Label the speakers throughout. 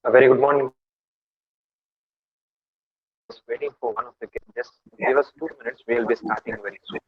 Speaker 1: A very good morning. Just waiting for one of the guests. Just give us 2 minutes. We'll be starting very soon.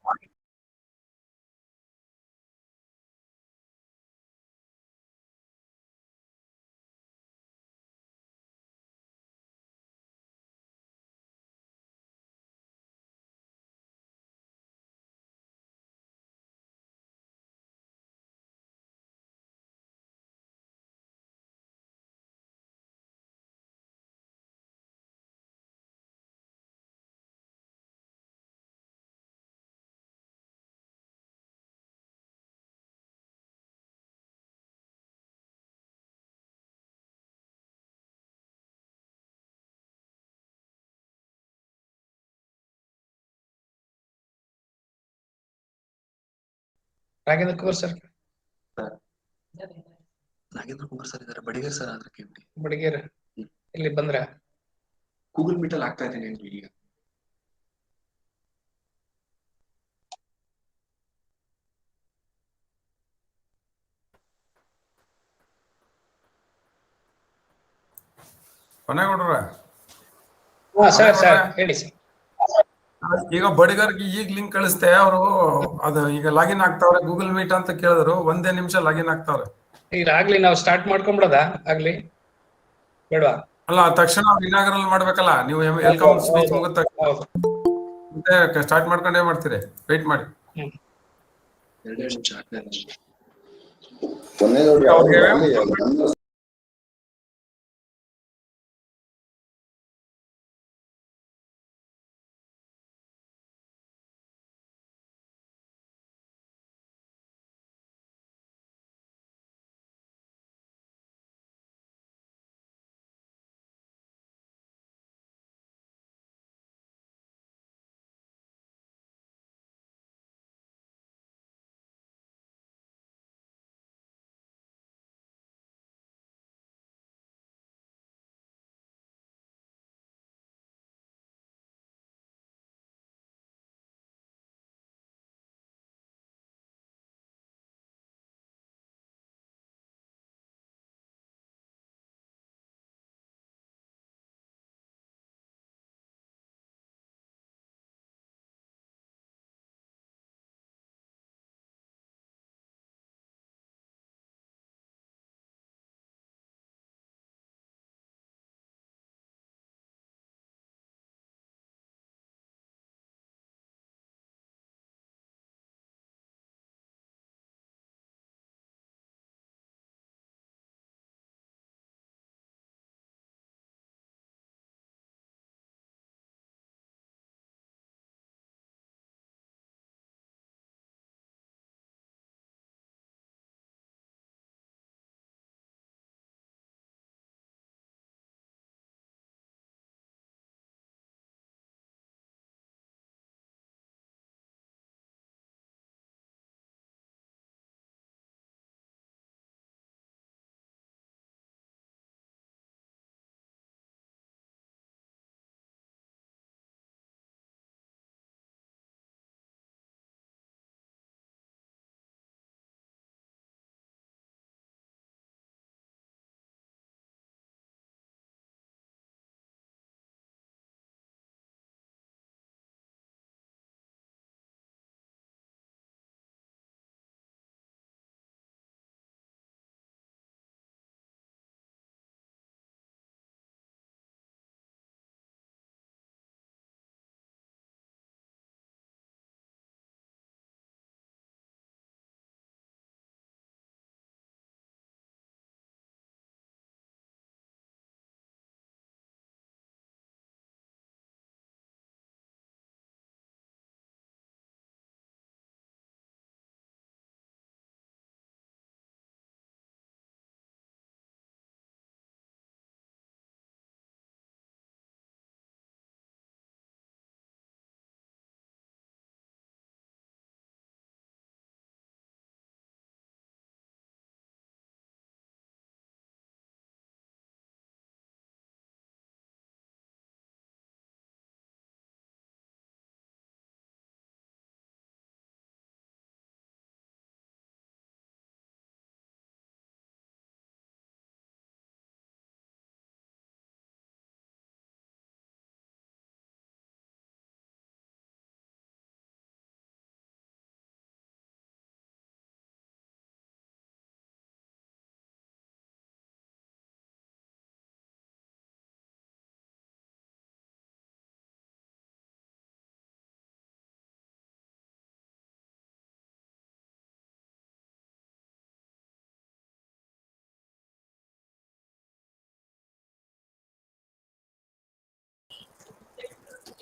Speaker 2: Raghavendra Kumar sir
Speaker 3: Nagendra Kumar sir ಇದಾರೆ. Badiger sir ಆದ್ರೆ ಕೇಳಿ
Speaker 2: ಬಡಿಗೇರ್ ಇಲ್ಲಿ ಬಂದ್ರ
Speaker 3: Google meet ಅಲ್ಲಿ ಆಗ್ತಾ ಇದ್ದೇನೆ ಈಗ.
Speaker 4: ಕೊನೆಗೊಡ್ರ
Speaker 2: ಸರ್ ಸರ್ ಹೇಳಿ ಸರ್.
Speaker 4: ಈಗ ಬಡಿಗರ್ಗೆ ಈಗ ಲಿಂಕ್ ಕಳಿಸ್ತೆ ಅವರು ಅದು ಈಗ ಲಾಗಿನ್ ಆಗ್ತಾವ್ರೆ ಗೂಗಲ್ ಮೀಟ್ ಅಂತ ಕೇಳಿದ್ರು. 1 ನಿಮಿಷ ಲಾಗಿನ್ ಆಗ್ತಾವ್ರೆ.
Speaker 2: ಈಗ ಆಗ್ಲಿ ನಾವು ಸ್ಟಾರ್ಟ್ ಮಾಡ್ಕೊಂಬಿಡೋದ ಆಗ್ಲಿ ಬೇಡವಾ?
Speaker 4: ಅಲ್ಲ ತಕ್ಷಣ ಇನಾಗರಲ್ ಮಾಡ್ಬೇಕಲ್ಲ ನೀವು. ವೆಲ್ಕಮ್ ಸ್ಪೀಚ್ ಮುಗಿದ ತಕ್ಷಣ ಸ್ಟಾರ್ಟ್ ಮಾಡ್ಕೊಂಡೇ ಮಾಡ್ತೀರಿ. ವೇಟ್ ಮಾಡಿ.
Speaker 3: 2 ನಿಮಿಷ ಆಗ್ತಾ ಇದೆ.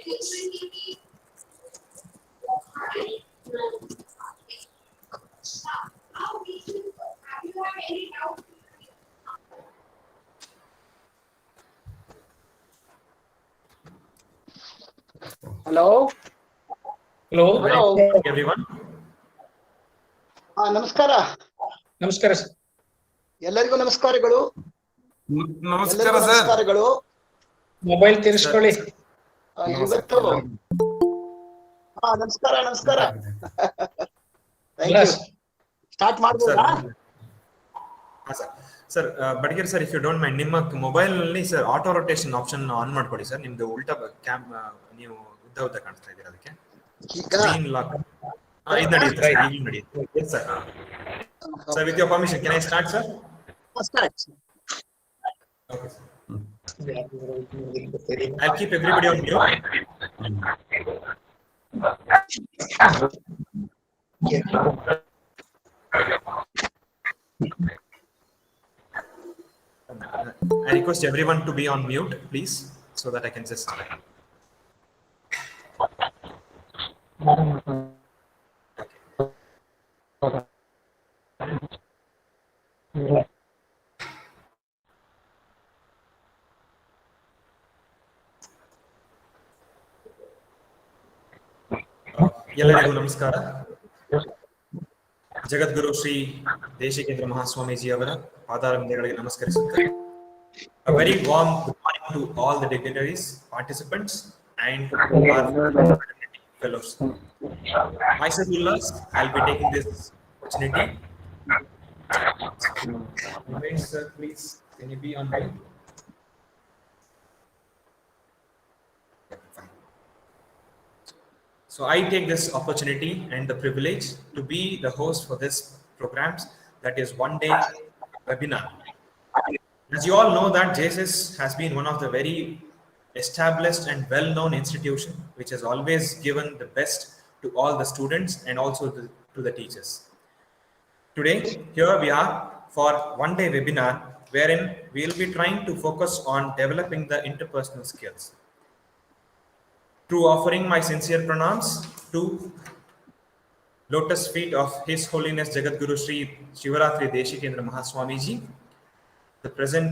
Speaker 5: Hello
Speaker 2: hello
Speaker 5: hello
Speaker 6: everyone.
Speaker 5: ನಮಸ್ಕಾರ.
Speaker 2: ನಮಸ್ಕಾರ ಸರ್.
Speaker 5: ಎಲ್ಲರಿಗೂ ನಮಸ್ಕಾರಗಳು.
Speaker 4: ನಮಸ್ಕಾರ
Speaker 5: ಎಲ್ಲರಿಗೂ
Speaker 4: ಸರ್.
Speaker 5: ನಮಸ್ಕಾರಗಳು.
Speaker 2: ಮೊಬೈಲ್ ತಿರ್ಸ್ಕೊಳ್ಳಿ.
Speaker 5: ಇವತ್ತು ನಮಸ್ಕಾರ ನಮಸ್ಕಾರ. Thank you. ಸ್ಟಾರ್ಟ್ ಮಾಡ್ಬೋದಾ?
Speaker 6: Sir Badiger sir, if you don't mind, ನಿಮ್ಮ ಮೊಬೈಲ್ ನಲ್ಲಿ sir auto rotation option on ಮಾಡ್ಕೊಳ್ಳಿ ಸರ್. ನಿಮ್ದು ಉಲ್ಟಾ ಕ್ಯಾಮ್, ನೀವು ಉದ್ದ ಕಾಣಿಸ್ತಾ ಇದ್ದೀರಾ, ಅದಕ್ಕೆ
Speaker 5: ಈಗ
Speaker 6: ಸ್ಕ್ರೀನ್ ಲಾಕ್. ಇದು ನಡೆಯುತ್ತೆ ಸರ್, ಈಗ ನಡೆಯುತ್ತೆ sir. Sir, with your permission, can I start sir?
Speaker 5: Start.
Speaker 6: Okay, sir. I'll keep everybody on mute. I request everyone to be on mute, please, so that I can just. ಎಲ್ಲರಿಗೂ ನಮಸ್ಕಾರ. ಜಗದ್ಗುರು ಶ್ರೀ ದೇಶಿಕೇಂದ್ರ ಮಹಾಸ್ವಾಮೀಜಿ ಅವರ ಪಾದಾರವಿಂದಗಳಿಗೆ ನಮಸ್ಕರಿಸುತ್ತೇನೆ. A very warm good morning to all the dignitaries, participants, and our fellows. Myself, Ullas, I'll be taking this opportunity. Sir, please, can you be on mute? So I take this opportunity and the privilege to be the host for this programs, that is one day webinar. As you all know that JSS has been one of the very established and well-known institution which has always given the best to all the students and also to the teachers. Today, here we are for one day webinar wherein we will be trying to focus on developing the interpersonal skills. Through offering my sincere pranams to lotus feet of His Holiness Jagadguru Sri Shivaratri Deshikendra Mahaswamiji, the present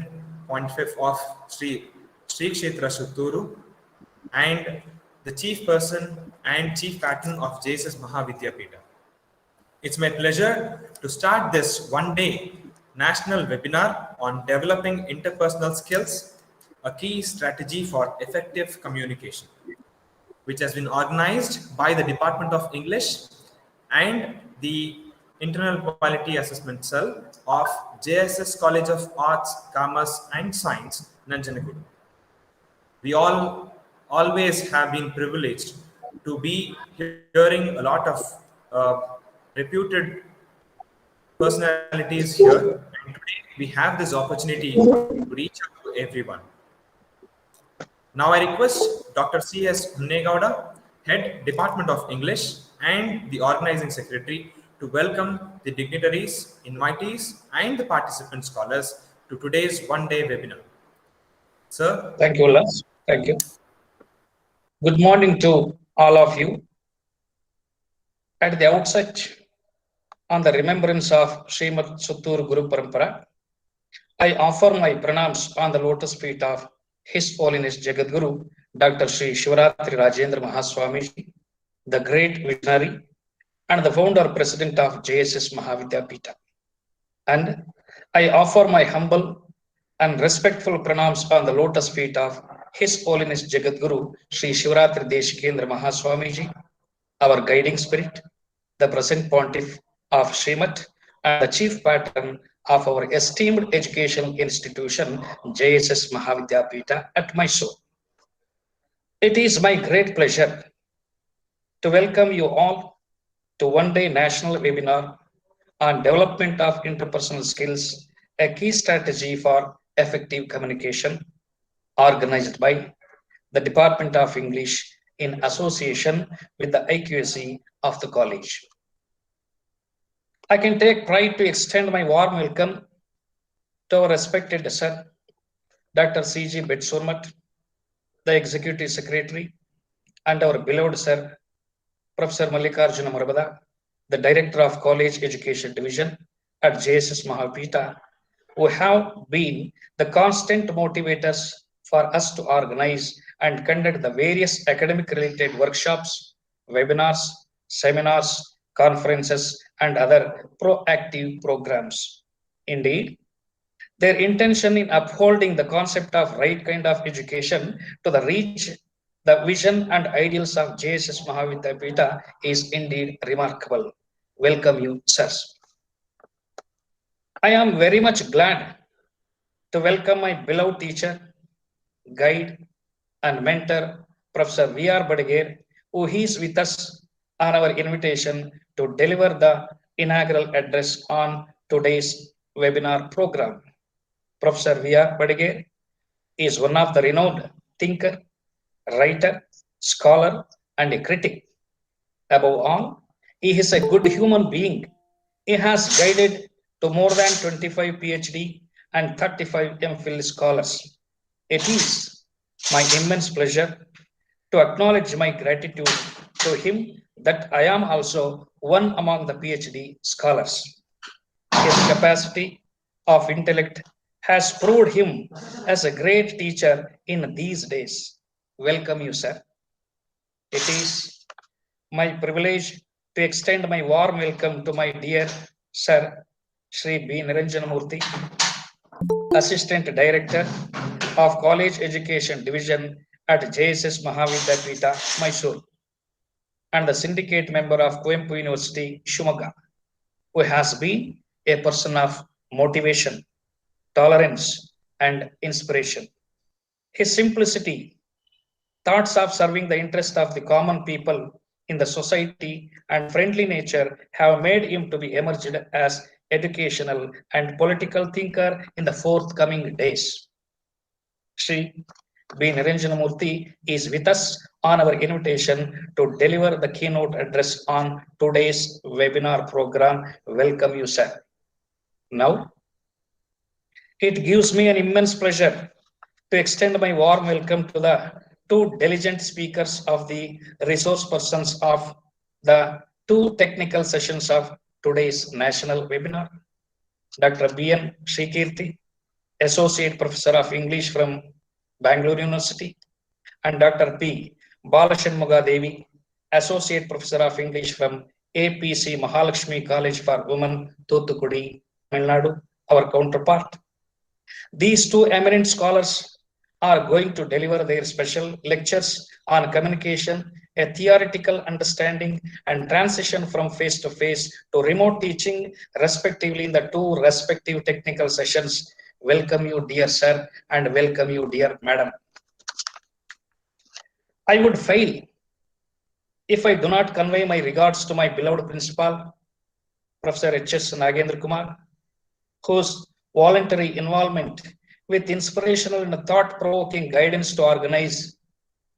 Speaker 6: Pontiff of Sri Kshetra Sutturu, and the chief person and chief patron of JSS Mahavidyapita. It's my pleasure to start this one-day national webinar on developing interpersonal skills, a key strategy for effective communication, which has been organized by the Department of English and the Internal Quality Assessment Cell of JSS College of Arts, Commerce and Science, Nanjanagudu. We all always have been privileged to be hearing a lot of reputed personalities here, and today we have this opportunity to reach out to everyone. Now I request Dr. C.S. Hunnegowda, Head Department of English and the Organizing Secretary, to welcome the dignitaries, invitees and the participant scholars to today's one-day webinar. Sir.
Speaker 2: Thank you, Ullas. Thank you. Good morning to all of you. At the outset, on the remembrance of Srimad Sutturu Guru Parampara, I offer my pranams on the lotus feet of His Holiness Jagadguru, Dr. Sri Shivaratri Rajendra Mahaswamiji, the great visionary and the founder president of JSS Mahavidyapita. And I offer my humble and respectful pranams on the lotus feet of His Holiness Jagadguru Sri Shivaratri Deshikendra Mahaswamiji, our guiding spirit, the present pontiff of Srimad and the chief patron of our esteemed educational institution, JSS Mahavidyapita at Mysuru. It is my great pleasure to welcome you all to one-day national webinar on development of interpersonal skills, a key strategy for effective communication, organized by the Department of English in association with the IQAC of the college. I can take pride to extend my warm welcome to our respected sir, Dr. C.G. Betsurmat, the Executive Secretary, and our beloved sir, Professor Mallikarjuna Marabada, the Director of College Education Division at JSS Mahapita, who have been the constant motivators for us to organize and conduct the various academic related workshops, webinars, seminars, conferences, and other proactive programs. Indeed, their intention in upholding the concept of right kind of education to the reach the vision and ideals of JSS Mahavidyapita is indeed remarkable. Welcome you, sirs. I am very much glad to welcome my beloved teacher, guide, and mentor, Professor V.R. Badagere, who is with us on our invitation to deliver the inaugural address on today's webinar program. Professor V.R. Badagere is one of the renowned thinker, writer, scholar, and a critic. Above all, he is a good human being. He has guided to more than 25 PhD and 35 MPhil scholars. It is my immense pleasure to acknowledge my gratitude to him that I am also one among the PhD scholars. His capacity of intellect has proved him as a great teacher in these days. Welcome you, sir. It is my privilege to extend my warm welcome to my dear Sir Shri B. Niranjanamurthy, Assistant Director of College Education Division at JSS Mahavidyapita, Mysuru, and the syndicate member of COMM University, Shumaga, who has been a person of motivation, tolerance, and inspiration. His simplicity, thoughts of serving the interest of the common people in the society, and friendly nature have made him to be emerged as educational and political thinker in the forthcoming days. Shri B. Niranjanamurthy is with us on our invitation to deliver the keynote address on today's webinar program. Welcome you, sir. Now, it gives me an immense pleasure to extend my warm welcome to the two diligent speakers of the resource persons of the two technical sessions of today's national webinar. Dr. B.N. Shrikirti, Associate Professor of English from Bangalore University, and Dr. P. Balashanmuga Devi, Associate Professor of English from APC Mahalakshmi College for Women, Thoothukudi, Tamil Nadu, our counterpart. These two eminent scholars are going to deliver their special lectures on communication, a theoretical understanding, and transition from face-to-face to remote teaching, respectively, in the two respective technical sessions. Welcome you, dear sir, and welcome you, dear madam. I would fail if I do not convey my regards to my beloved principal, Professor H.S. Nagendra Kumar, whose voluntary involvement with inspirational and thought-provoking guidance to organize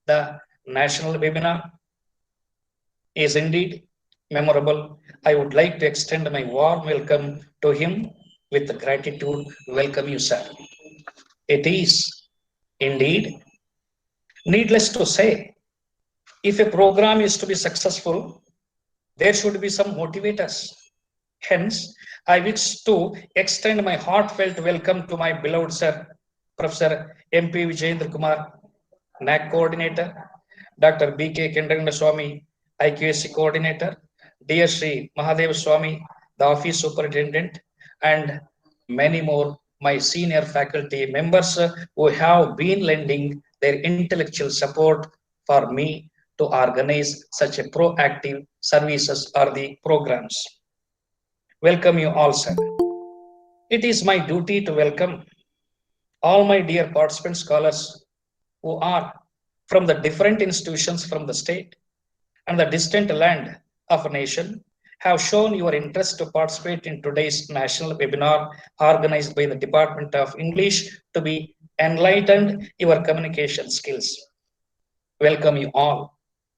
Speaker 2: the national webinar is indeed memorable. I would like to extend my warm welcome to him with gratitude. Welcome you, sir. It is indeed needless to say, if a program is to be successful, there should be some motivators. Hence, I wish to extend my heartfelt welcome to my beloved sir, Professor M.P. Vijayendra Kumar, NAC Coordinator, Dr. B.K. Kendraganda Swami, IQAC Coordinator, dear Sri Mahadev Swami, the Office Superintendent, and many more, my senior faculty members who have been lending their intellectual support for me to organize such a proactive services or the programs. Welcome you all, sir. It is my duty to welcome all my dear participant scholars who are from the different institutions from the state and the distant land of a nation have shown your interest to participate in today's national webinar organized by the Department of English to be enlightened your communication skills. Welcome you all.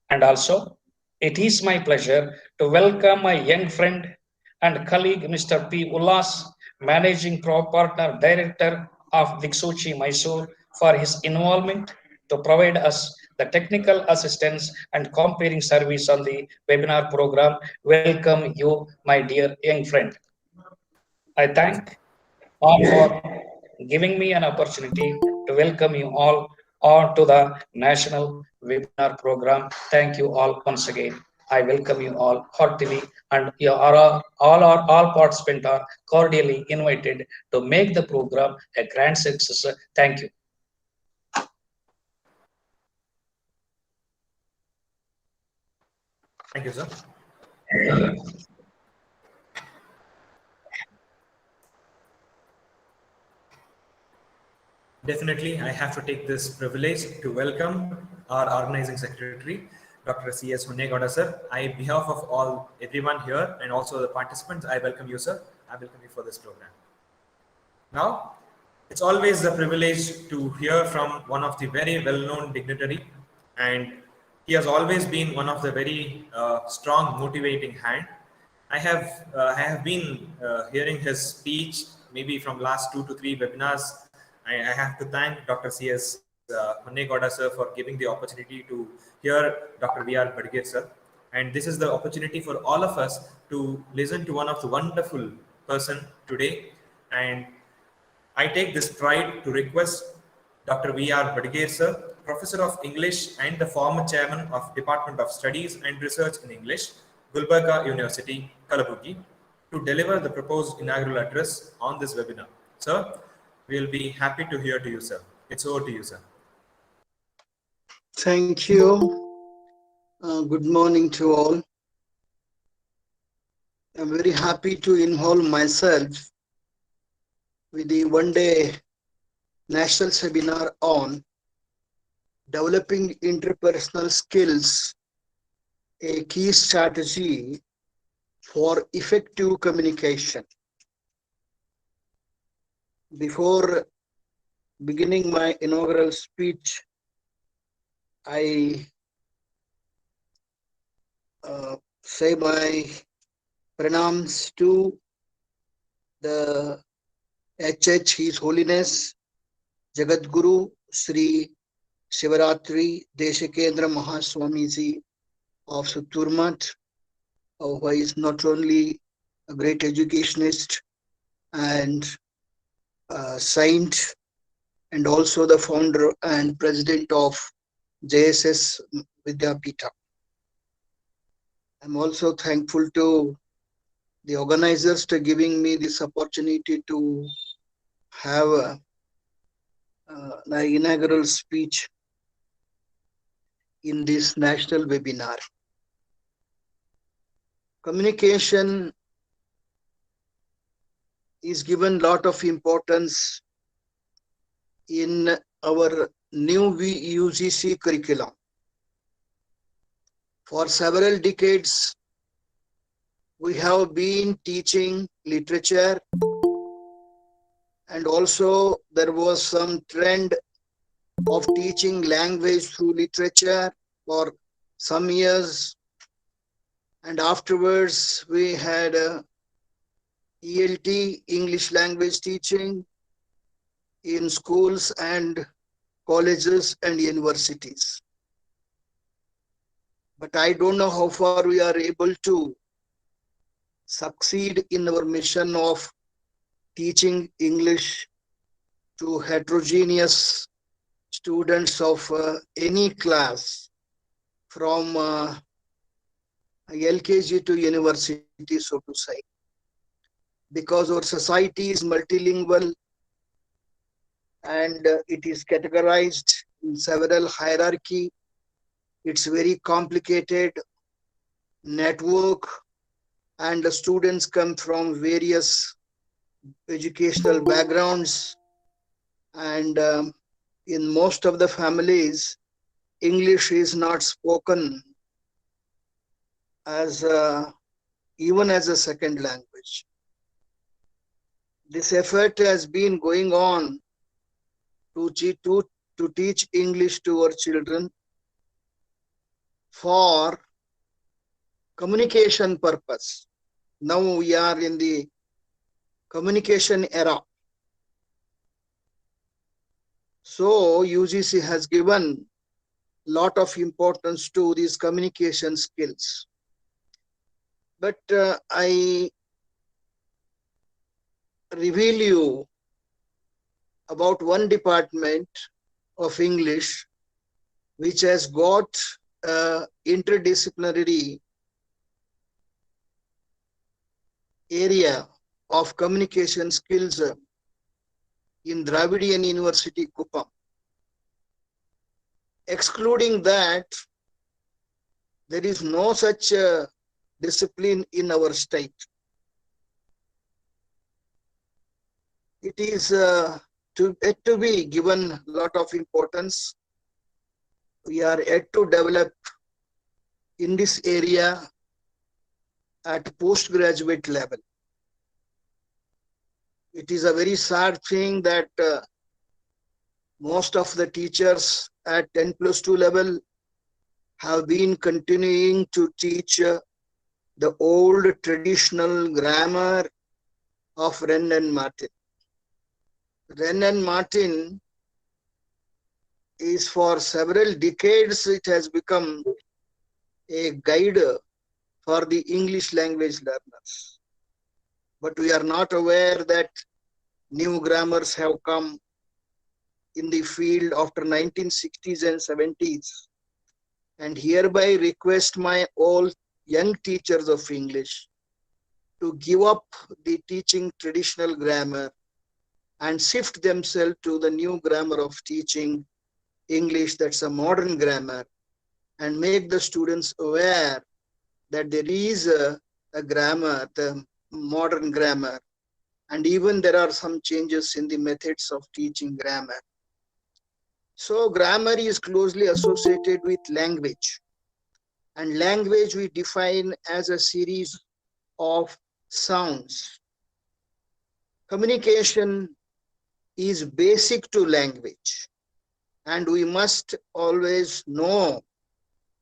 Speaker 2: And also, it is my pleasure to welcome my young friend and colleague, Mr. P. Ullas, Managing Partner Director of Diksoochi, Mysuru, for his involvement to provide us the the technical assistance and comparing service on the webinar program. Welcome you, my dear young friend. I thank all for giving me an opportunity to welcome you all on to the national webinar program. Thank you all once again. I welcome you all heartily, and you are all participants are cordially invited to make the program a grand success. Thank you.
Speaker 6: Thank you, sir. Definitely, I have to take this privilege to welcome our organizing secretary, Dr. C.S. Hunnegoda, sir. On behalf of everyone here and also the participants, I welcome you, sir. I welcome you for this program. Now, it's always a privilege to hear from one of the very well-known dignitary, and he has always been one of the very strong motivating hand. I have been hearing his speech maybe from last 2 to 3 webinars. I have to thank Dr. C.S. Hunnegoda, sir, for giving the opportunity to hear Dr. V.R. Badgir, sir. And this is the opportunity for all of us to listen to one of the wonderful person today. And I take this pride to request Dr. V.R. Badgir, sir, Professor of English and the former Chairman of Department of Studies and Research in English, Gulbarga University, Kalaburgi, to deliver the proposed inaugural address on this webinar. Sir, we'll be happy to hear to you, sir. It's over to you, sir.
Speaker 5: Thank you. Good morning to all. I'm very happy to involve myself with the one-day national seminar on developing interpersonal skills, a key strategy for effective communication. Before beginning my inaugural speech, I say my pranams to the HH, His Holiness Jagadguru Sri Shivaratri Deshakendra Mahaswamiji of Sutturmat, who is not only a great educationist and saint, and also the founder and president of JSS Vidyapita. I'm also thankful to the organizers for giving me this opportunity to have the inaugural speech in this national webinar. Communication is given a lot of importance in our new UGC curriculum. For several decades, we have been teaching literature, and also there was some trend of teaching language through literature for some years, and afterwards we had ELT, English language teaching, in schools and colleges and universities. But I don't know how far we are able to succeed in our mission of teaching English to heterogeneous students of any class, from LKG to university, so to say. Because our society is multilingual and it is categorized in several hierarchy. It's very complicated network, and the students come from various educational backgrounds, and in most of the families, English is not spoken as even as a second language. This effort has been going on to teach English to our children for communication purpose. Now we are in the communication era. So UGC has given lot of importance to these communication skills. But I reveal you about one department of English which has got interdisciplinary area of communication skills in Dravidian University, COMM. Excluding that, there is no such discipline in our state. It is yet to be given a lot of importance. We are yet to develop in this area at postgraduate level. It is a very sad thing that most of the teachers at 10+2 level have been continuing to teach the old traditional grammar of Wren and Martin. Wren and Martin is for several decades, it has become a guide for the English language learners. But we are not aware that new grammars have come in the field after 1960s and 70s. And hereby request my all young teachers of English to give up the teaching traditional grammar and shift themselves to the new grammar of teaching English, that's a modern grammar, and make the students aware that there is a grammar, the modern grammar, and even there are some changes in the methods of teaching grammar. So grammar is closely associated with language, and language we define as a series of sounds. Communication is basic to language, and we must always know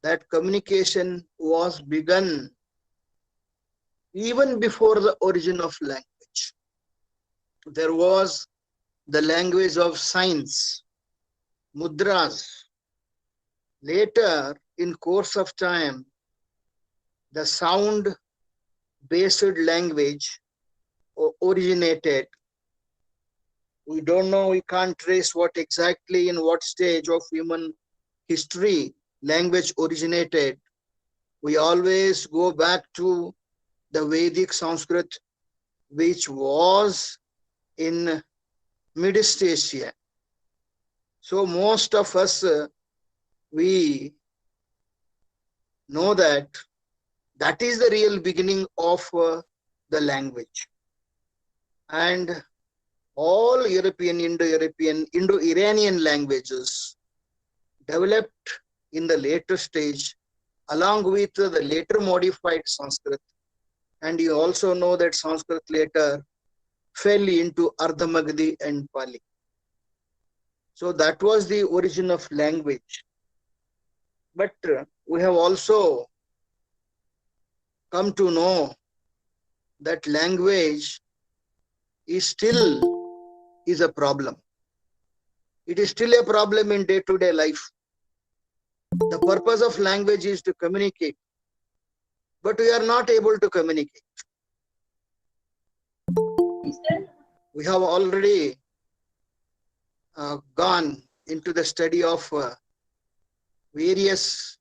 Speaker 5: that communication was begun even before the origin of language. There was the language of signs, mudras. Later, in course of time, the sound-based language originated. We don't know, we can't trace what exactly in what stage of human history language originated. We always go back to the Vedic Sanskrit, which was in Middle Asia. So most of us, we know that that is the real beginning of the language. And all European, Indo-European, Indo-Iranian languages developed in the later stage along with the later modified Sanskrit. And you also know that Sanskrit later fell into Ardhamagadi and Pali. So that was the origin of language. But we have also come to know that language is still a problem. It is still a problem in day-to-day life. The purpose of language is to communicate, but we are not able to communicate. We have already gone into the study of various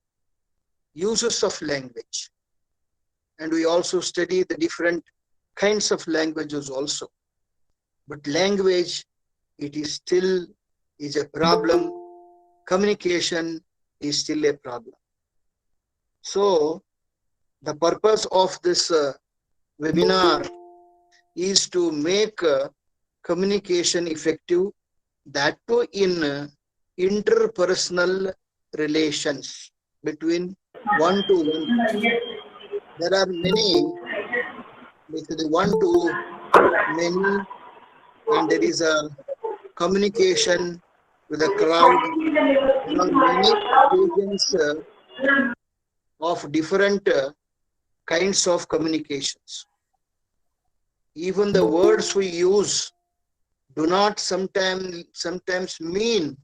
Speaker 5: uses of language, and we also study the different kinds of languages also. But language, it is still a problem. Communication is still a problem. So the purpose of this webinar is to make communication effective, that too in interpersonal relations between one to one. There are many, like the one to many, and there is a communication with a crowd. There are many occasions of different kinds of communications. Even the words we use do not sometimes mean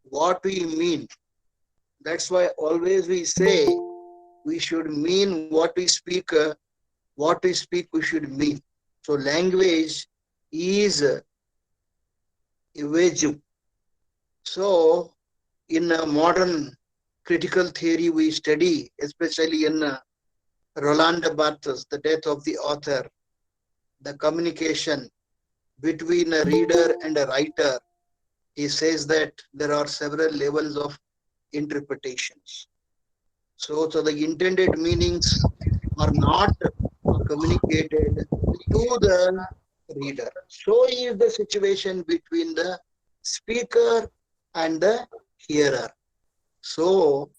Speaker 5: what we mean. That's why always we say we should mean what we speak, we should mean. So language is evasive. So in a modern critical theory we study, especially in Roland Barthes, The Death of the Author, the communication between a reader and a writer. He says that there are several levels of interpretations. So the intended meanings are not communicated to the reader. So is the situation between the speaker and the hearer. So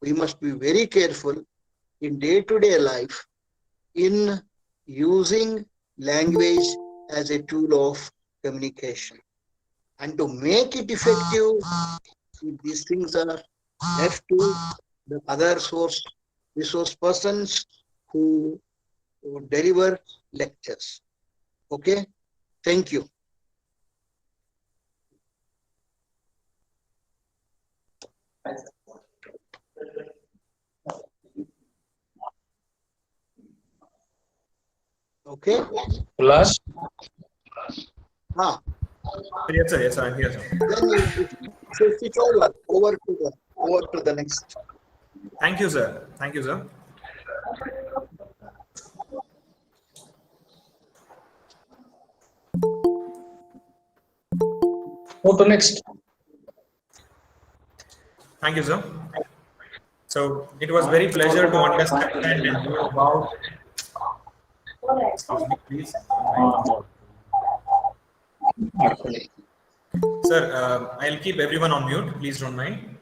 Speaker 5: we must be very careful in day-to-day life in using language as a tool of communication. And to make it effective, these things are left to the other resource persons who deliver lectures. Okay, thank you. Okay.
Speaker 2: Ulas,
Speaker 6: Yes, sir, I'm here, sir.
Speaker 5: Then you switch over to the next.
Speaker 6: Thank you, sir. Thank you, sir.
Speaker 2: go to next.
Speaker 6: Thank you, sir. So it was very pleasure to understand and know about. Excuse me, please. Sir, I'll keep everyone on mute. Please don't mind.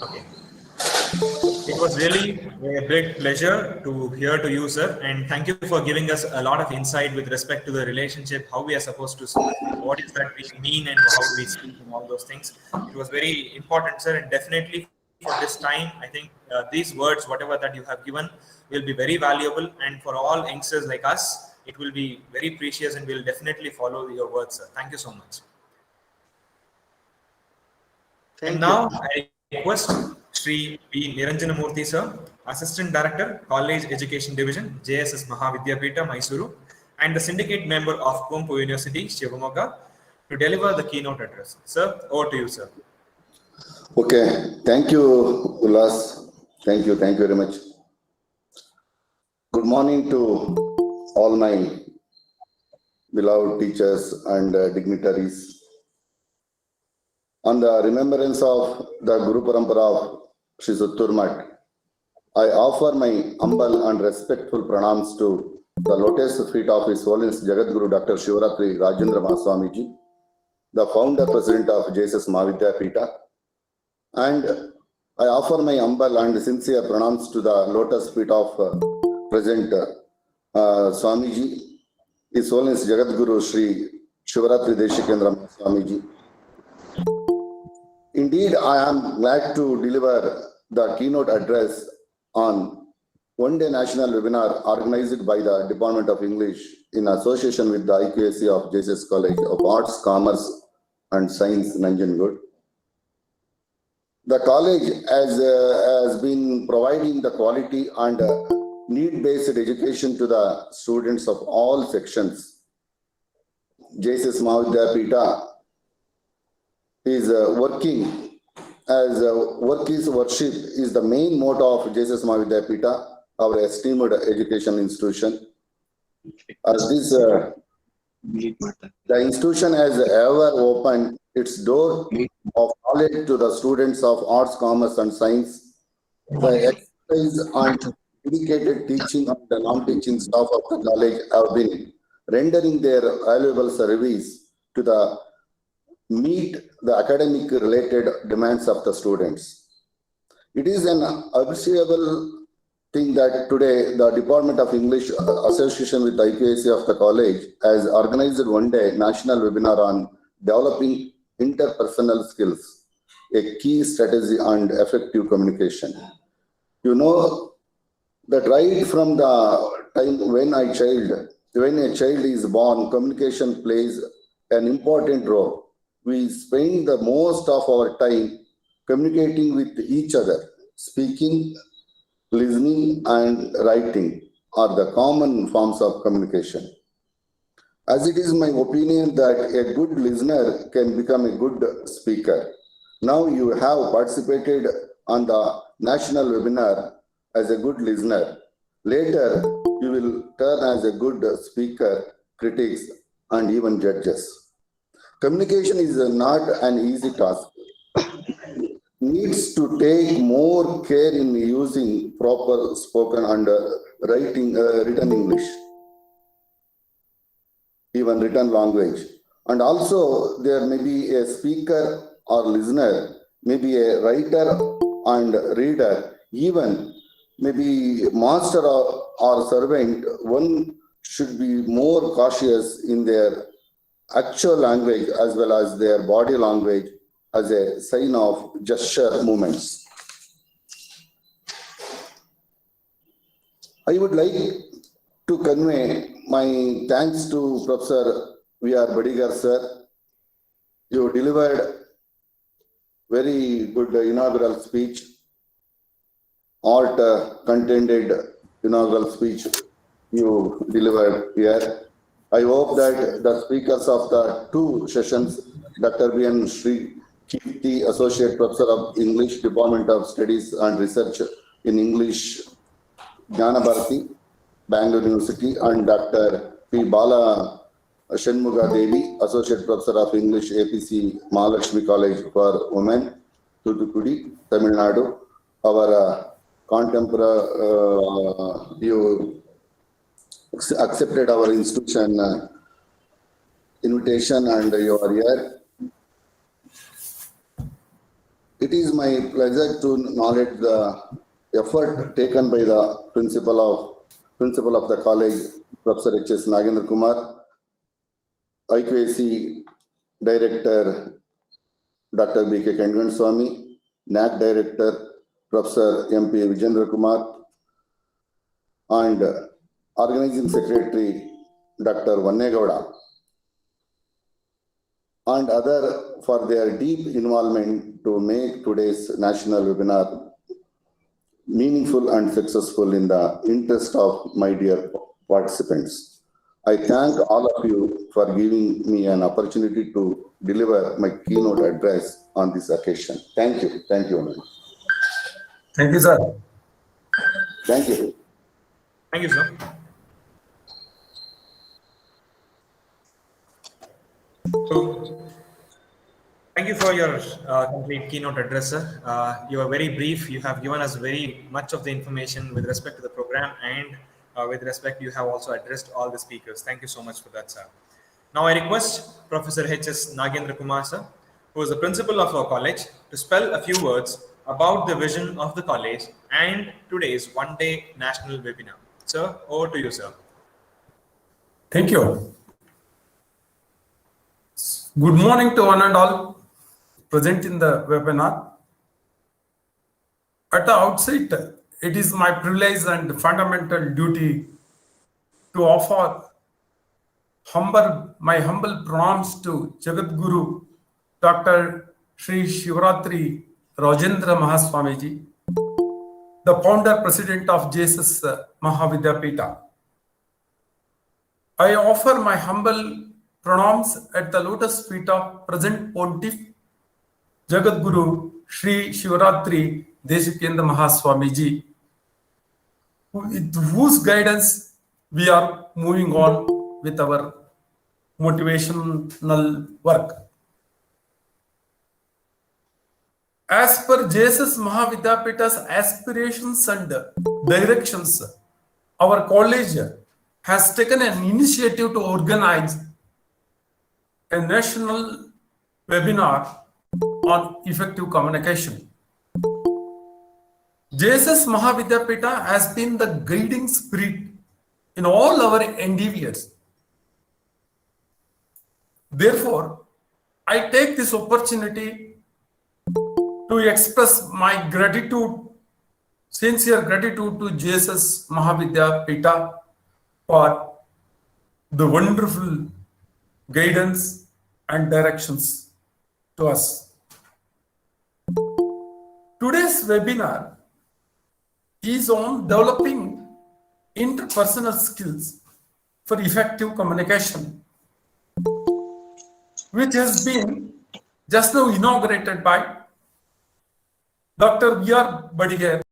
Speaker 6: Okay. It was really a great pleasure to hear to you, sir, and thank you for giving us a lot of insight with respect to the relationship, how we are supposed to speak, what is that we mean, and how we speak, and all those things. It was very important, sir, and definitely for this time, I think these words, whatever that you have given, will be very valuable, and for all youngsters like us, it will be very precious, and we'll definitely follow your words, sir. Thank you so much. And now I request Sri P. Niranjanamurthy, sir, Assistant Director, College Education Division, JSS Mahavidyapita, Mysuru, and the Syndicate Member of COMM University, Shivamogga, to deliver the keynote address. Sir, over to you, sir.
Speaker 7: Okay, thank you, Ulas. Thank you very much. Good morning to all my beloved teachers and dignitaries. On the remembrance of the Guru Parampara of Sri Sattur Math, I offer my humble and respectful pranams to the lotus feet of His Holiness Jagadguru Dr. Shivaratri Rajendra Mahaswamiji, the founder president of JSS Mahavidyapita, and I offer my humble and sincere pranams to the lotus feet of President Swamiji, His Holiness Jagadguru Sri Shivaratri Deshikendra Mahaswamiji. Indeed, I am glad to deliver the keynote address on one-day national webinar organized by the Department of English in association with the IQAC of JSS College of Arts, Commerce and Science, Nanjangud. The college has been providing the quality and need-based education to the students of all sections. JSS Mahavidyapita is working as work is worship is the main motto of JSS Mahavidyapita, our esteemed education institution. As this, the institution has ever opened its door of knowledge to the students of arts, commerce and science. The expertise and dedicated teaching of the non-teaching staff of the college have been rendering their valuable service to meet the academic related demands of the students. It is an appreciable thing that today the Department of English association with the IQAC of the college has organized one day national webinar on developing interpersonal skills, a key strategy and effective communication. You know that right from the time when a child is born, communication plays an important role. We spend the most of our time communicating with each other. Speaking, listening, and writing are the common forms of communication. As it is my opinion that a good listener can become a good speaker. Now you have participated on the national webinar as a good listener. Later, you will turn as a good speaker, critics, and even judges. Communication is not an easy task. Needs to take more care in using proper spoken and written English, even written language. And also there may be a speaker or listener, maybe a writer and reader, even maybe master or servant. One should be more cautious in their actual language as well as their body language as a sign of gesture movements. I would like to convey my thanks to Professor V.R. Badigar sir. You delivered very good inaugural speech, contended inaugural speech you delivered here. I hope that the speakers of the two sessions, Dr. B.N. Sri Kirti, Associate Professor of English, Department of Studies and Research in English, Jnana Bharati, Bangalore University, and Dr. P. Bala Shanmuga Devi, Associate Professor of English, APC, Mahalakshmi College for Women, Thoothukudi, Tamil Nadu. Our contemporary, you accepted our institution invitation and you are here. It is my pleasure to acknowledge the effort taken by the principal of the college, Professor H.S. Nagendra Kumar, IQAC Director, Dr. B.K. Kangan Swami, NAC Director, Professor M.P. Vijendra Kumar, and Organizing Secretary, Dr. Vannegowda, and other for their deep involvement to make today's national webinar meaningful and successful in the interest of my dear participants. I thank all of you for giving me an opportunity to deliver my keynote address on this occasion. Thank you. Thank you.
Speaker 4: Thank you, sir.
Speaker 7: Thank you.
Speaker 6: Thank you, sir. So, thank you for your complete keynote address, sir. You are very brief. You have given us very much of the information with respect to the program, and with respect, you have also addressed all the speakers. Thank you so much for that, sir. Now, I request Professor H.S. Nagendra Kumar, sir, who is the principal of our college, to spell a few words about the vision of the college and today's one-day national webinar. Sir, over to you, sir.
Speaker 4: Thank you. Good morning to one and all present in the webinar. At the outset, it is my privilege and fundamental duty to offer my humble pronouns to Jagat Guru, Dr. Sri Shivaratri Rajendra Mahaswamiji, the founder president of Jesus Mahavidyapita. I offer my humble pronouns at the lotus feet of present Pontiff Jagat Guru Sri Shivaratri Deshikendra Mahaswamiji, with whose guidance we are moving on with our motivational work. As per Jesus Mahavidyapita's aspirations and directions, our college has taken an initiative to organize a national webinar on effective communication. Jesus Mahavidyapita has been the guiding spirit in all our endeavors. Therefore, I take this opportunity to express my gratitude, sincere gratitude to Jesus Mahavidyapita for the wonderful guidance and directions to us. Today's webinar is on developing interpersonal skills for effective communication, which has been just now inaugurated by Dr. V.R. Badiger.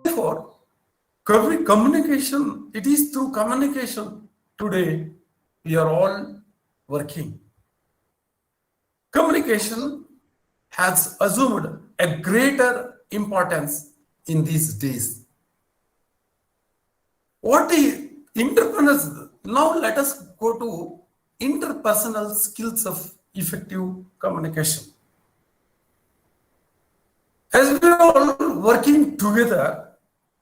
Speaker 4: Therefore, communication, it is through communication today we are all working. Communication has assumed a greater importance in these days. What is interpersonal? Now let us go to interpersonal skills of effective communication. As we are all working together,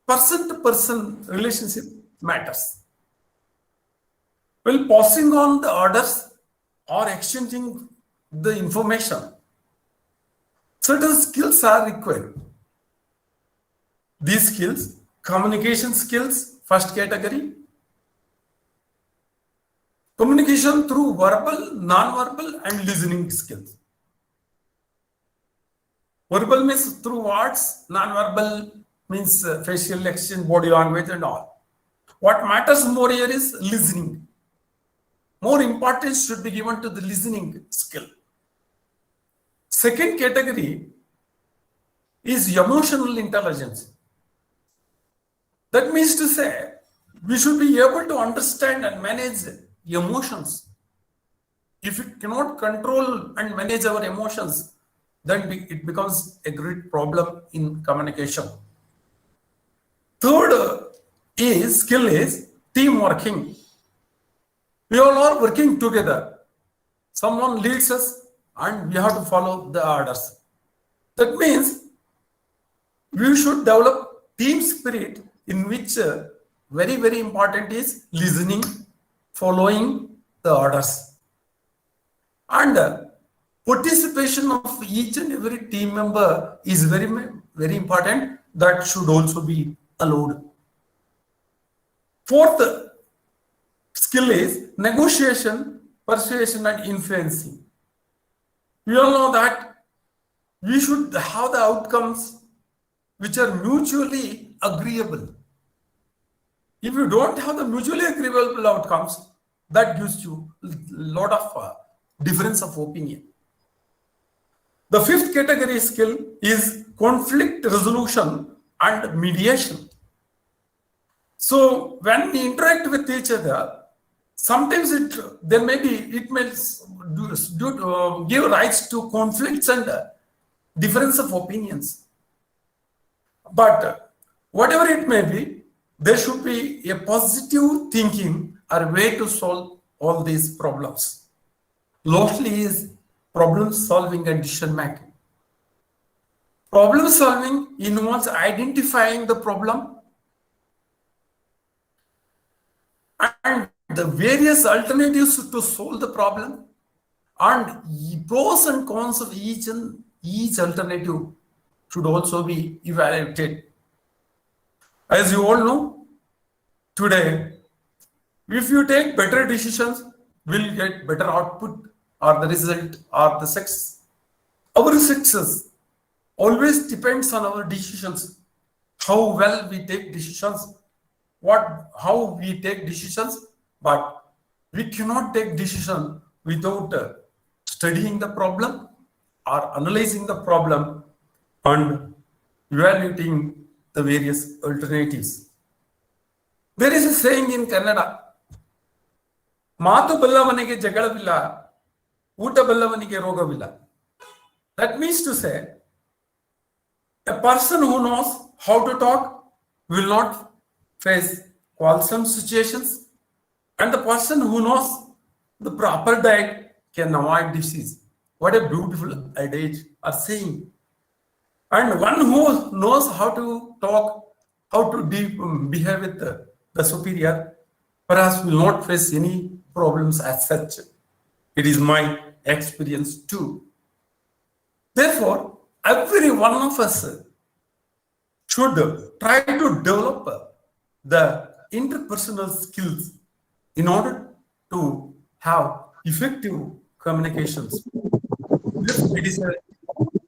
Speaker 4: person-to-person relationship matters. While passing on the orders or exchanging the information, certain skills are required. These skills, communication skills, first category, communication through verbal, non-verbal, and listening skills. Verbal means through words, non-verbal means facial expression, body language, and all. What matters more here is listening. More importance should be given to the listening skill. Second category is emotional intelligence. That means to say, we should be able to understand and manage emotions. If we cannot control and manage our emotions, then it becomes a great problem in communication. Third skill is team working. We all are working together. Someone leads us and we have to follow the orders. That means we should develop team spirit in which very, very important is listening, following the orders. And participation of each and every team member is very, very important. That should also be allowed. Fourth skill is negotiation, persuasion, and influencing. We all know that we should have the outcomes which are mutually agreeable. If you don't have the mutually agreeable outcomes, that gives you a lot of difference of opinion. The fifth category skill is conflict resolution and mediation. So when we interact with each other, sometimes it may give rise to conflicts and difference of opinions. But whatever it may be, there should be a positive thinking or way to solve all these problems. Lastly is problem solving and decision making. Problem solving involves identifying the problem, the various alternatives to solve the problem, and pros and cons of each alternative should also be evaluated. As you all know, today, if you take better decisions, we'll get better output or the result or the success. Our success always depends on our decisions, how well we take decisions, how we take decisions, but we cannot take decision without studying the problem or analyzing the problem and evaluating the various alternatives. There is a saying in Kannada, ಮಾತು ಬಲ್ಲವನಿಗೆ ಜಗಳವಿಲ್ಲ, ಊಟ ಬಲ್ಲವನಿಗೆ ರೋಗವಿಲ್ಲ. That means to say, a person who knows how to talk will not face quarrelsome situations, and the person who knows the proper diet can avoid disease. What a beautiful adage or saying. And one who knows how to talk, how to behave with the superior, perhaps will not face any problems as such. It is my experience too. Therefore, every one of us should try to develop the interpersonal skills in order to have effective communications. It is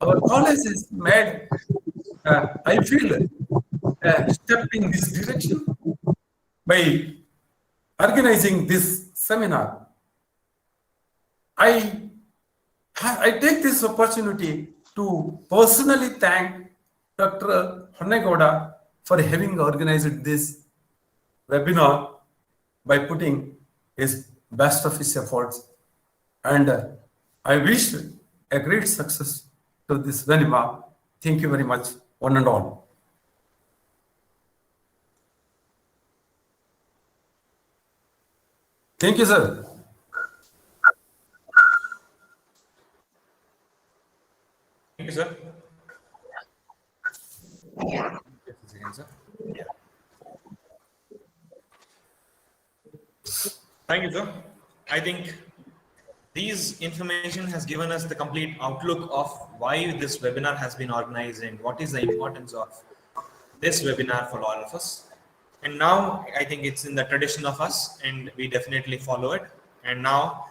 Speaker 4: our college is made, I feel, a step in this direction by organizing this seminar. I take this opportunity to personally thank Dr. Honnegoda for having organized this webinar by putting his best of his efforts. And I wish a great success to this webinar. Thank you very much, one and all. Thank you, sir.
Speaker 6: Thank you, sir. Thank you, sir. I think these information has given us the complete outlook of why this webinar has been organized and what is the importance of this webinar for all of us. And now I think it's in the tradition of us and we definitely follow it. And now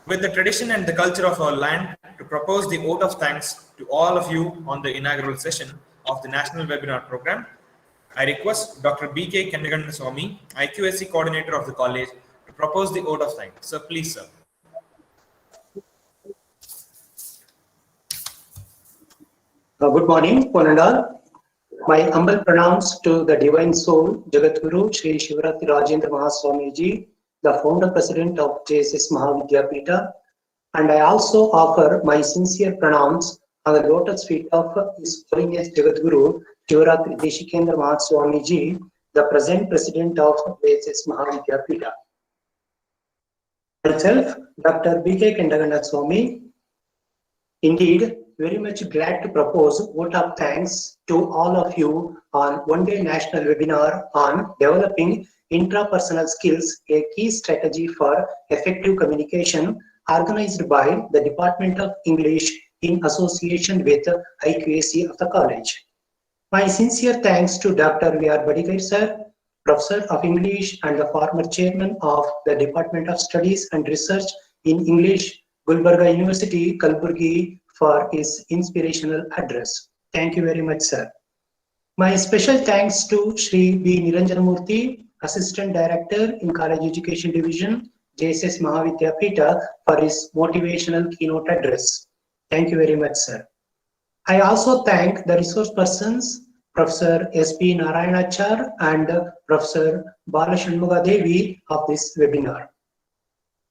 Speaker 6: with the tradition and the culture of our land, to propose the vote of thanks to all of you on the inaugural session of the National Webinar Program, I request Dr. B.K. Swami, IQAC coordinator of the college, to propose the vote of thanks. Sir, please, sir.
Speaker 8: Good morning, one and all. My humble pranams to the Divine Soul, Jagadguru Sri Shivaratri Rajendra Mahaswamiji, the founder president of JSS Mahavidyapita, and I also offer my sincere pranams on the lotus feet of His Holiness Jagadguru Shivaratri Deshikendra Mahaswamiji, the present president of JSS Mahavidyapita. Myself, Dr. B.K. Kendaganda Swami, indeed very much glad to propose vote of thanks to all of you on one-day national webinar on developing intrapersonal skills, a key strategy for effective communication, organized by the Department of English in association with IQAC of the college. My sincere thanks to Dr. V.R. Badigai sir, Professor of English and the former chairman of the Department of Studies and Research in English, Gulbarga University, Kalburgi, for his inspirational address. Thank you very much, sir. My special thanks to Shri B. Niranjanamurthy, Assistant Director in College Education Division, JSS Mahavidyapita, for his motivational keynote address. Thank you very much, sir. I also thank the resource persons, Professor S.P. Narayanachar and Professor Balashanmuga Devi of this webinar.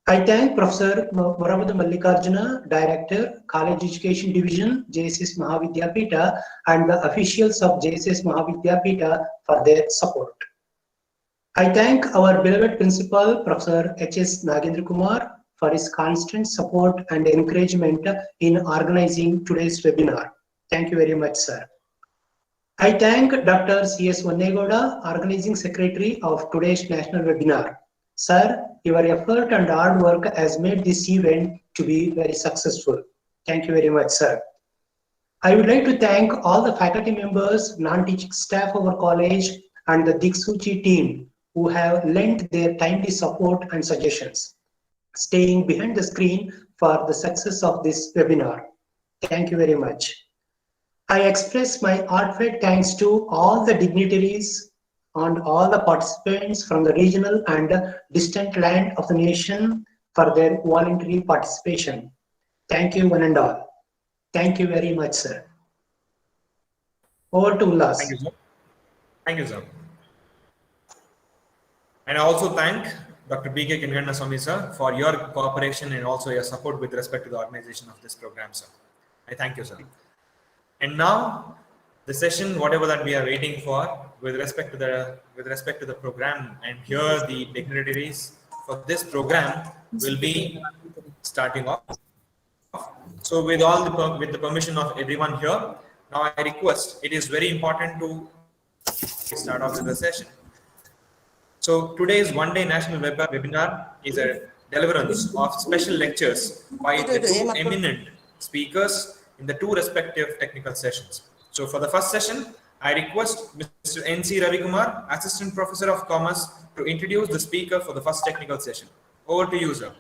Speaker 8: I thank Professor Moramadu Mallikarjuna, Director, College Education Division, JSS Mahavidyapita, and the officials of JSS Mahavidyapita for their support. I thank our beloved principal, Professor H.S. Nagendra Kumar, for his constant support and encouragement in organizing today's webinar. Thank you very much, sir. I thank Dr. C.S. Honnegoda, Organizing Secretary of today's national webinar. Sir, your effort and hard work has made this event to be very successful. Thank you very much, sir. I would like to thank all the faculty members, non-teaching staff of our college, and the Diksoochi team who have lent their timely support and suggestions, staying behind the screen for the success of this webinar. Thank you very much. I express my heartfelt thanks to all the dignitaries and all the participants from the regional and distant land of the nation for their voluntary participation. Thank you one and all. Thank you very much, sir. Over to Ullas.
Speaker 6: Thank you, sir. Thank you, sir. And I also thank Dr. B.K. Kinganaswamy, sir, for your cooperation and also your support with respect to the organization of this program, sir. I thank you, sir. And now, the session, whatever that we are waiting for, with respect to the program, and here the dignitaries for this program will be starting off. So, with the permission of everyone here, now I request, it is very important to start off with the session. So today's one-day national webinar is a deliverance of special lectures by the two eminent speakers in the two respective technical sessions. So for the first session, I request Mr. N.C. Ravikumar, Assistant Professor of Commerce, to introduce the speaker for the first technical session. Over to you, sir.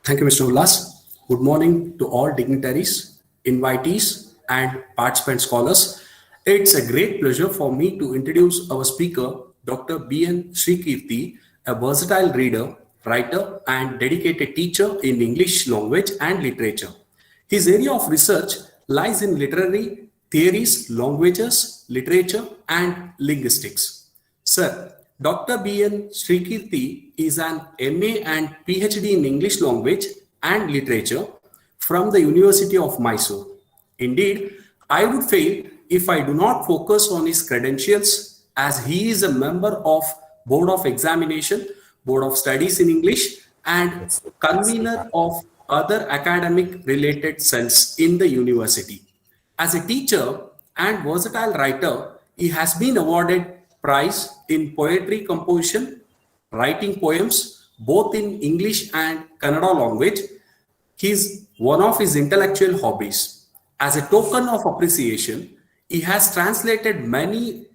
Speaker 9: Thank you, Mr. Ullas. Good morning to all dignitaries, invitees, and participant scholars. It's a great pleasure for me to introduce our speaker, Dr. B.N. Srikirti, a versatile reader, writer, and dedicated teacher in English language and literature. His area of research lies in literary theories, languages, literature, and linguistics. Sir, Dr. B.N. Srikirti is an MA and PhD in English language and literature from the University of Mysuru. Indeed, I would fail if I do not focus on his credentials, as he is a member of Board of Examination, Board of Studies in English, and convener of other academic related cells in the university. As a teacher and versatile writer, he has been awarded prize in poetry composition, writing poems, both in English and Kannada language. One of his intellectual hobbies. As a token of appreciation, he has translated many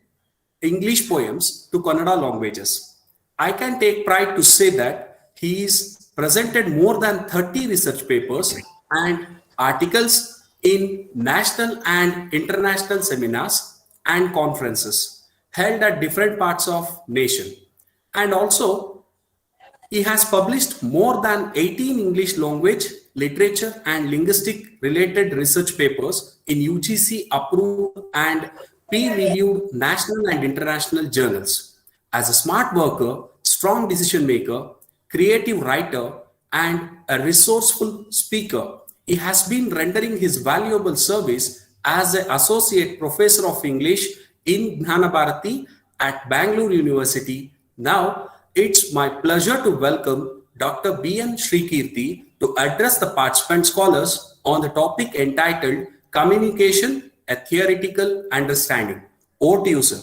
Speaker 9: English poems to Kannada languages. I can take pride to say that he has presented more than 30 research papers and articles in national and international seminars and conferences held at different parts of nation. And also, he has published more than 18 English language, literature, and linguistic related research papers in UGC approved and peer-reviewed national and international journals. As a smart worker, strong decision maker, creative writer, and a resourceful speaker, he has been rendering his valuable service as an associate professor of English in Jnanabharati at Bangalore University. Now, it's my pleasure to welcome Dr. B.N. Srikirti to address the participant scholars on the topic entitled Communication, a Theoretical Understanding. Over to you, sir.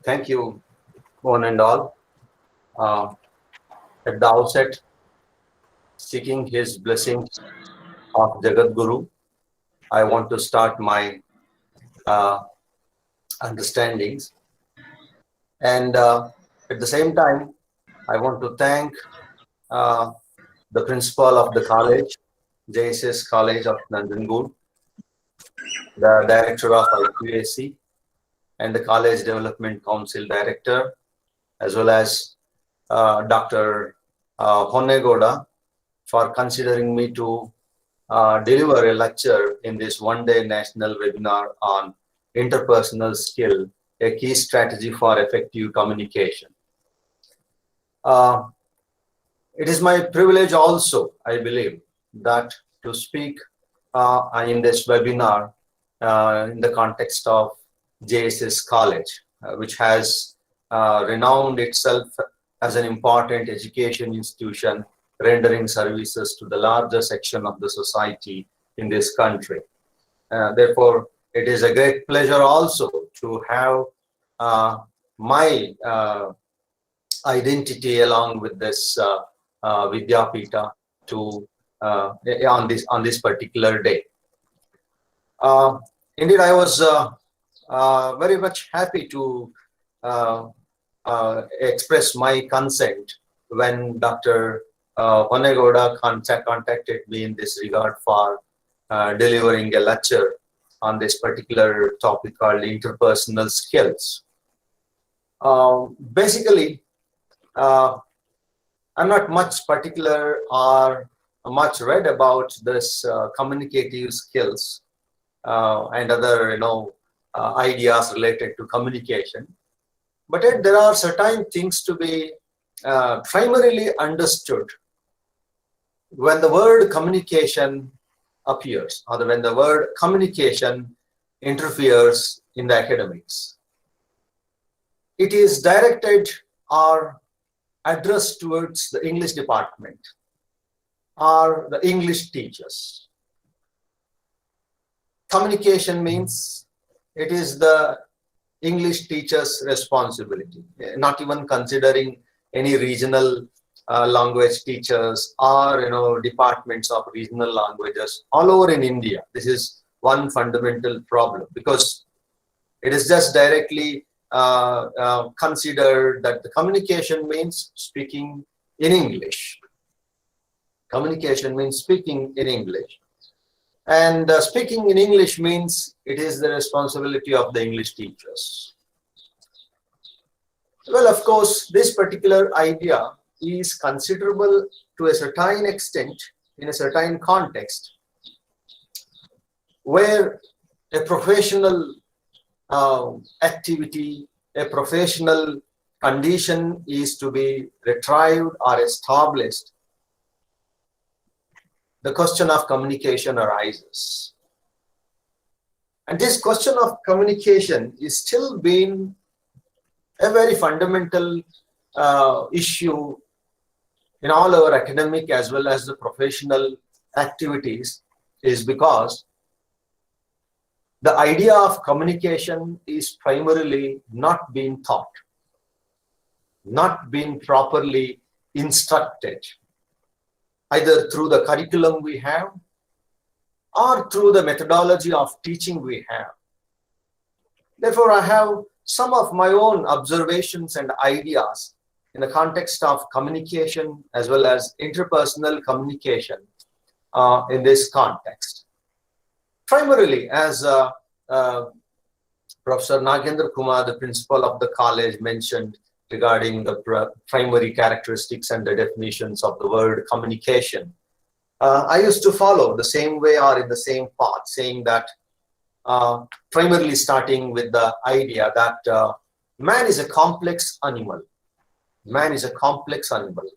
Speaker 10: Thank you, one and all. At the outset, seeking his blessings of Jagat Guru, I want to start my understandings. And at the same time, I want to thank the principal of the college, JSS College of Nanjangud, the director of IQAC, and the College Development Council Director, as well as Dr. Honnegoda, for considering me to deliver a lecture in this one-day national webinar on interpersonal skill, a key strategy for effective communication. It is my privilege also, I believe, that to speak in this webinar in the context of JSS College, which has renowned itself as an important education institution rendering services to the larger section of the society in this country. Therefore, it is a great pleasure also to have my identity along with this Vidyapita to on this particular day. Indeed, I was very much happy to express my consent when Dr. Honegoda contacted me in this regard for delivering a lecture on this particular topic called interpersonal skills. Basically, I'm not much particular or much read about this communicative skills and other ideas related to communication, but yet there are certain things to be primarily understood when the word communication appears, or when the word communication interferes in the academics. It is directed or addressed towards the English department or the English teachers. Communication means it is the English teacher's responsibility, not even considering any regional language teachers or departments of regional languages all over in India. This is one fundamental problem, because it is just directly considered that the communication means speaking in English. Communication means speaking in English. And speaking in English means it is the responsibility of the English teachers. Well, of course, this particular idea is considerable to a certain extent in a certain context, where a professional activity, a professional condition is to be retrieved or established. The question of communication arises. And this question of communication is still being a very fundamental issue in all our academic as well as the professional activities, is because the idea of communication is primarily not being taught, not being properly instructed, either through the curriculum we have or through the methodology of teaching we have. Therefore, I have some of my own observations and ideas in the context of communication as well as interpersonal communication in this context. Primarily, as Professor Nagendra Kumar, the principal of the college, mentioned regarding the primary characteristics and the definitions of the word communication, I used to follow the same way or in the same path, saying that primarily starting with the idea that man is a complex animal. Man is a complex animal.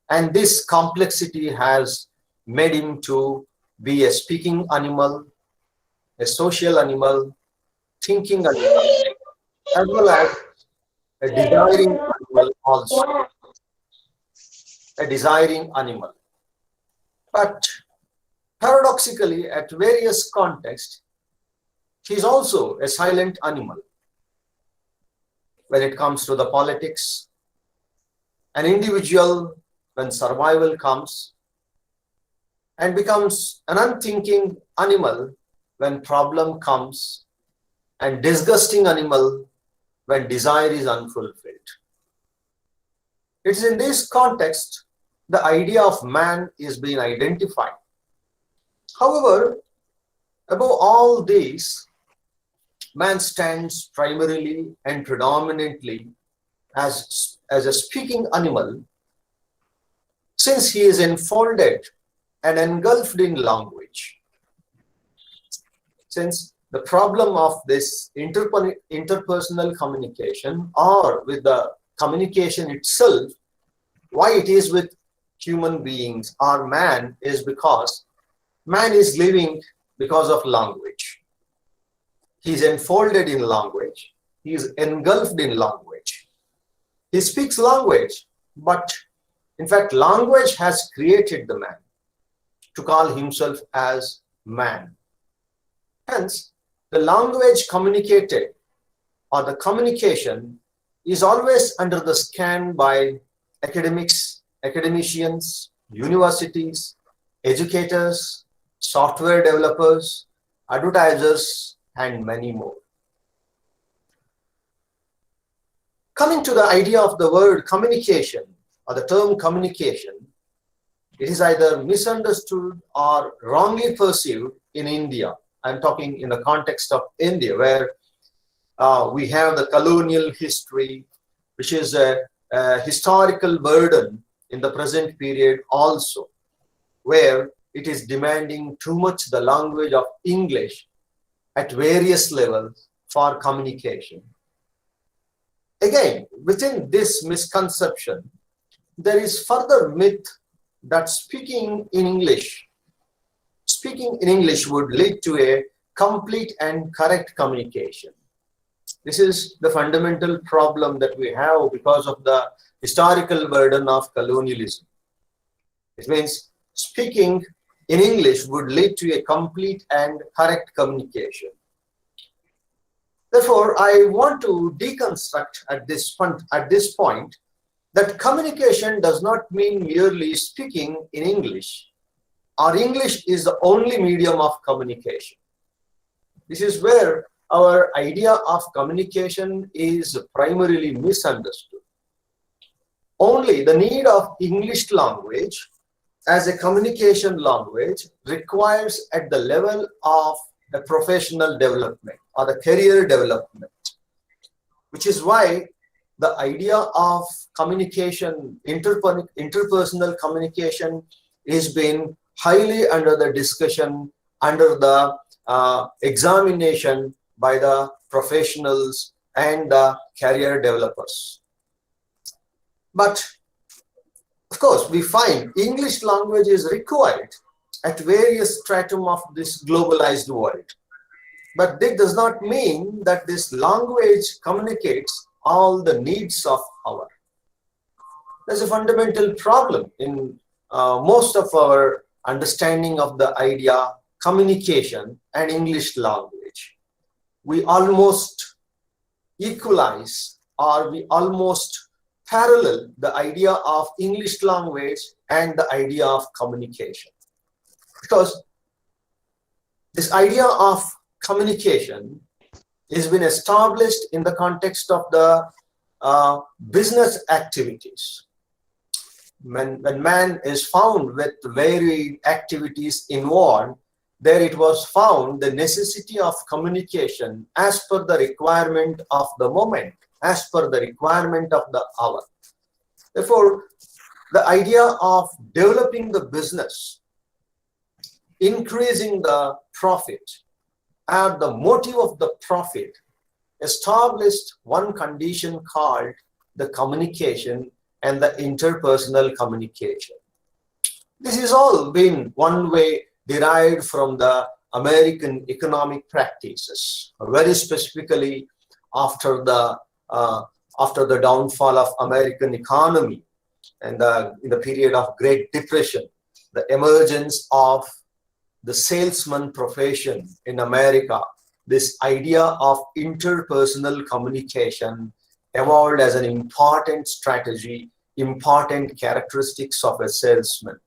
Speaker 10: And this complexity has made him to be a speaking animal, a social animal, thinking animal, as well as a desiring animal also. A desiring animal. But paradoxically, at various contexts, he is also a silent animal. When it comes to the politics, an individual, when survival comes, and becomes an unthinking animal when problem comes, and disgusting animal when desire is unfulfilled. It's in this context the idea of man is being identified. However, above all these, man stands primarily and predominantly as a speaking animal, since he is enfolded and engulfed in language. Since the problem of this interpersonal communication, or with the communication itself, why it is with human beings or man, is because man is living because of language. He is enfolded in language. He is engulfed in language. He speaks language, but in fact, language has created the man to call himself as man. Hence, the language communicated or the communication is always under the scan by academicians, universities, educators, software developers, advertisers, and many more. Coming to the idea of the word communication or the term communication, it is either misunderstood or wrongly perceived in India. I'm talking in the context of India, where we have the colonial history, which is a historical burden in the present period also, where it is demanding too much the language of English at various levels for communication. Again, within this misconception, there is further myth that speaking in English would lead to a complete and correct communication. This is the fundamental problem that we have because of the historical burden of colonialism. It means speaking in English would lead to a complete and correct communication. Therefore, I want to deconstruct at this point that communication does not mean merely speaking in English, or English is the only medium of communication. This is where our idea of communication is primarily misunderstood. Only the need of English language as a communication language requires at the level of a professional development or the career development, which is why the idea of communication, interpersonal communication, is being highly under the discussion, under the examination by the professionals and the career developers. But of course, we find English language is required at various stratum of this globalized world. But this does not mean that this language communicates all the needs of our. There's a fundamental problem in most of our understanding of the idea communication and English language. We almost equalize, or we almost parallel the idea of English language and the idea of communication. Because this idea of communication has been established in the context of the business activities. When man is found with varied activities involved, there it was found the necessity of communication as per the requirement of the moment, as per the requirement of the hour. Therefore, the idea of developing the business, increasing the profit, and the motive of the profit established one condition called the communication and the interpersonal communication. This has all been one way derived from the American economic practices, very specifically after the downfall of American economy and in the period of Great Depression, the emergence of the salesman profession in America, this idea of interpersonal communication evolved as an important strategy, important characteristics of a salesman.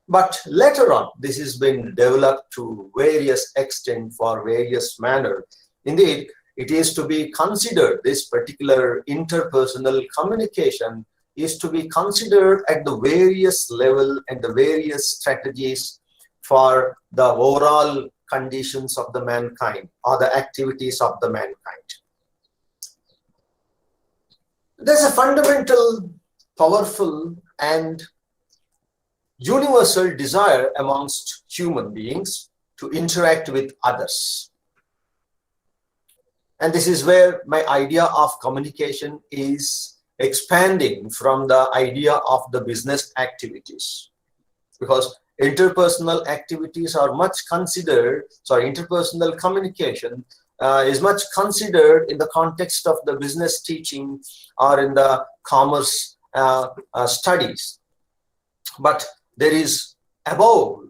Speaker 10: But later on, this has been developed to various extent for various manner. Indeed, it is to be considered, this particular interpersonal communication is to be considered at the various level and the various strategies for the overall conditions of the mankind or the activities of the mankind. There's a fundamental, powerful, and universal desire amongst human beings to interact with others. And this is where my idea of communication is expanding from the idea of the business activities. Because interpersonal activities are much considered, interpersonal communication is much considered in the context of the business teaching or in the commerce studies. But there is above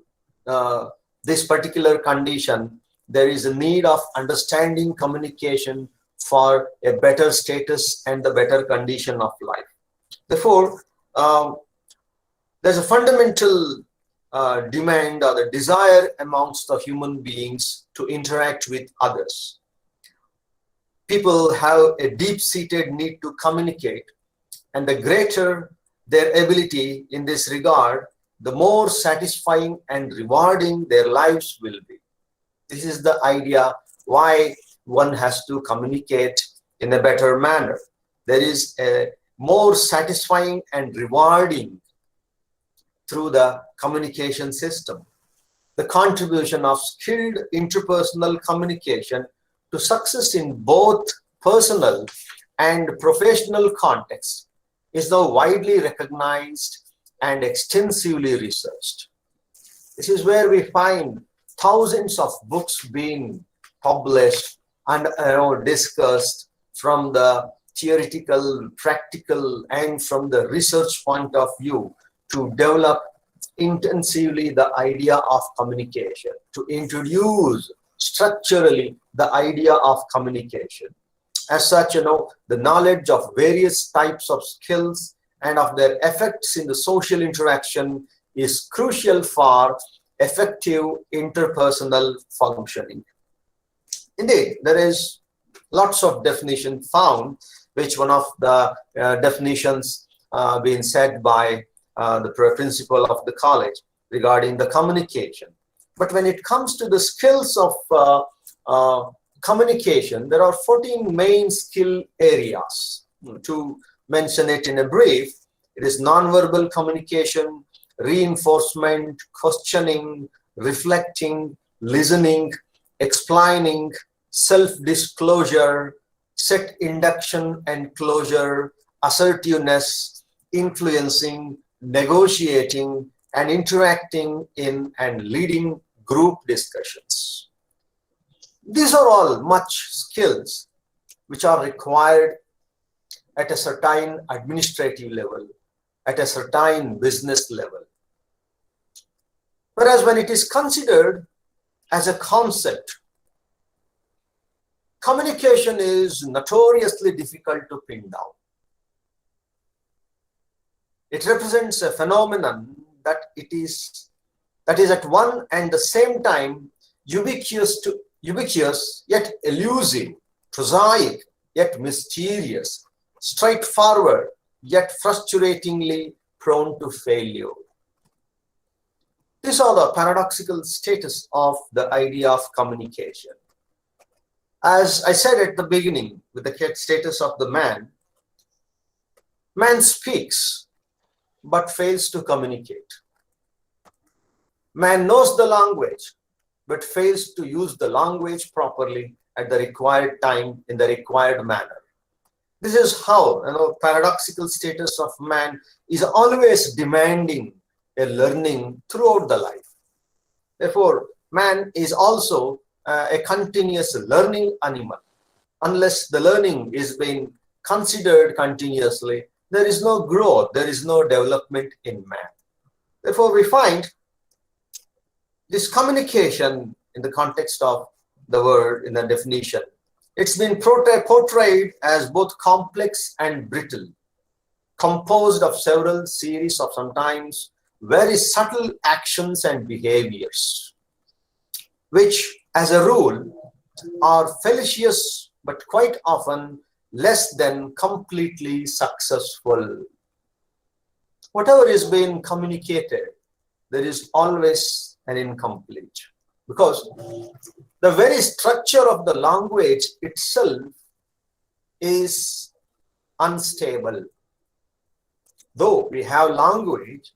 Speaker 10: this particular condition, there is a need of understanding communication for a better status and the better condition of life. Therefore, there's a fundamental demand or the desire amongst the human beings to interact with others. People have a deep-seated need to communicate, and the greater their ability in this regard, the more satisfying and rewarding their lives will be. This is the idea why one has to communicate in a better manner. There is a more satisfying and rewarding through the communication system. The contribution of skilled interpersonal communication to success in both personal and professional contexts is now widely recognized and extensively researched. This is where we find thousands of books being published and discussed from the theoretical, practical, and from the research point of view to develop intensively the idea of communication, to introduce structurally the idea of communication. As such, the knowledge of various types of skills and of their effects in the social interaction is crucial for effective interpersonal functioning. Indeed, there is lots of definition found, which one of the definitions being said by the principal of the college regarding the communication. But when it comes to the skills of communication, there are 14 main skill areas. To mention it in a brief, it is nonverbal communication, reinforcement, questioning, reflecting, listening, explaining, self-disclosure, set induction and closure, assertiveness, influencing, negotiating, and interacting in and leading group discussions. These are all much skills which are required at a certain administrative level, at a certain business level. Whereas when it is considered as a concept, communication is notoriously difficult to pin down. It represents a phenomenon that is at one and the same time ubiquitous yet elusive, prosaic yet mysterious, straightforward yet frustratingly prone to failure. These are the paradoxical status of the idea of communication. As I said at the beginning, with the status of the man speaks but fails to communicate. Man knows the language but fails to use the language properly at the required time in the required manner. This is how paradoxical status of man is always demanding a learning throughout the life. Therefore, man is also a continuous learning animal. Unless the learning is being considered continuously, there is no growth, there is no development in man. Therefore, we find this communication in the context of the word, in the definition, it's been portrayed as both complex and brittle, composed of several series of sometimes very subtle actions and behaviors, which as a rule are fallacious but quite often less than completely successful. Whatever is being communicated, there is always an incomplete, because the very structure of the language itself is unstable. Though we have language,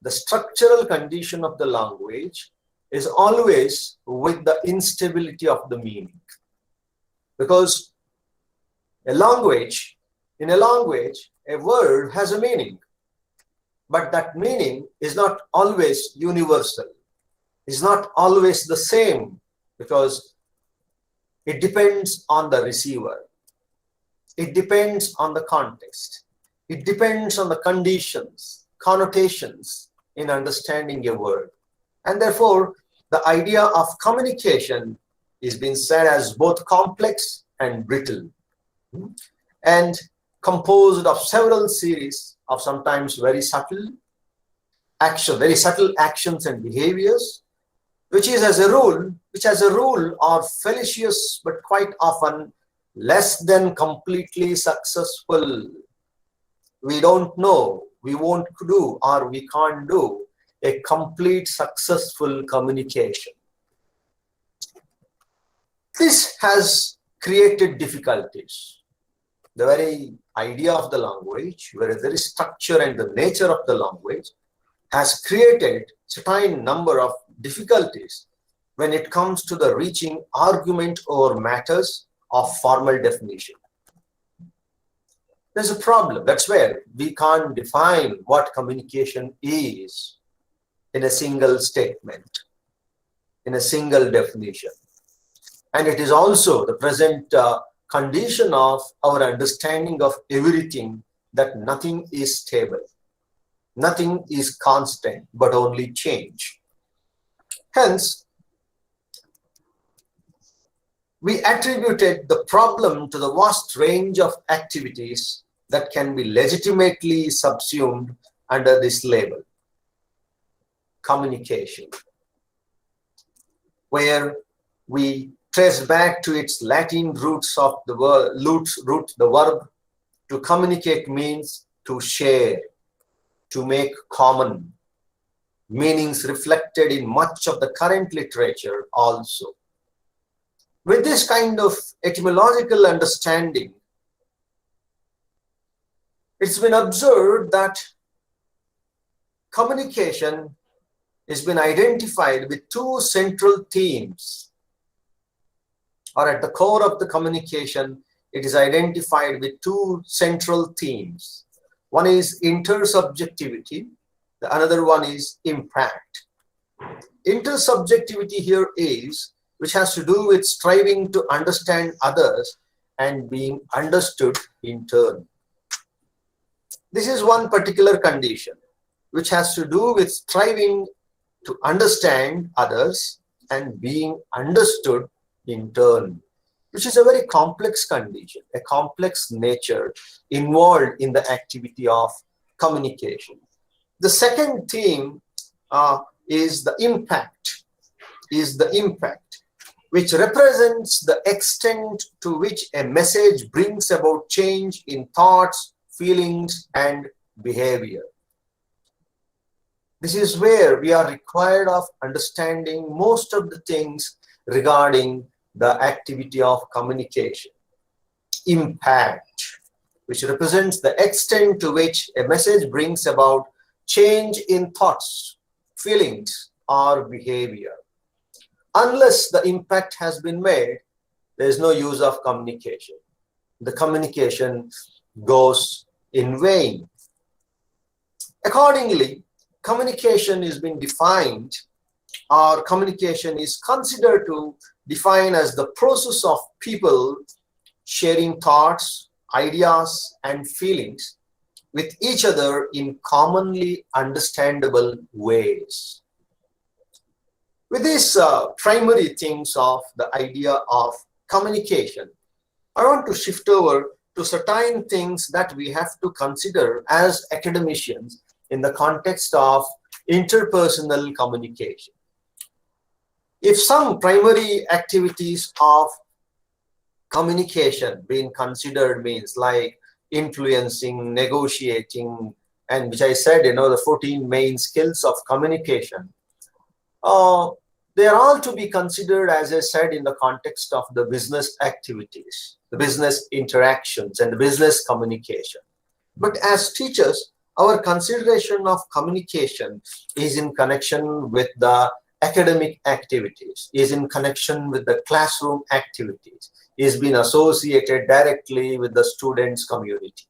Speaker 10: the structural condition of the language is always with the instability of the meaning. Because in a language, a word has a meaning, but that meaning is not always universal, is not always the same, because it depends on the receiver. It depends on the context. It depends on the conditions, connotations in understanding a word. And therefore, the idea of communication is being said as both complex and brittle. and composed of several series of sometimes very subtle actions and behaviors, which as a rule are fallacious but quite often less than completely successful. We don't know, we won't do, or we can't do a complete successful communication. This has created difficulties. The very idea of the language, where there is structure and the nature of the language, has created certain number of difficulties when it comes to the reaching argument over matters of formal definition. There's a problem. That's where we can't define what communication is in a single statement, in a single definition. And it is also the present condition of our understanding of everything, that nothing is stable, nothing is constant, but only change. Hence, we attributed the problem to the vast range of activities that can be legitimately subsumed under this label, communication, where we trace back to its Latin roots of the verb to communicate means to share, to make common, meanings reflected in much of the current literature also. With this kind of etymological understanding, it's been observed that communication has been identified with two central themes, or at the core of the communication, it is identified with two central themes. One is intersubjectivity, the another one is impact. Intersubjectivity here is, which has to do with striving to understand others and being understood in turn. This is one particular condition, which has to do with striving to understand others and being understood in turn, which is a very complex condition, a complex nature involved in the activity of communication. The second theme is the impact, which represents the extent to which a message brings about change in thoughts, feelings, and behavior. This is where we are required of understanding most of the things regarding the activity of communication. Impact, which represents the extent to which a message brings about change in thoughts, feelings, or behavior. Unless the impact has been made, there is no use of communication. The communication goes in vain. Accordingly, communication is being defined, or communication is considered to define as the process of people sharing thoughts, ideas, and feelings with each other in commonly understandable ways. With these primary things of the idea of communication, I want to shift over to certain things that we have to consider as academicians in the context of interpersonal communication. If some primary activities of communication being considered means like influencing, negotiating, and which I said, the 14 main skills of communication, they are all to be considered, as I said, in the context of the business activities, the business interactions, and the business communication. But as teachers, our consideration of communication is in connection with the academic activities, is in connection with the classroom activities, is being associated directly with the students' community.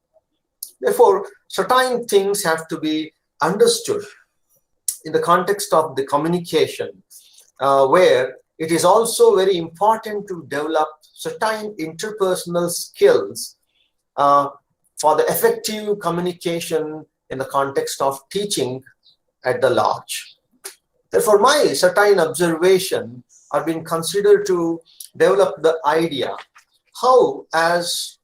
Speaker 10: Therefore, certain things have to be understood in the context of the communication, where it is also very important to develop certain interpersonal skills for the effective communication in the context of teaching at the large. Therefore, my certain observation are being considered to develop the idea how, as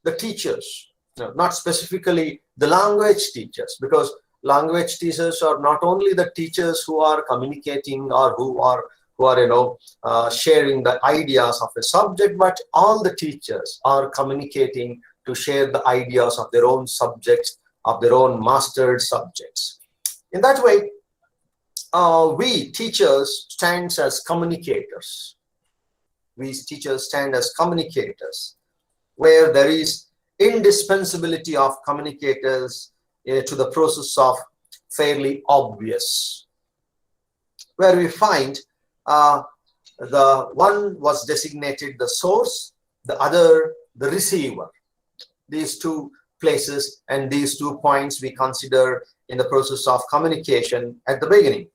Speaker 10: the teachers, not specifically the language teachers, because language teachers are not only the teachers who are communicating or who are sharing the ideas of a subject, but all the teachers are communicating to share the ideas of their own subjects, of their own mastered subjects. In that way, we teachers stand as communicators. We teachers stand as communicators, where there is indispensability of communicators to the process of fairly obvious, where we find the one was designated the source, the other the receiver. These two places and these 2 points we consider in the process of communication at the beginning.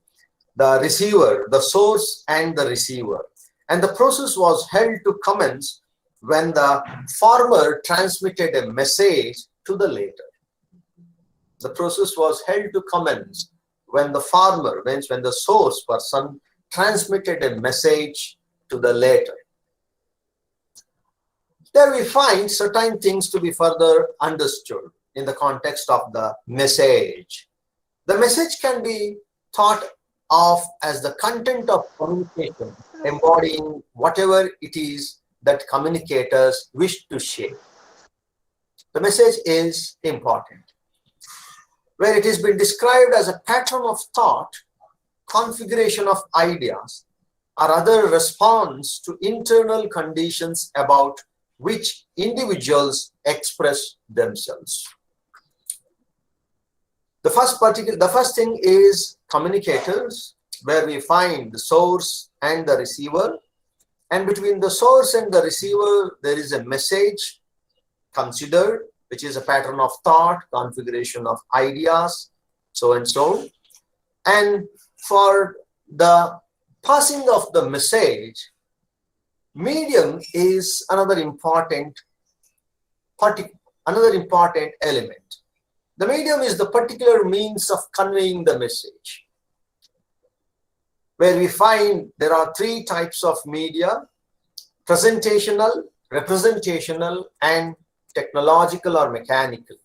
Speaker 10: The receiver, the source and the receiver. And the process was held to commence when the former transmitted a message to the later. The process was held to commence when the former, when the source person transmitted a message to the later. There we find certain things to be further understood in the context of the message. The message can be thought of as the content of communication, embodying whatever it is that communicators wish to share. The message is important, where it has been described as a pattern of thought, configuration of ideas, or other response to internal conditions about which individuals express themselves. The first thing is communicators, where we find the source and the receiver. And between the source and the receiver, there is a message considered, which is a pattern of thought, configuration of ideas, so and so. And for the passing of the message, medium is another important element. The medium is the particular means of conveying the message, where we find there are 3 types of media: presentational, representational, and technological or mechanical.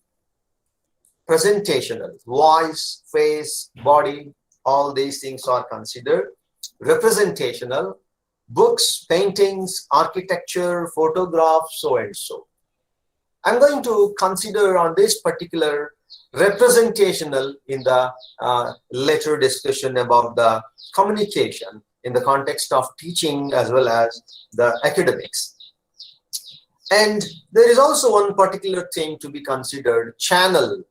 Speaker 10: Presentational, voice, face, body, all these things are considered. Representational, books, paintings, architecture, photographs, so and so. I'm going to consider on this particular representational in the later discussion about the communication in the context of teaching as well as the academics. And there is also one particular thing to be considered: channel,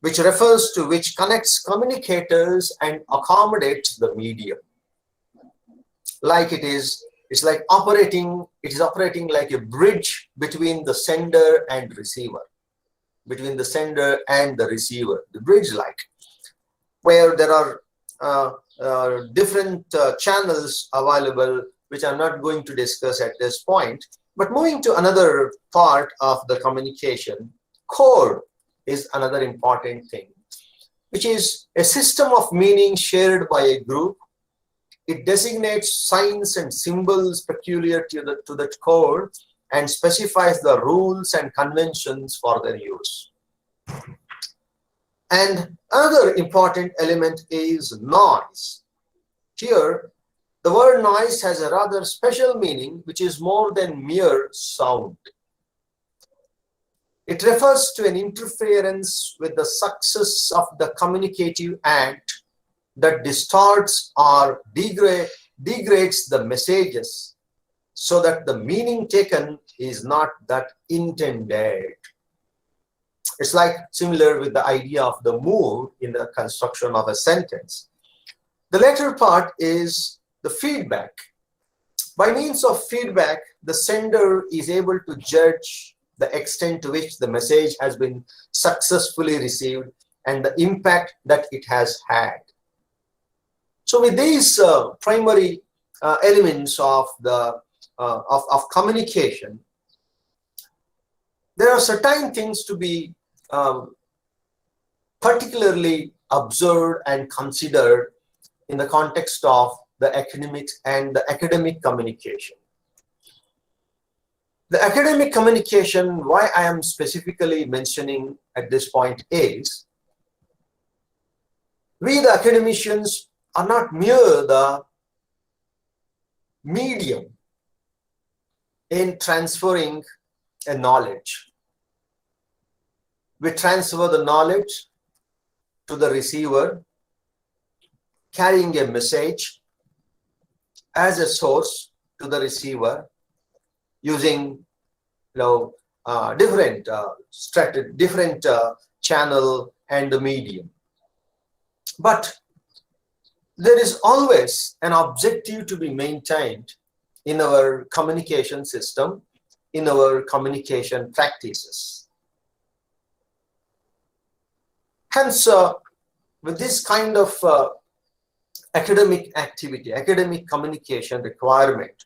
Speaker 10: which refers to which connects communicators and accommodates the medium. Like it is operating like a bridge between the sender and receiver, between the sender and the receiver, the bridge like, where there are different channels available, which I'm not going to discuss at this point. But moving to another part of the communication, code is another important thing, which is a system of meaning shared by a group. It designates signs and symbols peculiar to that code and specifies the rules and conventions for their use. And another important element is noise. Here, the word noise has a rather special meaning, which is more than mere sound. It refers to an interference with the success of the communicative act that distorts or degrades the messages so that the meaning taken is not that intended. It's like similar with the idea of the mood in the construction of a sentence. The latter part is the feedback. By means of feedback, the sender is able to judge the extent to which the message has been successfully received and the impact that it has had. So with these primary elements of the of communication, there are certain things to be particularly observed and considered in the context of the academics and the academic communication. The academic communication, why I am specifically mentioning at this point is, we the academicians are not mere the medium in transferring a knowledge. We transfer the knowledge to the receiver, carrying a message as a source to the receiver, using different channel and the medium. But there is always an objective to be maintained in our communication system, in our communication practices. Hence, with this kind of academic activity, academic communication requirement,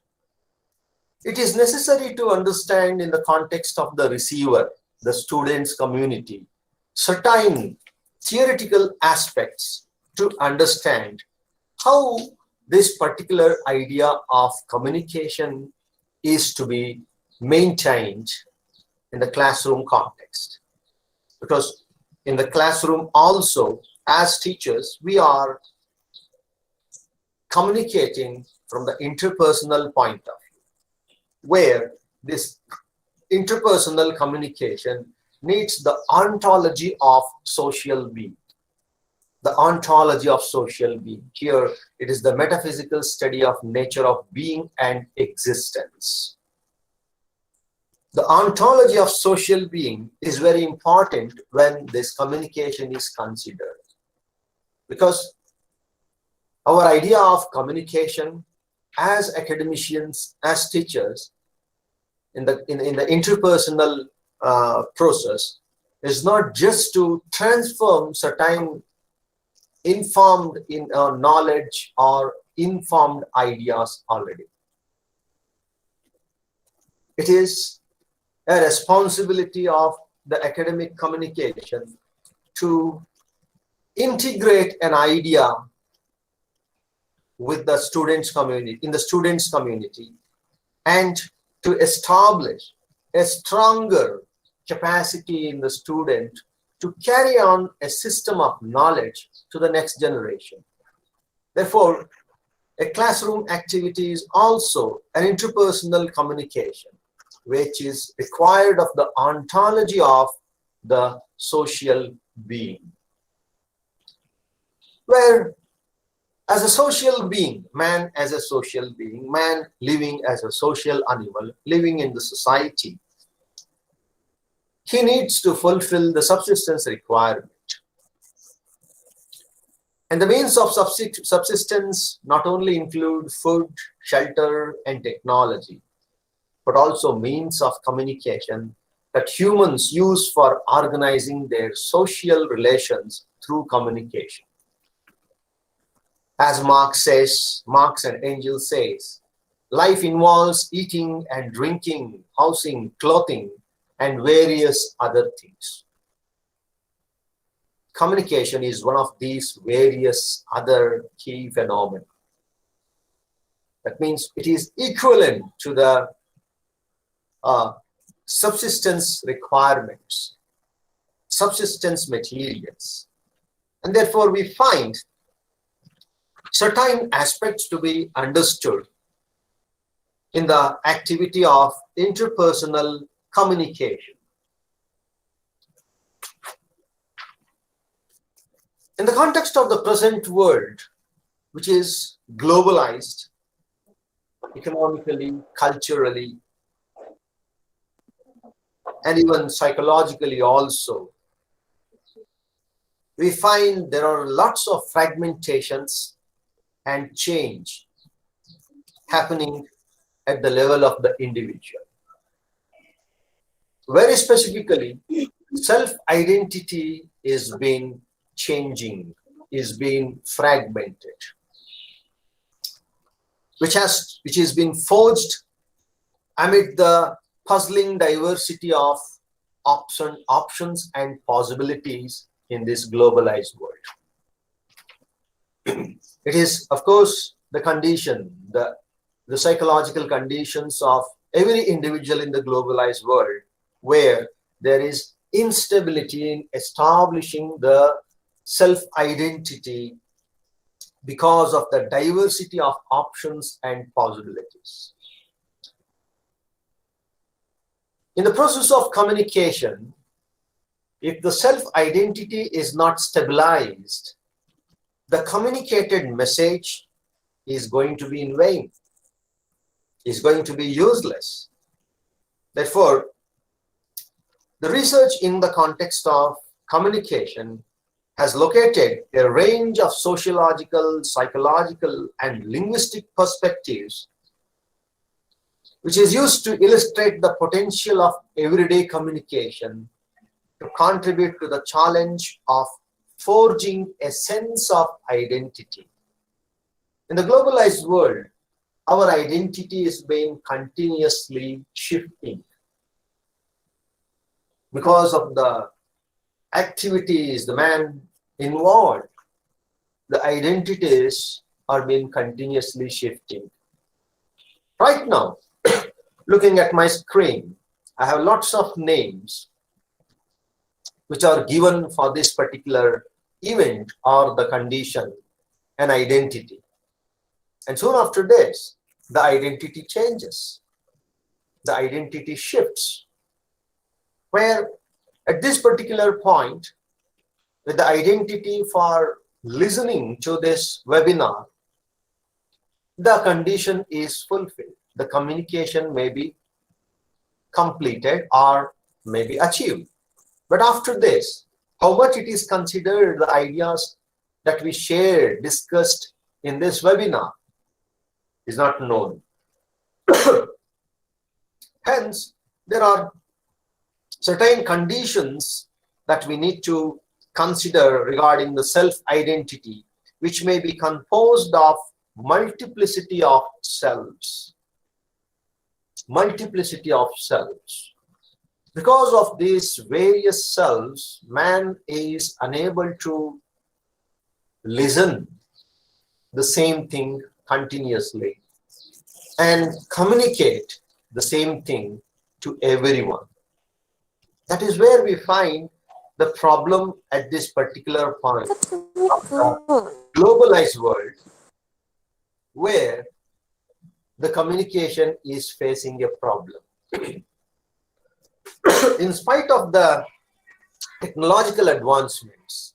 Speaker 10: it is necessary to understand in the context of the receiver, the students' community, certain theoretical aspects to understand how this particular idea of communication is to be maintained in the classroom context. Because in the classroom also, as teachers, we are communicating from the interpersonal point of view, where this interpersonal communication needs the ontology of social being. The ontology of social being. Here, it is the metaphysical study of nature of being and existence. The ontology of social being is very important when this communication is considered. Because our idea of communication as academicians, as teachers, in the interpersonal process is not just to transform certain informed knowledge or informed ideas already. It is a responsibility of the academic communication to integrate an idea with the students' community, in the students' community, and to establish a stronger capacity in the student to carry on a system of knowledge to the next generation. Therefore, a classroom activity is also an interpersonal communication, which is required of the ontology of the social being. Where as a social being, man as a social being, man living as a social animal, living in the society, he needs to fulfill the subsistence requirement. And the means of subsistence not only include food, shelter, and technology, but also means of communication that humans use for organizing their social relations through communication. As Marx and Engels says, life involves eating and drinking, housing, clothing, and various other things. Communication is one of these various other key phenomena. That means it is equivalent to the subsistence requirements, subsistence materials. And therefore we find certain aspects to be understood in the activity of interpersonal communication. In the context of the present world, which is globalized, economically, culturally, and even psychologically also, we find there are lots of fragmentations and change happening at the level of the individual. Very specifically, self-identity is being changing, is being fragmented, which is being forged amid the puzzling diversity of options and possibilities in this globalized world. It is, of course, the condition, the psychological conditions of every individual in the globalized world where there is instability in establishing the self-identity because of the diversity of options and possibilities. In the process of communication, if the self-identity is not stabilized, the communicated message is going to be in vain, is going to be useless. Therefore, the research in the context of communication has located a range of sociological, psychological, and linguistic perspectives which is used to illustrate the potential of everyday communication to contribute to the challenge of forging a sense of identity. In the globalized world, our identity is being continuously shifting because of the activities, the man involved. The identities are being continuously shifting. Right now, looking at my screen, I have lots of names which are given for this particular event or the condition, an identity. And soon after this, the identity changes. The identity shifts. Where at this particular point, with the identity for listening to this webinar, the condition is fulfilled. The communication may be completed or may be achieved. But after this, how much it is considered the ideas that we shared, discussed in this webinar is not known. Hence, there are certain conditions that we need to consider regarding the self-identity, which may be composed of multiplicity of selves. Multiplicity of selves. Because of these various selves, man is unable to listen the same thing continuously and communicate the same thing to everyone. That is where we find the problem at this particular point of the globalized world, where the communication is facing a problem. In spite of the technological advancements,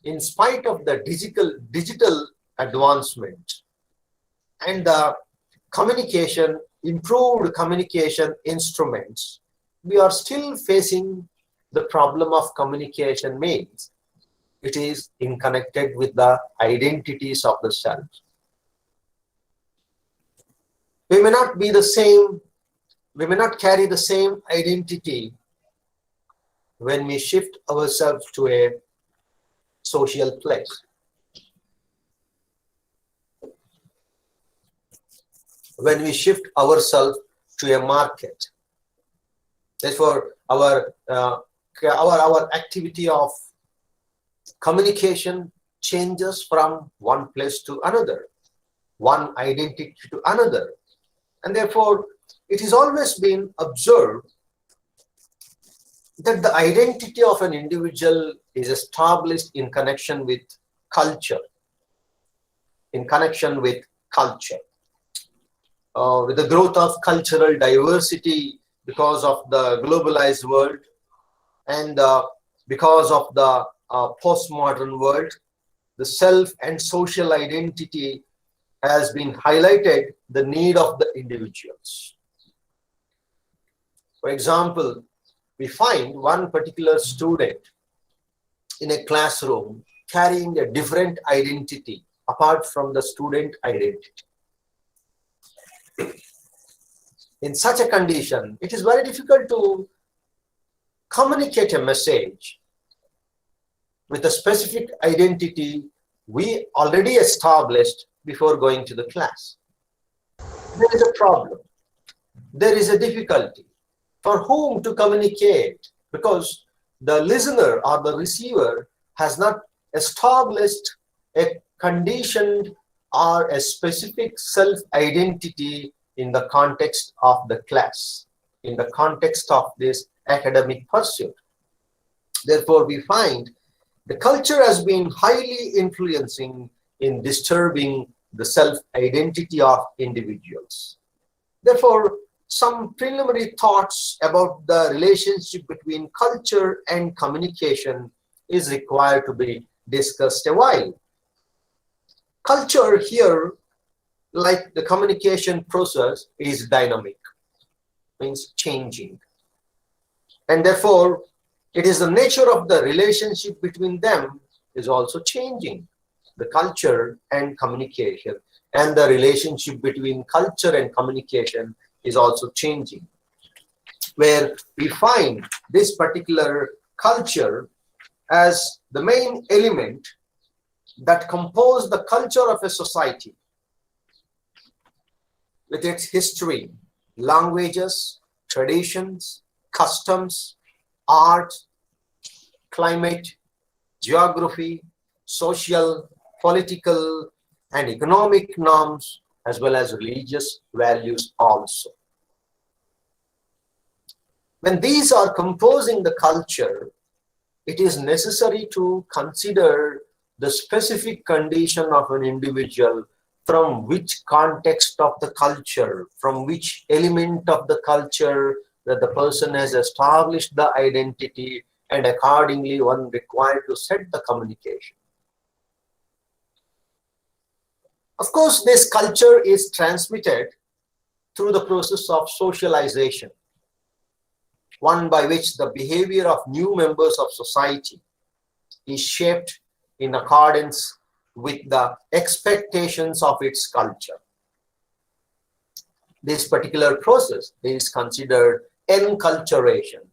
Speaker 10: in spite of the digital advancement and the improved communication instruments, we are still facing the problem of communication means it is connected with the identities of the self. We may not be the same, we may not carry the same identity when we shift ourselves to a social place. When we shift ourselves to a market. Therefore, our activity of communication changes from one place to another, one identity to another. And therefore, it has always been observed that the identity of an individual is established in connection with culture, with the growth of cultural diversity because of the globalized world and because of the postmodern world, the self and social identity has been highlighted the need of the individuals. For example, we find one particular student in a classroom carrying a different identity apart from the student identity. In such a condition, it is very difficult to communicate a message with a specific identity we already established before going to the class. There is a problem. There is a difficulty. For whom to communicate? Because the listener or the receiver has not established a conditioned or a specific self-identity in the context of the class, in the context of this academic pursuit. Therefore, we find the culture has been highly influencing in disturbing the self-identity of individuals. Therefore, some preliminary thoughts about the relationship between culture and communication is required to be discussed a while. Culture here, like the communication process, is dynamic, means changing. And therefore, it is the nature of the relationship between them is also changing, the culture and communication. And the relationship between culture and communication is also changing, where we find this particular culture as the main element that compose the culture of a society, with its history, languages, traditions, customs, art, climate, geography, social, political, and economic norms, as well as religious values also. When these are composing the culture, it is necessary to consider the specific condition of an individual, from which context of the culture, from which element of the culture that the person has established the identity, and accordingly one required to set the communication. Of course, this culture is transmitted through the process of socialization, one by which the behavior of new members of society is shaped in accordance with the expectations of its culture. This particular process is considered enculturation,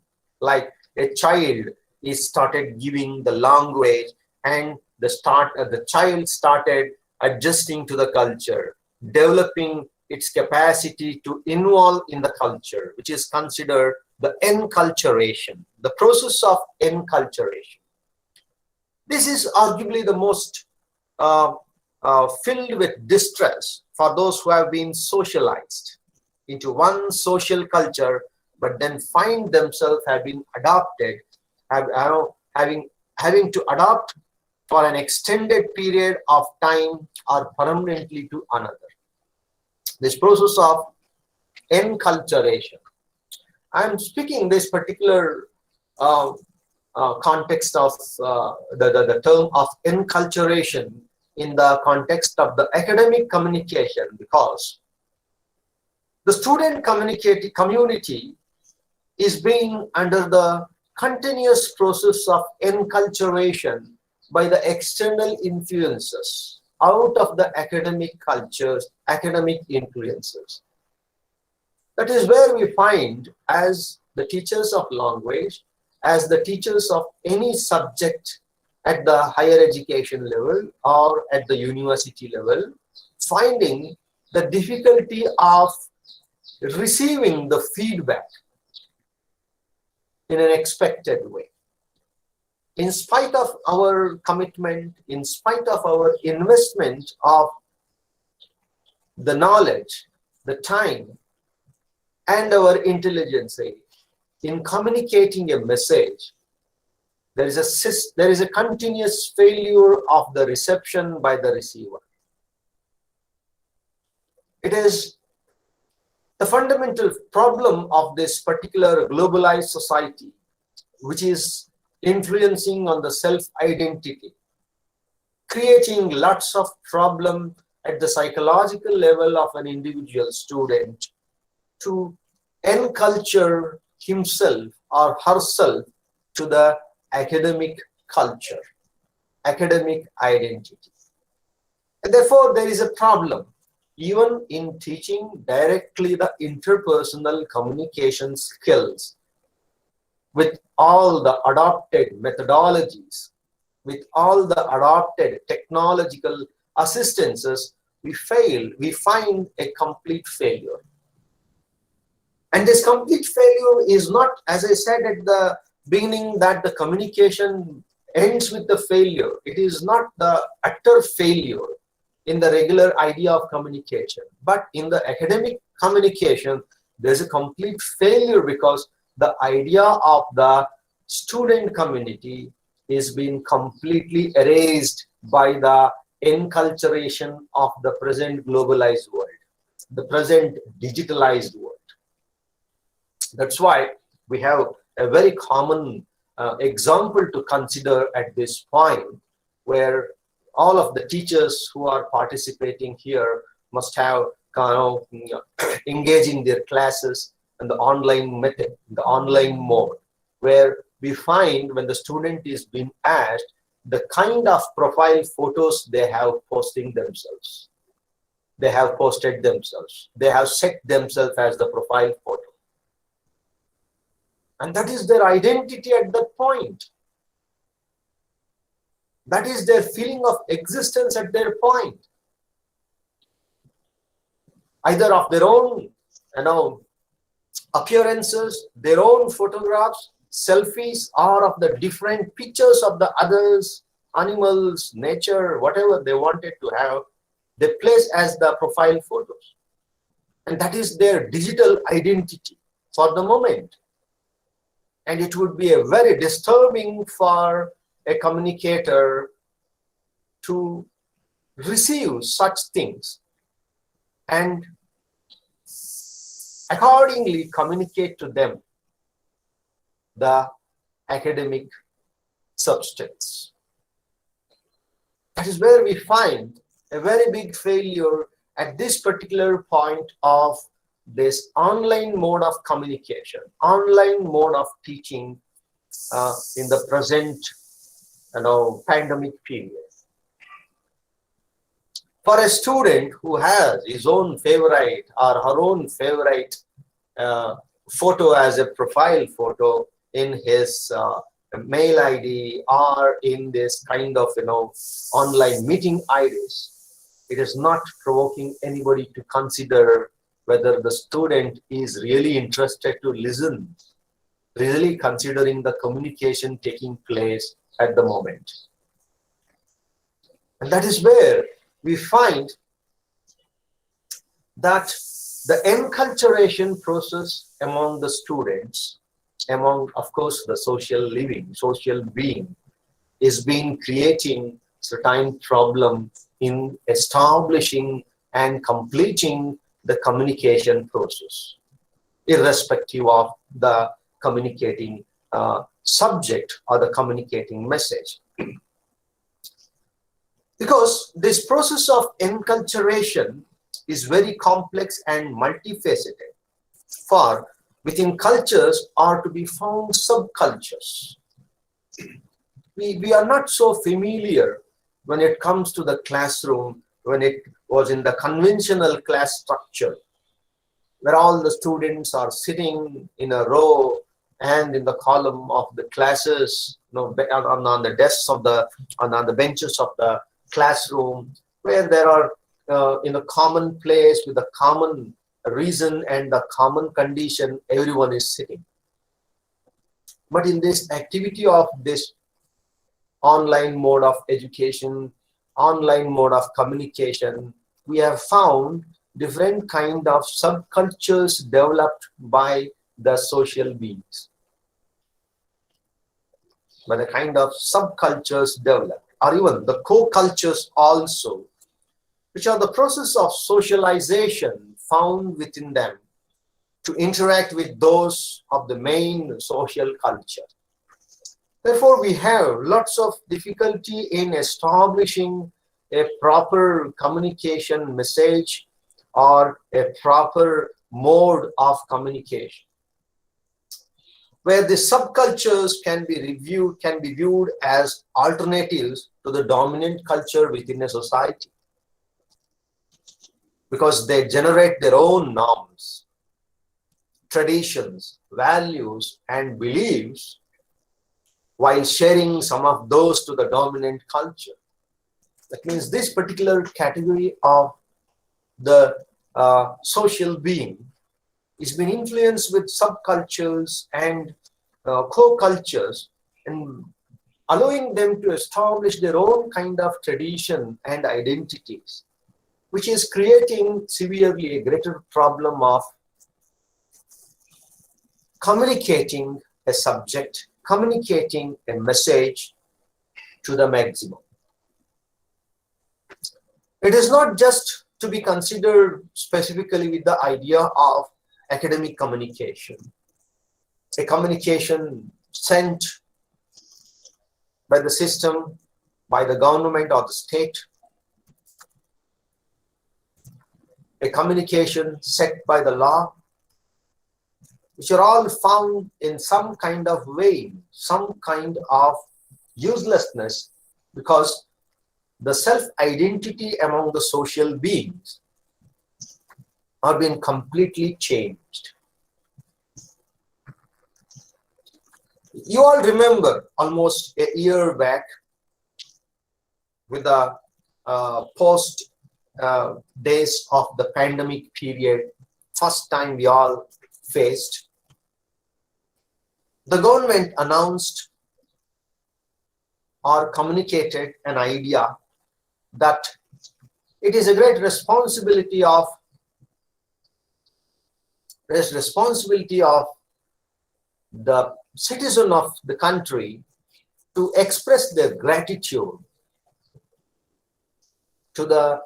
Speaker 10: like a child is started giving the language and the child started adjusting to the culture, developing its capacity to involve in the culture, which is considered the enculturation, the process of enculturation. This is arguably the most filled with distress for those who have been socialized into one social culture, but then find themselves have been adopted, having to adopt for an extended period of time or permanently to another. This process of enculturation. I am speaking this particular context of the term of enculturation in the context of the academic communication, because the student community is being under the continuous process of enculturation by the external influences out of the academic cultures, academic influences. That is where we find, as the teachers of language, as the teachers of any subject at the higher education level or at the university level, finding the difficulty of receiving the feedback in an expected way. In spite of our commitment, in spite of our investment of the knowledge, the time, and our intelligence in communicating a message, there is a continuous failure of the reception by the receiver. It is the fundamental problem of this particular globalized society, which is influencing on the self-identity, creating lots of problem at the psychological level of an individual student to enculture himself or herself to the academic culture, academic identity. And therefore, there is a problem even in teaching directly the interpersonal communication skills with all the adopted methodologies, with all the adopted technological assistances. We find a complete failure. And this complete failure is not, as I said at the beginning, that the communication ends with the failure. It is not the utter failure in the regular idea of communication, but in the academic communication, there's a complete failure because the idea of the student community is being completely erased by the enculturation of the present globalized world, the present digitalized world. That's why we have a very common example to consider at this point, where all of the teachers who are participating here must have engaging their classes in the online method, the online mode, where we find when the student is being asked the kind of profile photos they have posting themselves. They have posted themselves. They have set themselves as the profile photo. And that is their identity at that point. That is their feeling of existence at their point. Either of their own, appearances, their own photographs, selfies, or of the different pictures of the others, animals, nature, whatever they wanted to have, they place as the profile photos. And that is their digital identity for the moment. And it would be a very disturbing for a communicator to receive such things and accordingly communicate to them the academic substance. That is where we find a very big failure at this particular point of this online mode of communication, online mode of teaching in the present pandemic period. For a student who has his own favorite or her own favorite photo as a profile photo in his mail ID or in this kind of online meeting IDs, it is not provoking anybody to consider whether the student is really interested to listen, really considering the communication taking place at the moment. And that is where we find that the enculturation process among the students, among, of course, the social being, is being creating certain problem in establishing and completing the communication process, irrespective of the communicating subject or the communicating message. Because this process of enculturation is very complex and multifaceted. For within cultures are to be found subcultures. We are not so familiar when it comes to the classroom, when it was in the conventional class structure, where all the students are sitting in a row and in the column of the classes, on the desks of on the benches of the classroom, where there are in a common place with a common reason and a common condition, everyone is sitting. But in this activity of this online mode of education, online mode of communication, we have found different kind of subcultures developed by the social beings. By the kind of subcultures developed, or even the co-cultures also, which are the process of socialization found within them to interact with those of the main social culture. Therefore, we have lots of difficulty in establishing a proper communication message or a proper mode of communication, where the subcultures can be viewed as alternatives to the dominant culture within a society, because they generate their own norms, traditions, values, and beliefs, while sharing some of those to the dominant culture. That means this particular category of the social being is being influenced with subcultures and co-cultures, and allowing them to establish their own kind of tradition and identities, which is creating severely a greater problem of communicating a subject, communicating a message to the maximum. It is not just to be considered specifically with the idea of academic communication, a communication sent by the system, by the government or the state, a communication set by the law, which are all found in some kind of way, some kind of uselessness, because the self-identity among the social beings are being completely changed. You all remember almost a year back with the post days of the pandemic period, first time we all faced, the government announced or communicated an idea that it is a great responsibility of the citizen of the country to express their gratitude to the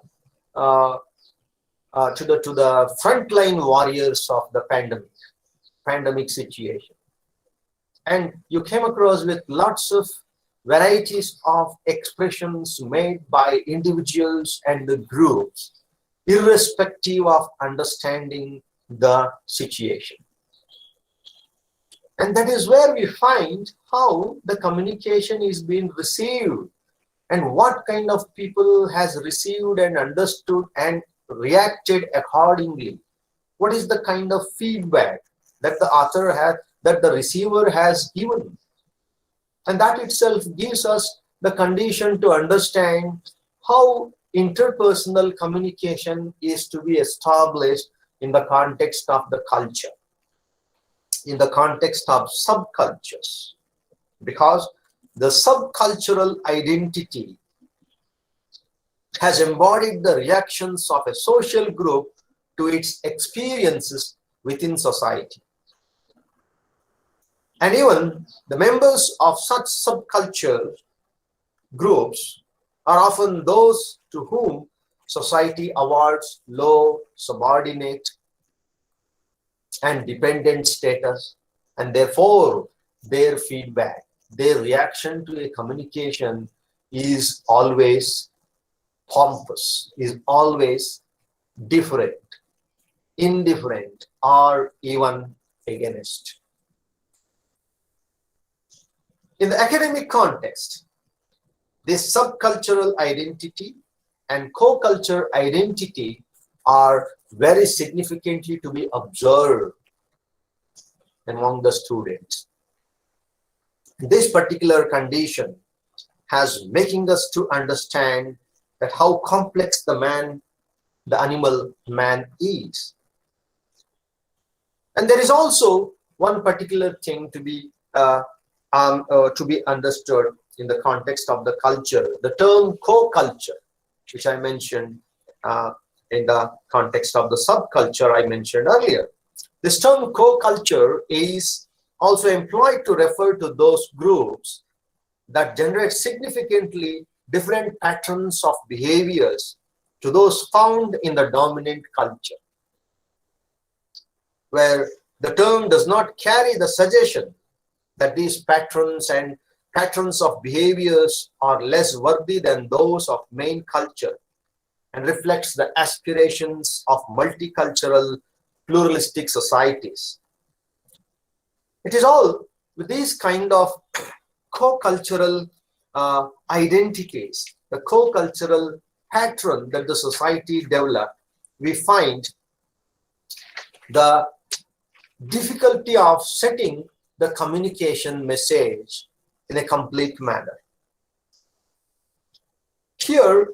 Speaker 10: frontline warriors of the pandemic situation. And you came across with lots of varieties of expressions made by individuals and the groups, irrespective of understanding the situation. And that is where we find how the communication is being received and what kind of people has received and understood and reacted accordingly. What is the kind of feedback that the author has, that the receiver has given? And that itself gives us the condition to understand how interpersonal communication is to be established in the context of the culture, in the context of subcultures, because the subcultural identity has embodied the reactions of a social group to its experiences within society. And even the members of such subculture groups are often those to whom society awards low, subordinate, and dependent status, and therefore their feedback, their reaction to a communication is always pompous, is always different, indifferent, or even against. In the academic context, this subcultural identity and co-culture identity are very significantly to be observed among the students. This particular condition has making us to understand that how complex the animal man is. And there is also one particular thing to be understood in the context of the culture, the term co-culture, which I mentioned in the context of the subculture I mentioned earlier. This term co-culture is also employed to refer to those groups that generate significantly different patterns of behaviors to those found in the dominant culture, where the term does not carry the suggestion that these patterns of behaviors are less worthy than those of main culture, and reflects the aspirations of multicultural pluralistic societies. It is all with these kind of co-cultural identities, the co-cultural pattern that the society developed, we find the difficulty of setting the communication message in a complete manner. Here,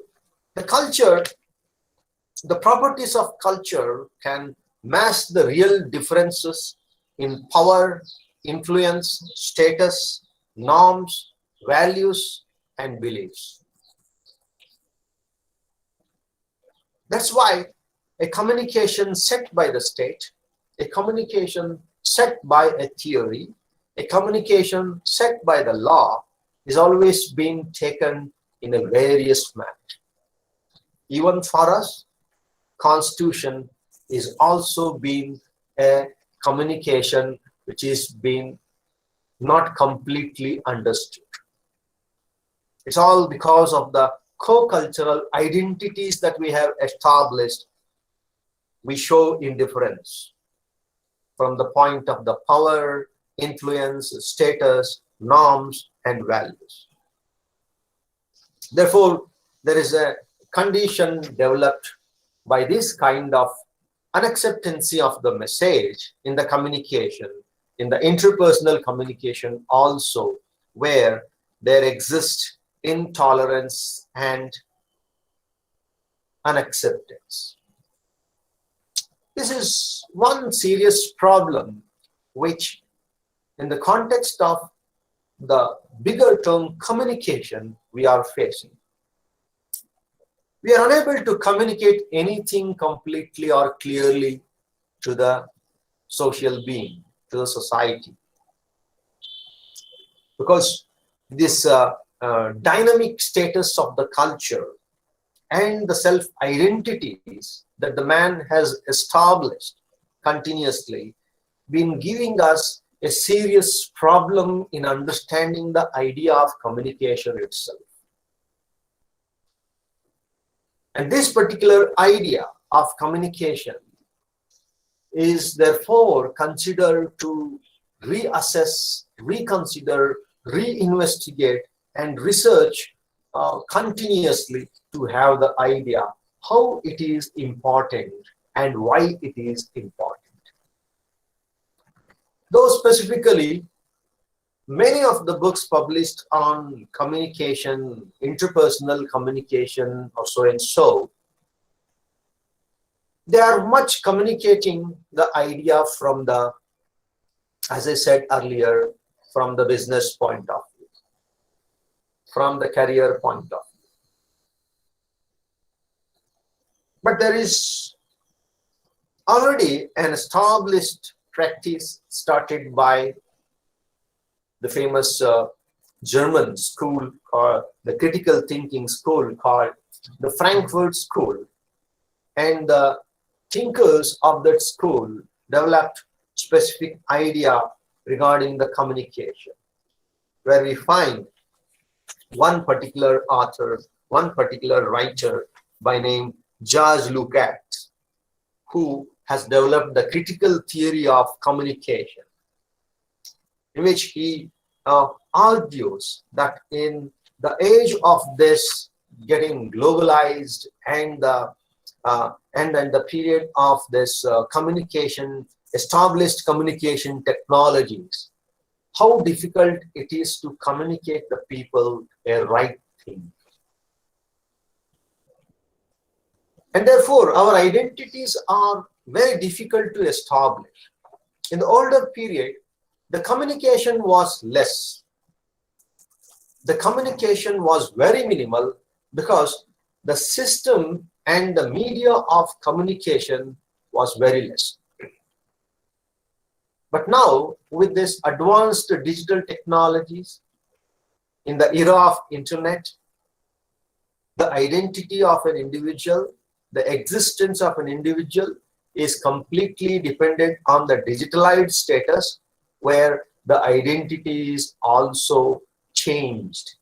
Speaker 10: the culture, the properties of culture can mask the real differences in power, influence, status, norms, values, and beliefs. That's why a communication set by the state, a communication set by a theory, a communication set by the law is always being taken in a various manner. Even for us, Constitution is also being a communication which is being not completely understood. It's all because of the co-cultural identities that we have established. We show indifference from the point of the power, influence, status, norms, and values. Therefore, there is a condition developed by this kind of unacceptance of the message in the communication, in the interpersonal communication also, where there exists intolerance and unacceptance. This is one serious problem which, in the context of the bigger term communication, we are facing. We are unable to communicate anything completely or clearly to the social being, to the society. Because this dynamic status of the culture and the self-identities that the man has established continuously been giving us a serious problem in understanding the idea of communication itself. And this particular idea of communication is therefore considered to reassess, reconsider, reinvestigate, and research continuously to have the idea how it is important and why it is important. Though specifically, many of the books published on communication, interpersonal communication, or so and so, they are much communicating the idea from the, as I said earlier, from the business point of view, from the career point of view. But there is already an established practice started by the famous German school, or the critical thinking school called the Frankfurt School. And the thinkers of that school developed specific idea regarding the communication, where we find one particular author, one particular writer by name George Lukács, who has developed the critical theory of communication, in which he argues that in the age of this getting globalized and then the period of this communication, established communication technologies, how difficult it is to communicate the people a right thing. And therefore, our identities are very difficult to establish. In the older period, the communication was less. The communication was very minimal because the system and the media of communication was very less. But now, with this advanced digital technologies, in the era of internet, the identity of an individual, the existence of an individual is completely dependent on the digitalized status, where the identity is also changed.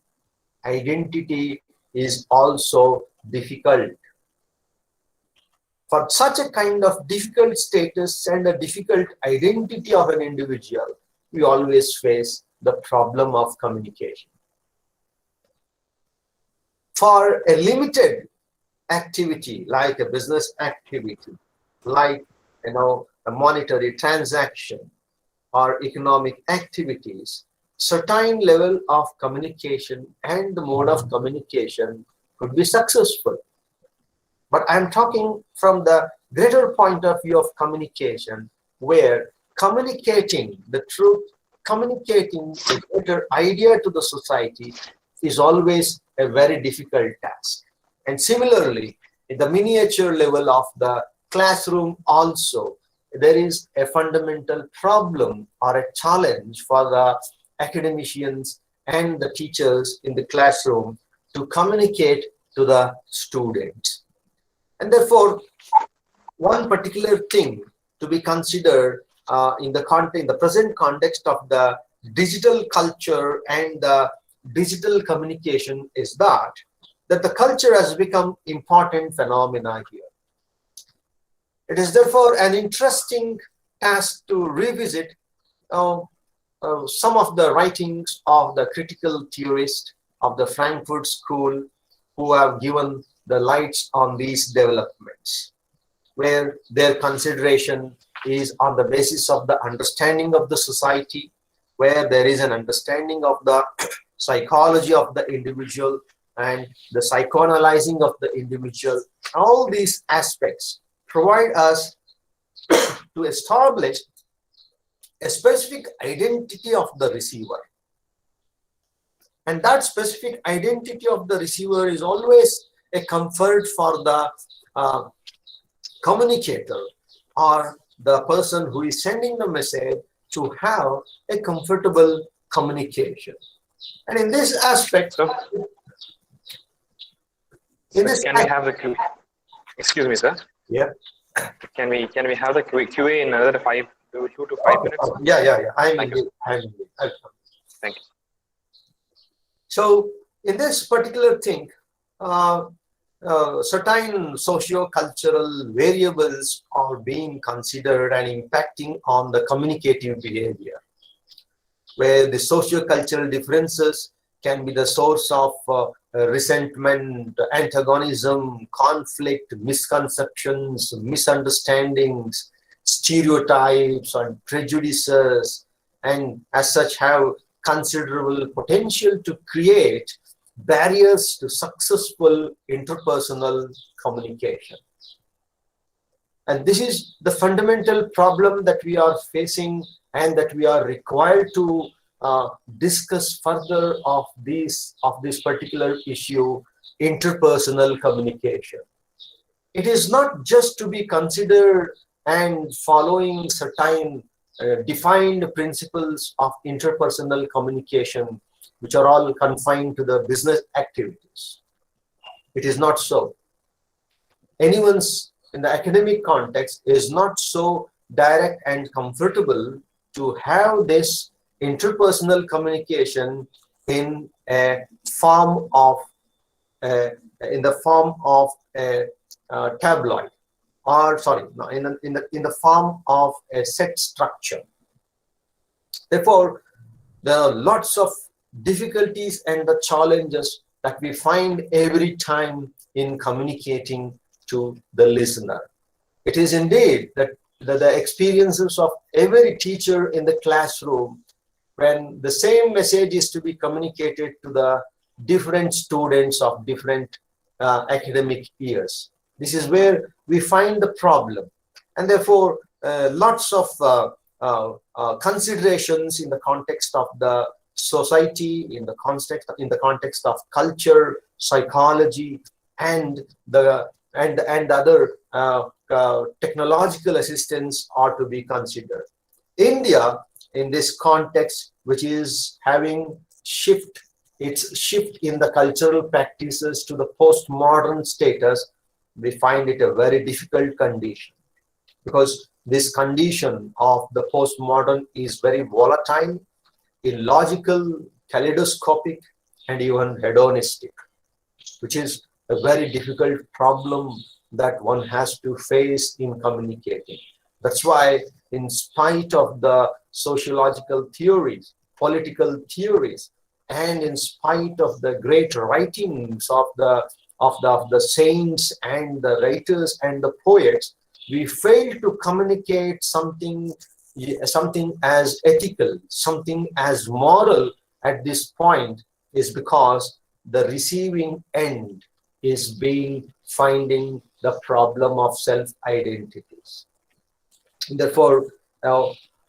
Speaker 10: Identity is also difficult. For such a kind of difficult status and a difficult identity of an individual, we always face the problem of communication. For a limited activity, like a business activity, like a monetary transaction or economic activities, certain level of communication and the mode of communication could be successful. But I'm talking from the greater point of view of communication, where communicating the truth, communicating a greater idea to the society is always a very difficult task. And similarly, in the miniature level of the classroom also, there is a fundamental problem or a challenge for the academicians and the teachers in the classroom to communicate to the students. And therefore, one particular thing to be considered in the present context of the digital culture and the digital communication is that the culture has become important phenomena here. It is therefore an interesting task to revisit some of the writings of the critical theorists of the Frankfurt School who have given the lights on these developments, where their consideration is on the basis of the understanding of the society, where there is an understanding of the psychology of the individual and the psychoanalyzing of the individual. All these aspects provide us to establish a specific identity of the receiver. And that specific identity of the receiver is always a comfort for the communicator or the person who is sending the message to have a comfortable communication. And in this aspect,
Speaker 1: can we have the Q? Excuse me, sir.
Speaker 10: Yeah.
Speaker 1: Can we have the QA in another 2 to 5 minutes?
Speaker 10: Yeah.
Speaker 1: Thank you. Thank you.
Speaker 10: So in this particular thing, certain socio-cultural variables are being considered and impacting on the communicative behavior, where the socio-cultural differences can be the source of resentment, antagonism, conflict, misconceptions, misunderstandings, stereotypes and prejudices, and as such have considerable potential to create barriers to successful interpersonal communication. And this is the fundamental problem that we are facing and that we are required to discuss further of this particular issue, interpersonal communication. It is not just to be considered and following certain defined principles of interpersonal communication, which are all confined to the business activities. It is not so. Anyone's in the academic context is not so direct and comfortable to have this interpersonal communication in a form of a tabloid, or sorry, no, in the form of a set structure. Therefore, there are lots of difficulties and the challenges that we find every time in communicating to the listener. It is indeed that the experiences of every teacher in the classroom, when the same message is to be communicated to the different students of different academic years. This is where we find the problem. And therefore, lots of considerations in the context of the society, in the context of culture, psychology, and other technological assistance are to be considered. India, in this context, which is having its shift in the cultural practices to the postmodern status, we find it a very difficult condition, because this condition of the postmodern is very volatile, illogical, kaleidoscopic, and even hedonistic, which is a very difficult problem that one has to face in communicating. That's why, in spite of the sociological theories, political theories, and in spite of the great writings of the saints and the writers and the poets, we fail to communicate something as ethical, something as moral at this point, is because the receiving end is finding the problem of self-identities. Therefore,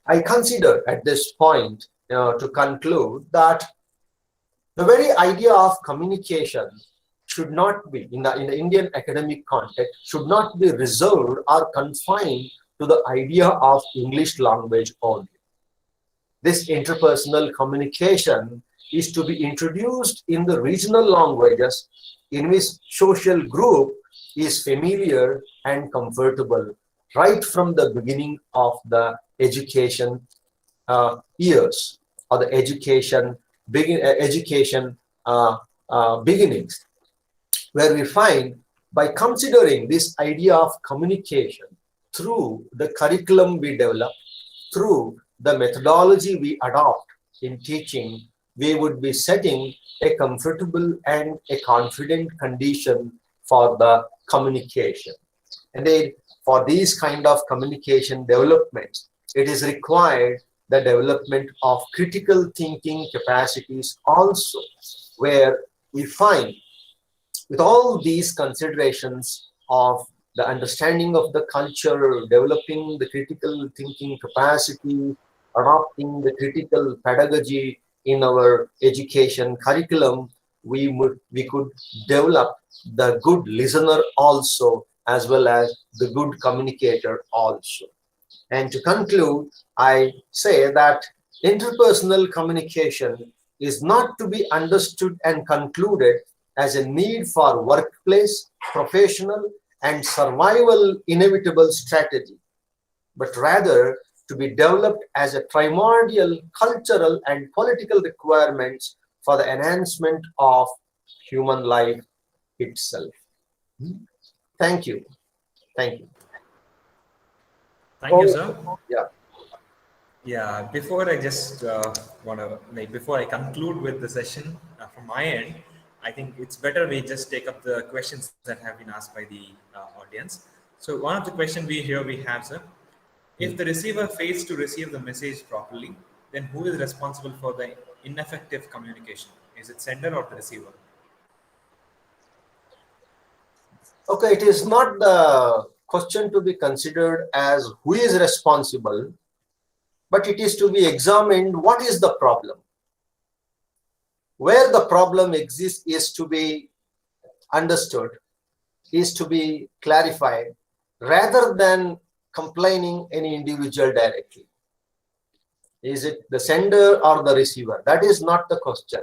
Speaker 10: I consider at this point to conclude that the very idea of communication should not be, in the Indian academic context, should not be reserved or confined to the idea of English language only. This interpersonal communication is to be introduced in the regional languages in which social group is familiar and comfortable right from the beginning of the education years or the education beginnings, where we find by considering this idea of communication through the curriculum we develop, through the methodology we adopt in teaching, we would be setting a comfortable and a confident condition for the communication. And then for these kind of communication developments, it is required the development of critical thinking capacities also, where we find with all these considerations of the understanding of the culture, developing the critical thinking capacity, adopting the critical pedagogy in our education curriculum, we could develop the good listener also, as well as the good communicator also. And to conclude, I say that interpersonal communication is not to be understood and concluded as a need for workplace, professional, and survival inevitable strategy, but rather to be developed as a primordial cultural and political requirements for the enhancement of human life itself. Thank you. Thank you.
Speaker 6: Thank you, sir.
Speaker 10: Yeah.
Speaker 6: Yeah, before I just before I conclude with the session from my end, I think it's better we just take up the questions that have been asked by the audience. So one of the questions we have, sir, if the receiver fails to receive the message properly, then who is responsible for the ineffective communication? Is it sender or the receiver?
Speaker 10: Okay, it is not the question to be considered as who is responsible, but it is to be examined what is the problem. Where the problem exists is to be understood, is to be clarified, rather than complaining any individual directly. Is it the sender or the receiver? That is not the question.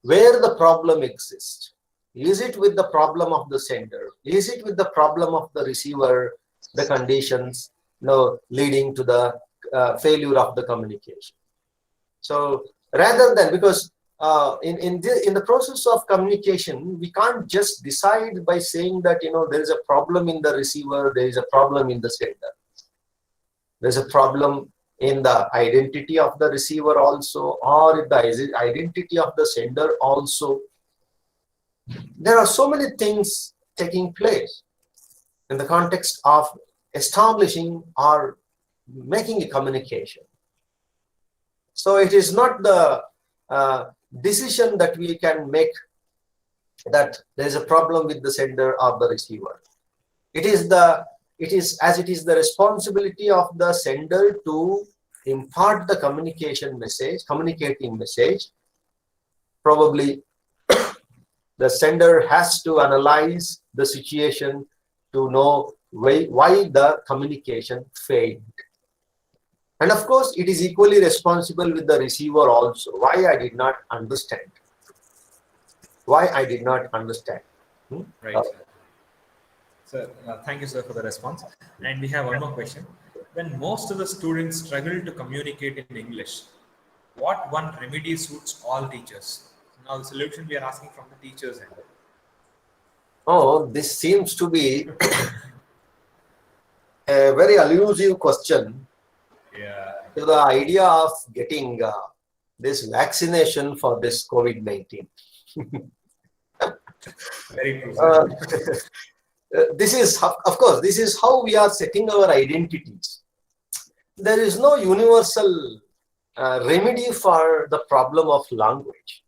Speaker 10: Where the problem exists. Is it with the problem of the sender? Is it with the problem of the receiver, the conditions leading to the failure of the communication? So rather than, because in the process of communication, we can't just decide by saying that there is a problem in the receiver, there is a problem in the sender. There's a problem in the identity of the receiver also, or the identity of the sender also. There are so many things taking place in the context of establishing or making a communication. So it is not the decision that we can make that there is a problem with the sender or the receiver. It is the responsibility of the sender to impart the communicating message. Probably the sender has to analyze the situation to know why the communication failed. And of course, it is equally responsible with the receiver also. Why I did not understand.
Speaker 6: Right. Sir, thank you, sir, for the response. And we have one more question. When most of the students struggle to communicate in English, what one remedy suits all teachers? Now, the solution we are asking from the teachers' end.
Speaker 10: Oh, this seems to be a very elusive question.
Speaker 6: Yeah.
Speaker 10: To the idea of getting this vaccination for this COVID-19.
Speaker 6: Very true.
Speaker 10: This is, of course, this is how we are setting our identities. There is no universal remedy for the problem of language.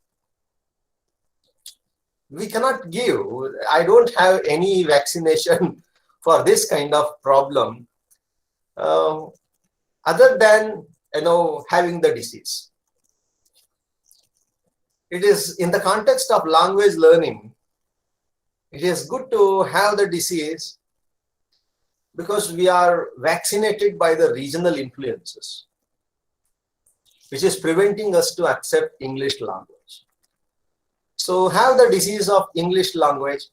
Speaker 10: We cannot give, I don't have any vaccination for this kind of problem other than, having the disease. It is in the context of language learning, It is good to have the disease because we are vaccinated by the regional influences, which is preventing us to accept English language. So have the disease of English language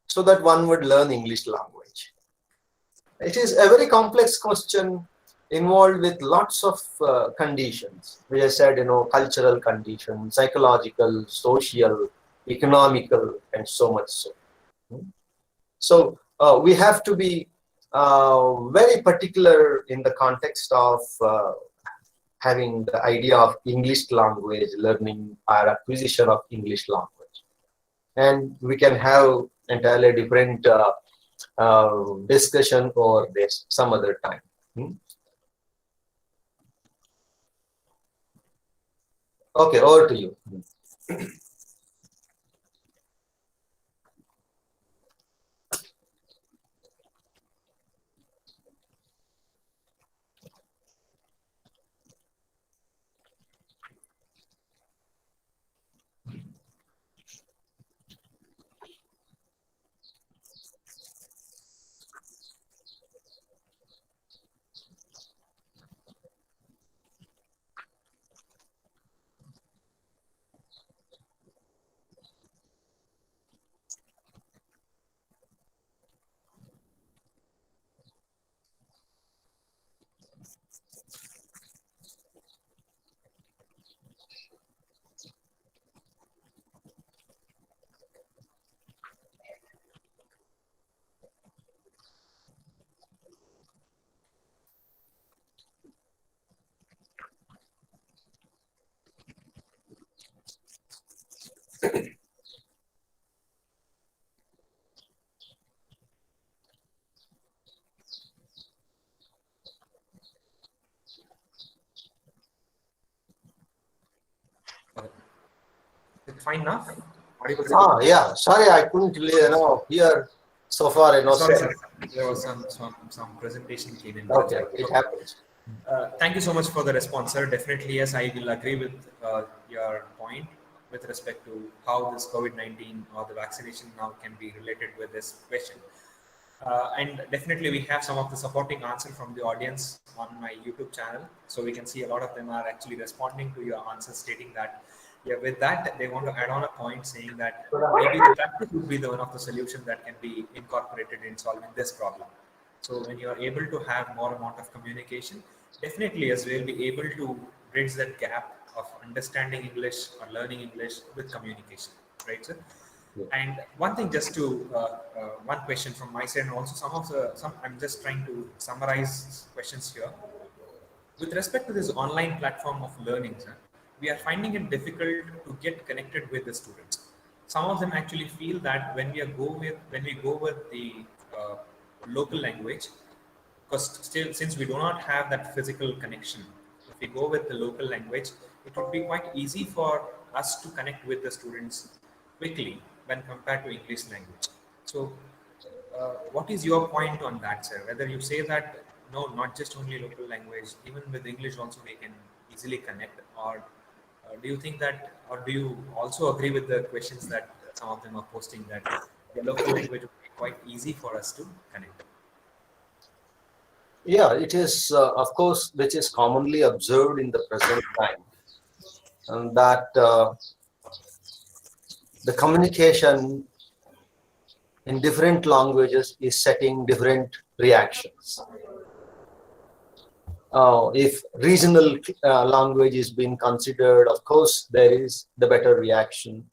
Speaker 10: so that one would learn English language. It is a very complex question involved with lots of conditions. We have said, cultural conditions, psychological, social, economical, and so much so. So we have to be very particular in the context of having the idea of English language, learning or acquisition of English language. And we can have entirely different discussion over this some other time. Okay, over to you.
Speaker 6: Is it fine now?
Speaker 10: Yeah. Sorry, I couldn't hear so far.
Speaker 6: Sorry, sir. There was some presentation came in.
Speaker 10: Okay, it happens.
Speaker 6: Thank you so much for the response, sir. Definitely, yes, I will agree with your point with respect to how this COVID-19 or the vaccination now can be related with this question. And definitely, we have some of the supporting answer from the audience on my YouTube channel. So we can see a lot of them are actually responding to your answers, stating that, yeah, with that, they want to add on a point saying that maybe the practice would be the one of the solutions that can be incorporated in solving this problem. So when you are able to have more amount of communication, definitely, yes, we'll be able to bridge that gap of understanding English or learning English with communication, right, sir? And one thing, just to one question from my side, and also I'm just trying to summarize questions here. With respect to this online platform of learning, sir, we are finding it difficult to get connected with the students. Some of them actually feel that when we go with the local language, because still, since we do not have that physical connection, if we go with the local language, it would be quite easy for us to connect with the students quickly when compared to English language. So what is your point on that, sir? Whether you say that, no, not just only local language, even with English also we can easily connect, or do you think that, or do you also agree with the questions that some of them are posting that the local language would be quite easy for us to connect?
Speaker 10: Yeah, it is, of course, which is commonly observed in the present time, and that the communication in different languages is setting different reactions. If regional language is being considered, of course, there is the better reaction.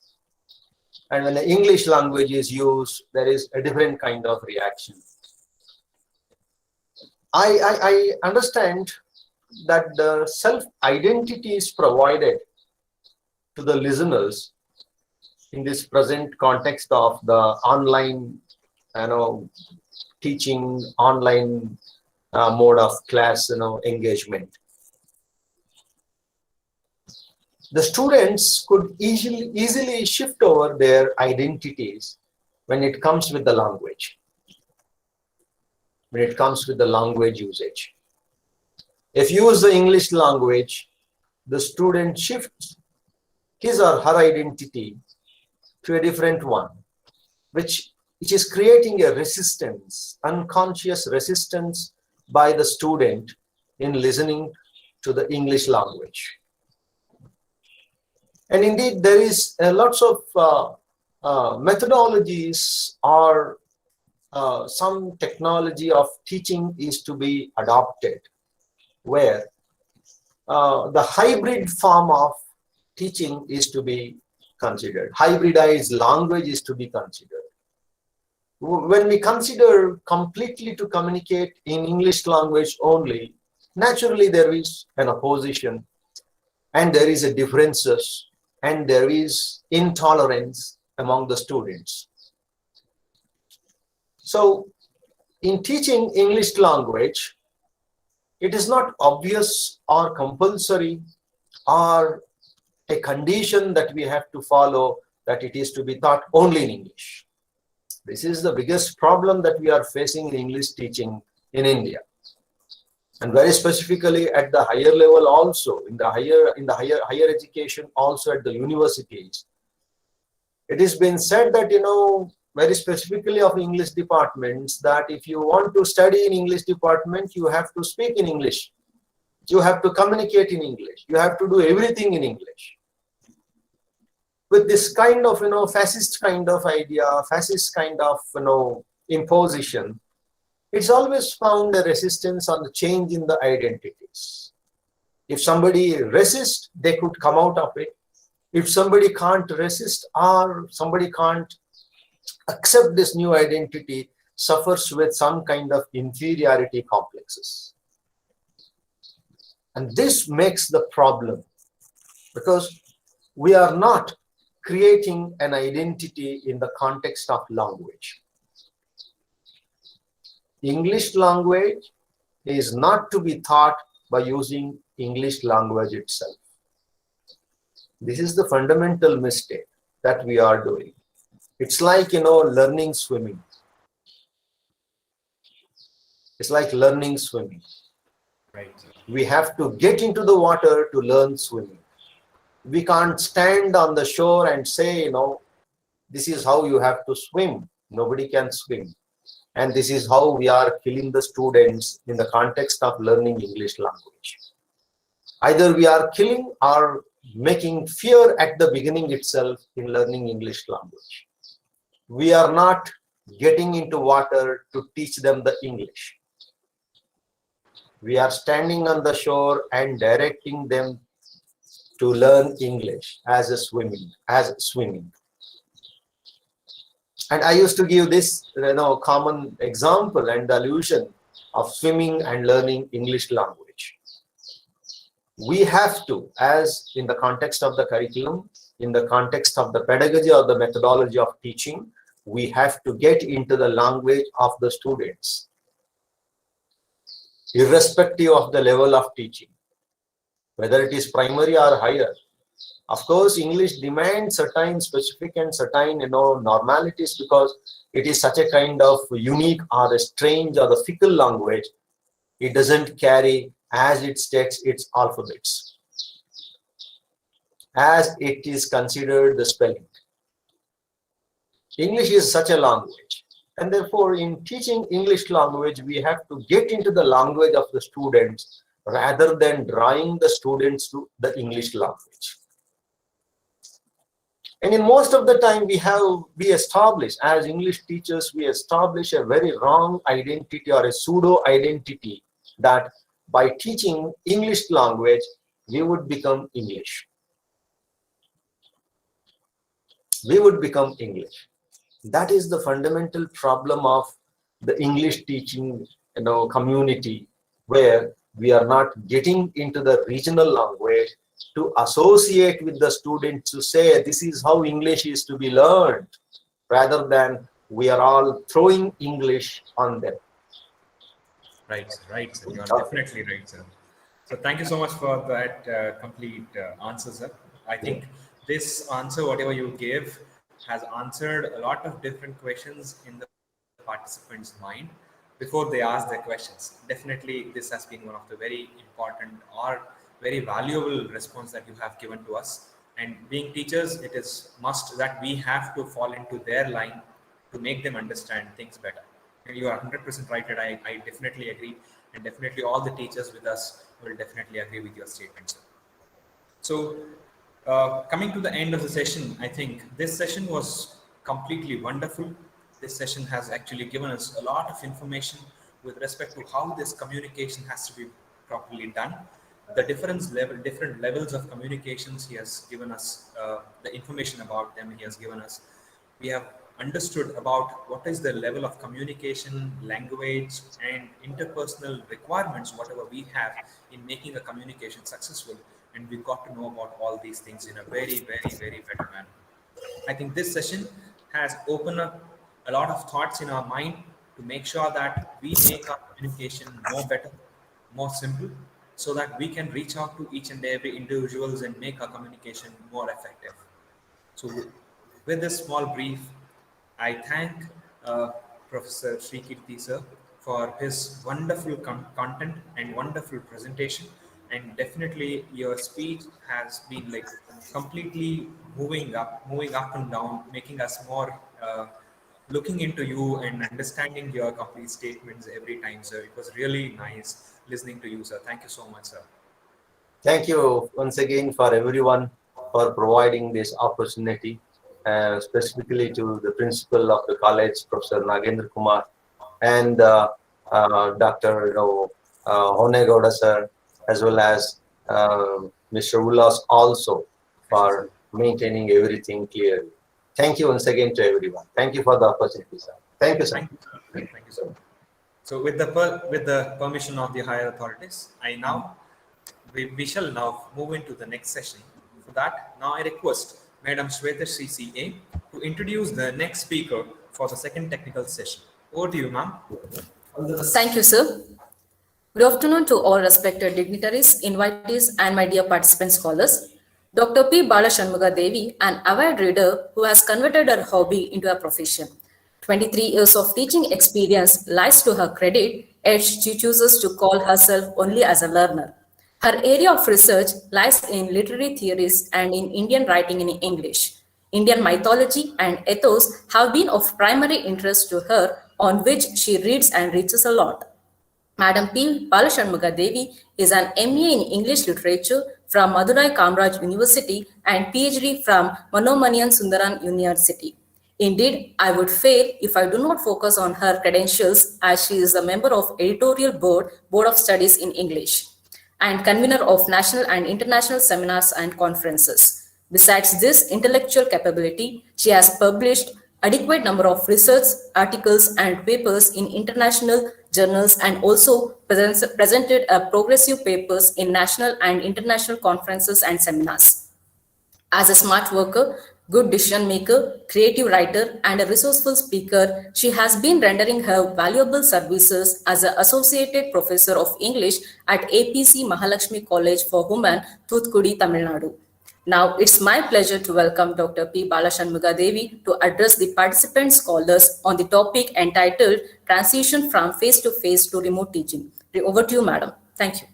Speaker 10: And when the English language is used, there is a different kind of reaction. I understand that the self-identity is provided to the listeners in this present context of the online, teaching, online mode of class, engagement. The students could easily shift over their identities when it comes with the language, when it comes with the language usage. If you use the English language, the student shifts his or her identity to a different one. which is creating a resistance, unconscious resistance by the student in listening to the English language. And indeed, there is lots of methodologies or some technology of teaching is to be adopted, where the hybrid form of teaching is to be considered. Hybridized language is to be considered. When we consider completely to communicate in English language only, naturally there is an opposition, and there is a differences, and there is intolerance among the students. So in teaching English language, it is not obvious or compulsory or a condition that we have to follow that it is to be taught only in English. This is the biggest problem that we are facing in English teaching in India. And very specifically at the higher level also, in the higher education, also at the universities. It has been said that, very specifically of English departments, that if you want to study in English department, you have to speak in English. You have to communicate in English. You have to do everything in English. With this kind of, fascist kind of idea, fascist kind of, imposition, it's always found a resistance on the change in the identities. If somebody resists, they could come out of it. If somebody can't resist or somebody can't accept this new identity, suffers with some kind of inferiority complexes. And this makes the problem, because we are not creating an identity in the context of language. English language is not to be taught by using English language itself. This is the fundamental mistake that we are doing. It's like, learning swimming. It's like learning swimming.
Speaker 6: Right.
Speaker 10: We have to get into the water to learn swimming. We can't stand on the shore and say, this is how you have to swim. Nobody can swim. And this is how we are killing the students in the context of learning English language. Either we are killing or making fear at the beginning itself in learning English language. We are not getting into water to teach them the English. We are standing on the shore and directing them to learn English as swimming. And I used to give this common example and allusion of swimming and learning English language. We have to, as in the context of the curriculum, in the context of the pedagogy or the methodology of teaching, we have to get into the language of the students, irrespective of the level of teaching, whether it is primary or higher. Of course, English demands certain specific and certain, normalities, because it is such a kind of unique or a strange or the fickle language. It doesn't carry as it takes its alphabets, as it is considered the spelling. English is such a language, and therefore in teaching English language, we have to get into the language of the students rather than drawing the students to the English language. And in most of the time, we establish, as English teachers, we establish a very wrong identity or a pseudo identity that by teaching English language, we would become English. We would become English. That is the fundamental problem of the English teaching, community, where we are not getting into the regional language to associate with the students to say this is how English is to be learned, rather than we are all throwing English on them.
Speaker 6: Right, sir. You are definitely right, sir. So thank you so much for that complete answer, sir. I think this answer, whatever you gave, has answered a lot of different questions in the participants' mind before they ask their questions. Definitely, this has been one of the very important or very valuable response that you have given to us. And being teachers, it is must that we have to fall into their line to make them understand things better. You are 100% right, and I definitely agree, and definitely all the teachers with us will definitely agree with your statements. So coming to the end of the session, I think this session was completely wonderful. This session has actually given us a lot of information with respect to how this communication has to be properly done. The different levels of communications he has given us, the information about them he has given us. We have understood about what is the level of communication, language, and interpersonal requirements, whatever we have in making a communication successful. And we got to know about all these things in a very, very, very better manner. I think this session has opened up a lot of thoughts in our mind to make sure that we make our communication more better, more simple, so that we can reach out to each and every individuals and make our communication more effective. So with this small brief, I thank Professor Srikirti sir for his wonderful content and wonderful presentation. And definitely your speech has been like completely moving up and down, making us more looking into you and understanding your complete statements every time, sir. It was really nice listening to you, sir. Thank you so much, sir.
Speaker 10: Thank you once again for everyone for providing this opportunity, specifically to the principal of the college, Professor Nagendra Kumar, and Dr. Honegowda sir, as well as Mr. Ullas also, for maintaining everything clearly. Thank you once again to everyone. Thank you for the opportunity, sir. Thank you, sir.
Speaker 6: Thank you, sir. So with the permission of the higher authorities, we shall now move into the next session. For that, now I request Madam Shweta CCA to introduce the next speaker for the second technical session. Over to you, ma'am.
Speaker 11: Thank you, sir. Good afternoon to all respected dignitaries, invitees, and my dear participant scholars. Dr. P. Balashanmuga Devi, an avid reader who has converted her hobby into a profession. 23 years of teaching experience lies to her credit, yet she chooses to call herself only as a learner. Her area of research lies in literary theories and in Indian writing in English. Indian mythology and ethos have been of primary interest to her, on which she reads and reaches a lot. Madam P. Balashanmuga Devi is an MA in English Literature from Madurai Kamraj University and PhD from Manomanian Sundaran University. Indeed, I would fail if I do not focus on her credentials, as she is a member of Editorial Board of Studies in English and convener of national and international seminars and conferences. Besides this intellectual capability, she has published adequate number of research articles and papers in international journals and also presented progressive papers in national and international conferences and seminars. As a smart worker, good decision maker, creative writer, and a resourceful speaker, she has been rendering her valuable services as an associated professor of English at APC Mahalakshmi College for Women, Thoothukudi, Tamil Nadu. Now, it's my pleasure to welcome Dr. P. Balashanmuga Devi to address the participant scholars on the topic entitled Transition from Face-to-Face to Remote Teaching. Over to you, madam. Thank you.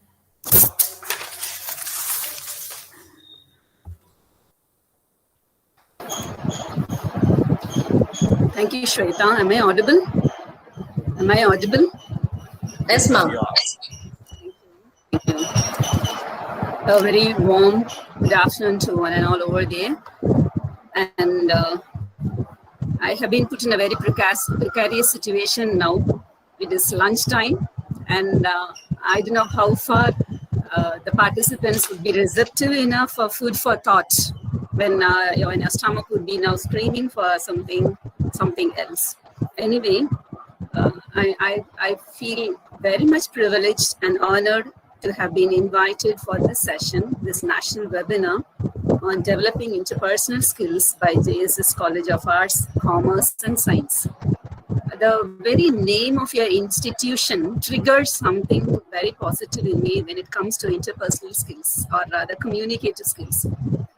Speaker 12: Thank you, Shweta. Am I audible? Am I audible?
Speaker 11: Yes, ma'am.
Speaker 12: Thank you. A very warm good afternoon to one and all over there. And I have been put in a very precarious situation now. It is lunchtime, and I don't know how far the participants would be receptive enough for food for thought when your stomach would be now screaming for something else. Anyway, I feel very much privileged and honored to have been invited for this session, this national webinar on developing interpersonal skills by JSS College of Arts, Commerce and Science. The very name of your institution triggers something very positive in me when it comes to interpersonal skills, or rather communicative skills.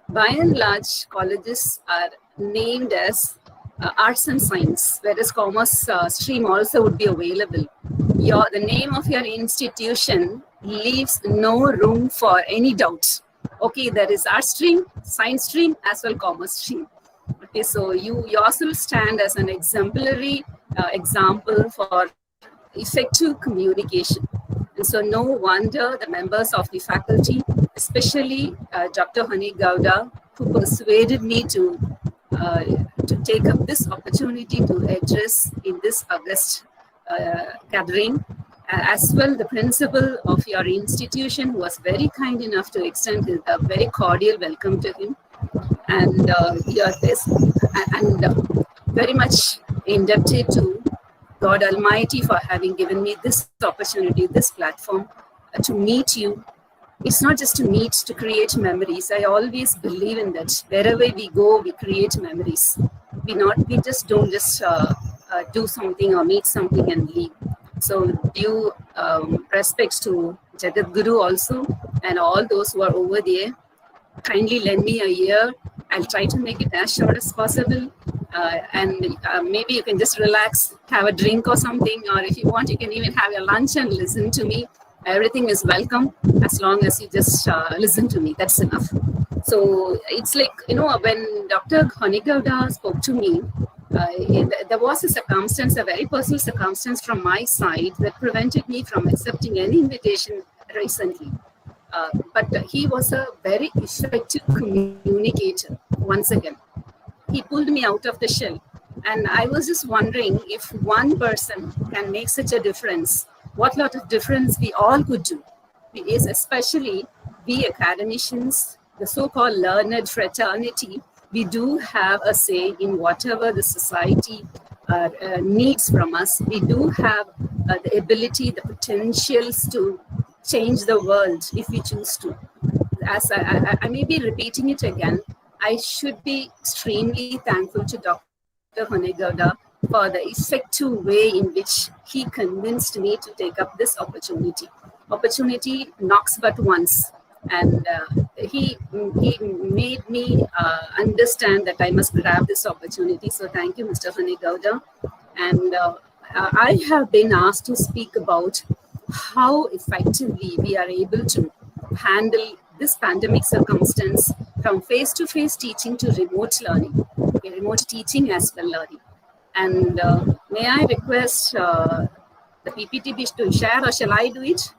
Speaker 12: By and large, colleges are named as arts and science, whereas commerce stream also would be available. The name of your institution leaves no room for any doubt. Okay, there is art stream, science stream, as well commerce stream. Okay, so you yourself stand as an exemplary example for effective communication. And so no wonder the members of the faculty, especially Dr. Hani Gowda, who persuaded me to take up this opportunity to address in this August gathering, as well the principal of your institution, who was very kind enough to extend a very cordial welcome to him, and your best, and very much indebted to God Almighty for having given me this opportunity, this platform to meet you. It's not just to meet, to create memories. I always believe in that. Wherever we go, we create memories. We just don't just do something or meet something and leave. So due respects to Jagat Guru also, and all those who are over there, kindly lend me a ear. I'll try to make it as short as possible. And maybe you can just relax, have a drink or something, or if you want, you can even have your lunch and listen to me. Everything is welcome as long as you just listen to me. That's enough. So it's like, when Dr. Hani Gowda spoke to me, there was a circumstance, a very personal circumstance from my side that prevented me from accepting any invitation recently. But he was a very effective communicator. Once again, he pulled me out of the shell. And I was just wondering, if one person can make such a difference, what lot of difference we all could do. Is especially we academicians, the so-called learned fraternity, we do have a say in whatever the society needs from us. We do have the ability, the potentials to change the world if we choose to. As I may be repeating it again, I should be extremely thankful to Dr. Hani Gowda for the effective way in which he convinced me to take up this opportunity. Opportunity knocks but once, and he made me understand that I must grab this opportunity. So thank you, Mr. Hani Gowda. And I have been asked to speak about how effectively we are able to handle this pandemic circumstance from face-to-face teaching to remote learning, remote teaching as well learning. And may I request the PPT to share, or shall I do it?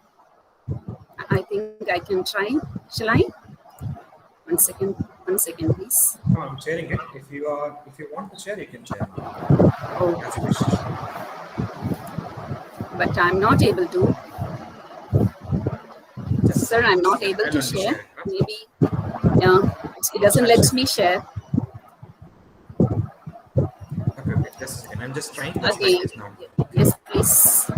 Speaker 12: I think I can try. Shall I? One second, please.
Speaker 6: No, I'm sharing it. If you want to share, you can share.
Speaker 12: Oh.
Speaker 6: As you wish.
Speaker 12: But I'm not able to. Sir, I'm not able to share. Maybe, yeah, it doesn't let me share.
Speaker 6: Okay, just a second. I'm just trying to
Speaker 12: Okay.
Speaker 6: this now.
Speaker 12: Yes, please.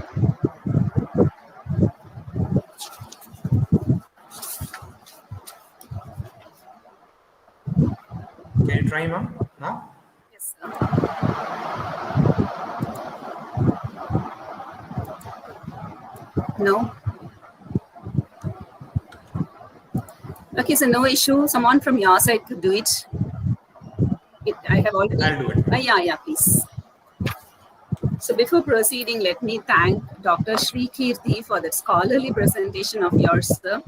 Speaker 6: Can you try, ma'am? Now?
Speaker 12: Yes, sir. No. Okay, so no issue. Someone from your side could do it. I have already.
Speaker 6: I'll do it.
Speaker 12: Yeah, please. So before proceeding, let me thank Dr. Sri Kirti for that scholarly presentation of yours, sir.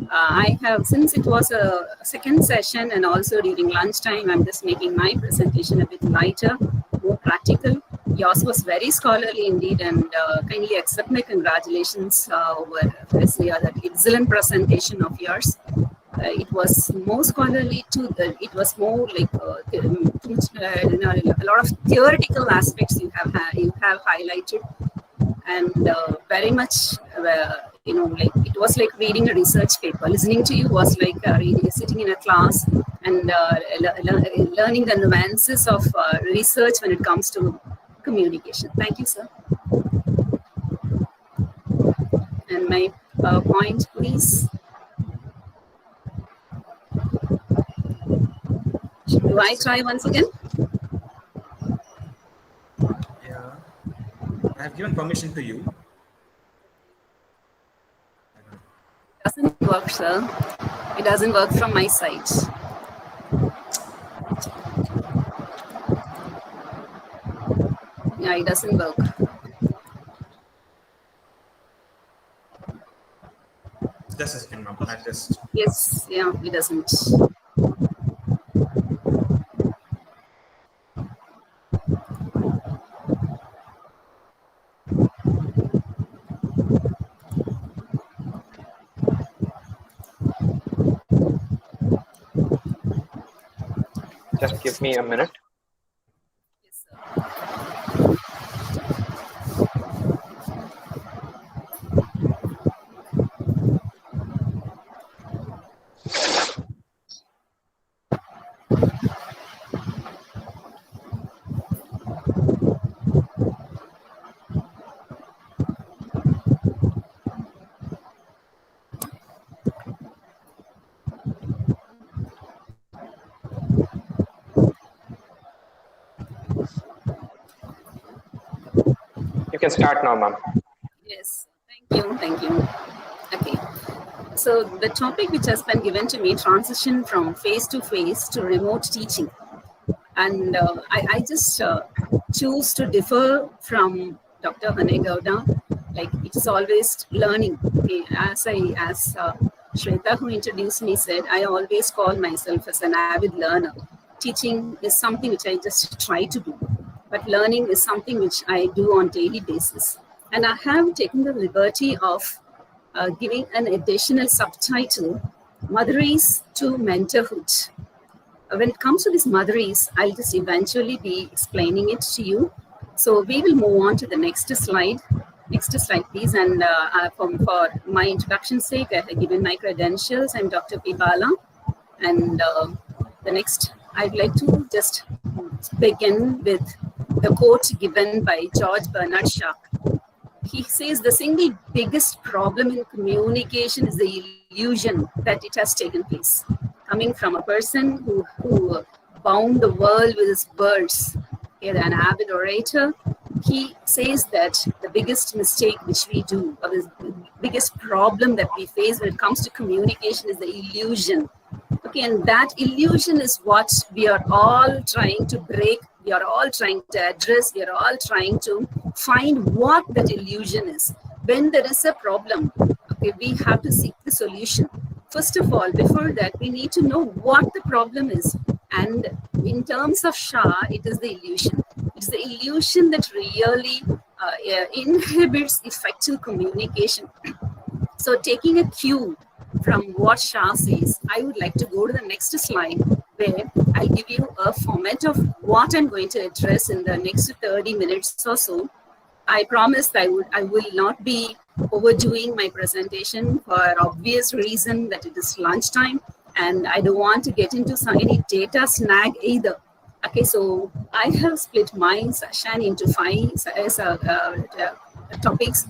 Speaker 12: I have, since it was a second session and also during lunchtime, I'm just making my presentation a bit lighter, more practical. Yours was very scholarly indeed, and kindly accept my congratulations over that excellent presentation of yours. It was more scholarly too. It was more like a lot of theoretical aspects you have highlighted, and very much like it was like reading a research paper. Listening to you was like sitting in a class and learning the nuances of research when it comes to communication. Thank you, sir. And my point, please. Do I try once again?
Speaker 6: Yeah. I have given permission to you.
Speaker 12: It doesn't work, sir. It doesn't work from my side. Yeah, it doesn't work.
Speaker 6: Just a second, ma'am. I just.
Speaker 12: Yes, yeah, it doesn't.
Speaker 1: Just give me a minute.
Speaker 12: Yes, sir.
Speaker 1: You can start now, ma'am.
Speaker 12: Yes, thank you. Okay, so the topic which has been given to me, transition from face-to-face to remote teaching. And I just choose to differ from Dr. Hanegowda. Like, it is always learning. Okay, as Shweta, who introduced me, said, I always call myself as an avid learner. Teaching is something which I just try to do, but learning is something which I do on daily basis. And I have taken the liberty of giving an additional subtitle, Motheries to Mentorhood. When it comes to this motheries, I'll just eventually be explaining it to you. So we will move on to the next slide. Next slide, please. And for my introduction's sake, I have given my credentials. I'm Dr. P. Bala. And the next, I'd like to just begin with the quote given by George Bernard Shaw. He says the single biggest problem in communication is the illusion that it has taken place. Coming from a person who bound the world with his words, an avid orator, he says that the biggest mistake which we do, or the biggest problem that we face when it comes to communication is the illusion. Okay, and that illusion is what we are all trying to break, we are all trying to address, we are all trying to find what that illusion is. When there is a problem, okay, we have to seek the solution. First of all, before that, we need to know what the problem is. And in terms of Shah, it is the illusion. It's the illusion that really inhibits effective communication. So taking a cue from what Shah says, I would like to go to the next slide, where I'll give you a format of what I'm going to address in the next 30 minutes or so. I promised I will not be overdoing my presentation for obvious reason that it is lunchtime, and I don't want to get into any data snag either. Okay, so I have split my session into 5 topics.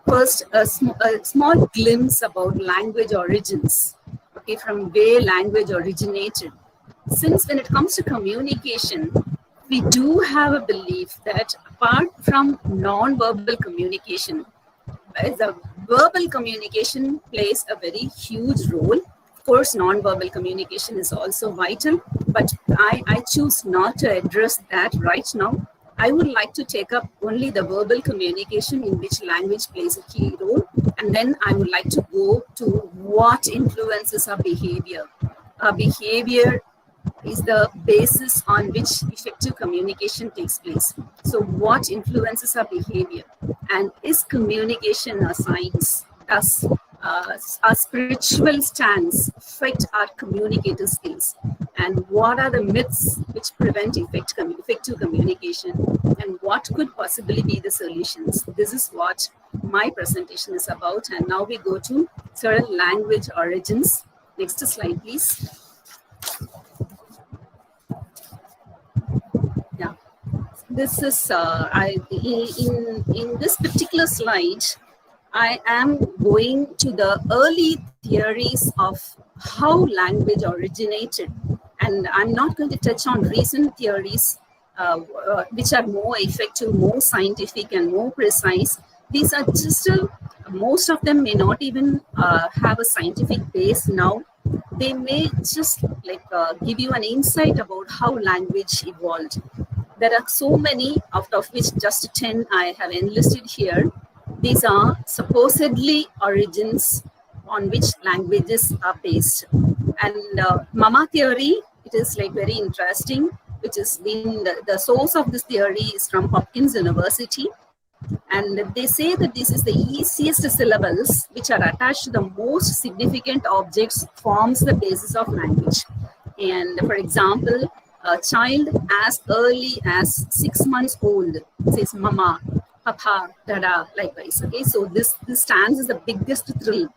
Speaker 12: First, a small glimpse about language origins, okay, from where language originated. Since when it comes to communication, we do have a belief that apart from non-verbal communication, the verbal communication plays a very huge role. Of course, non-verbal communication is also vital, but I choose not to address that right now. I would like to take up only the verbal communication in which language plays a key role, and then I would like to go to what influences our behavior. Our behavior is the basis on which effective communication takes place. So what influences our behavior? And is communication a science? Does our spiritual stance affect our communicator skills? And what are the myths which prevent effective communication? And what could possibly be the solutions? This is what my presentation is about. And now we go to certain language origins. Next slide, please. Yeah, this is in this particular slide, I am going to the early theories of how language originated, and I'm not going to touch on recent theories which are more effective, more scientific, and more precise. These are just most of them may not even have a scientific base now. They may just give you an insight about how language evolved. There are so many, out of which just 10 I have enlisted here. These are supposedly origins on which languages are based. And Mama theory, it is very interesting, which has been the source of this theory is from Hopkins University. And they say that this is the easiest syllables which are attached to the most significant objects forms the basis of language. And for example, a child as early as 6 months old says mama, papa, dada, likewise. Okay, so this stands as the biggest thrill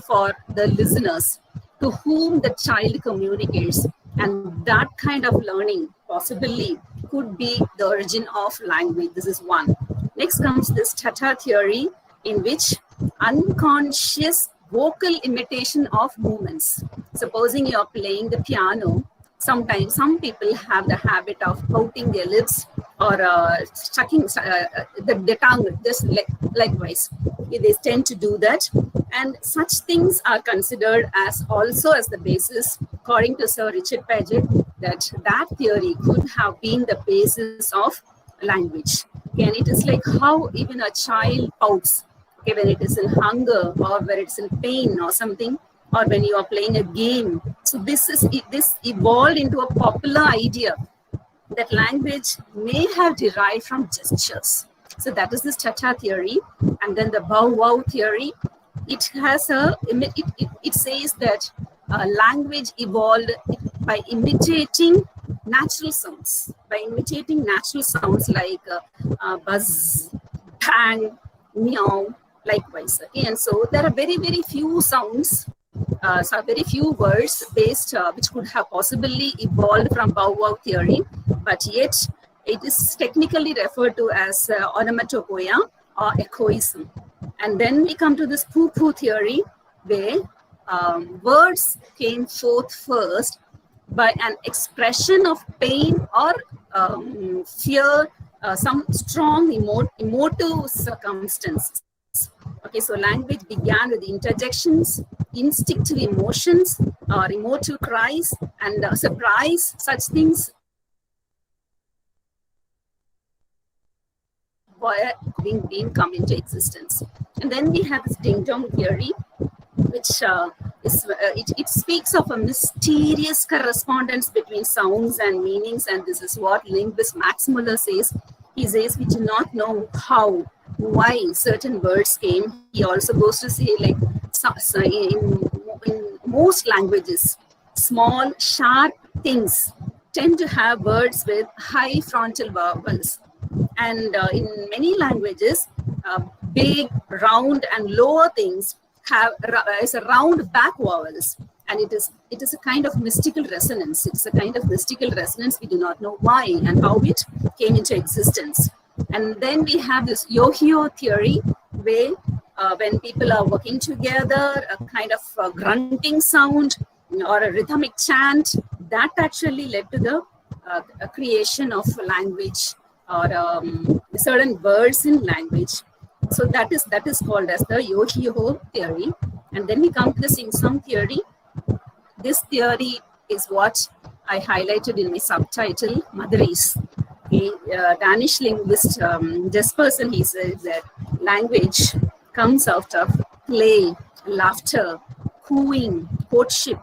Speaker 12: for the listeners to whom the child communicates, and that kind of learning possibly could be the origin of language. This is one. Next comes this Tata theory, in which unconscious vocal imitation of movements. Supposing you are playing the piano, sometimes some people have the habit of pouting their lips or sucking the tongue, just likewise. They tend to do that, and such things are considered as also as the basis, according to Sir Richard Paget, that theory could have been the basis of language. And it is like how even a child pouts, okay, when it is in hunger or when it's in pain or something, or when you are playing a game. So this evolved into a popular idea that language may have derived from gestures. So that is this Tata theory. And then the bow wow theory, it has it says that language evolved by imitating natural sounds, like buzz, bang, meow, likewise. Okay? And so there are very, very few sounds, so very few words based, which could have possibly evolved from bow wow theory, but yet it is technically referred to as onomatopoeia or echoism. And then we come to this poo-poo theory, where words came forth first by an expression of pain or fear, some strong emotive circumstances. Okay, so language began with interjections, instinctive emotions, or emotive cries, and surprise, such things being come into existence. And then we have this ding-dong theory, which it speaks of a mysterious correspondence between sounds and meanings, and this is what linguist Max Muller says. He says we do not know how, why certain words came. He also goes to say, like, in most languages, small, sharp things tend to have words with high frontal vowels. And in many languages, big, round, and lower things have is a round back vowels, and it is a kind of mystical resonance. It's a kind of mystical resonance. We do not know why and how it came into existence. And then we have this yo-yo theory, where when people are working together, a kind of grunting sound or a rhythmic chant, that actually led to the creation of language or certain words in language. So that is called as the yo-yo theory. And then we come to the sing-song theory. This theory is what I highlighted in my subtitle, Madaris. A Danish linguist, Jespersen, he says that language comes out of play, laughter, cooing, courtship,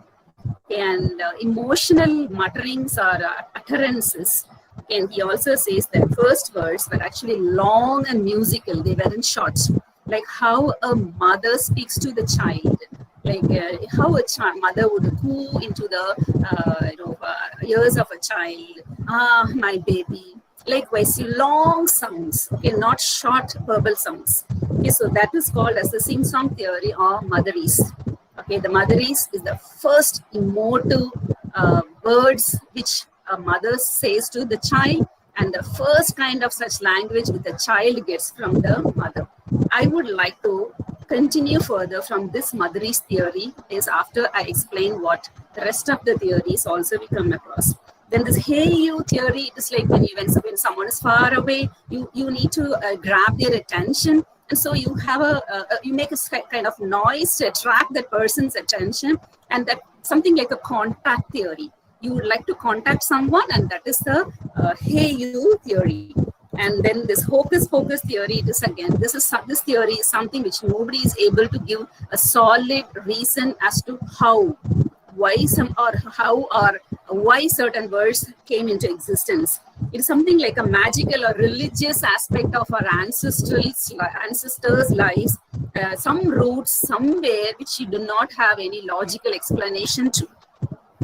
Speaker 12: and emotional mutterings or utterances. And he also says that first words were actually long and musical. They weren't short. Like how a mother speaks to the child, like how a mother would coo into the ears of a child. Ah, my baby. Likewise, long sounds, okay, not short verbal sounds. Okay, so that is called as the sing-song theory or Madaris. Okay, the Madaris is the first emotive words which a mother says to the child, and the first kind of such language that the child gets from the mother. I would like to continue further from this Madaris theory is after I explain what the rest of the theories also we come across. Then this hey you theory, it is like when someone is far away, you need to grab their attention, and so you have you make a kind of noise to attract that person's attention, and that something like a contact theory. You would like to contact someone, and that is the hey you theory. And then this hocus pocus theory, it is again, this theory is something which nobody is able to give a solid reason as to how, why why certain words came into existence. It is something like a magical or religious aspect of our ancestors' lives, some roots somewhere which you do not have any logical explanation to.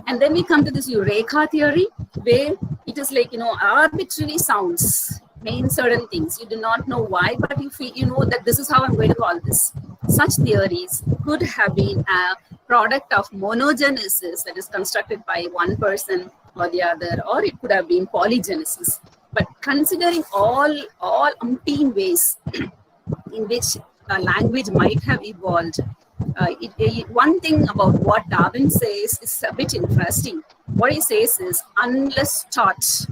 Speaker 12: And then we come to this Eureka theory, where it is like, arbitrary sounds mean certain things. You do not know why, but you know that this is how I'm going to call this. Such theories could have been a product of monogenesis, that is constructed by one person or the other, or it could have been polygenesis. But considering all umpteen ways in which a language might have evolved, one thing about what Darwin says is a bit interesting. What he says is, unless taught,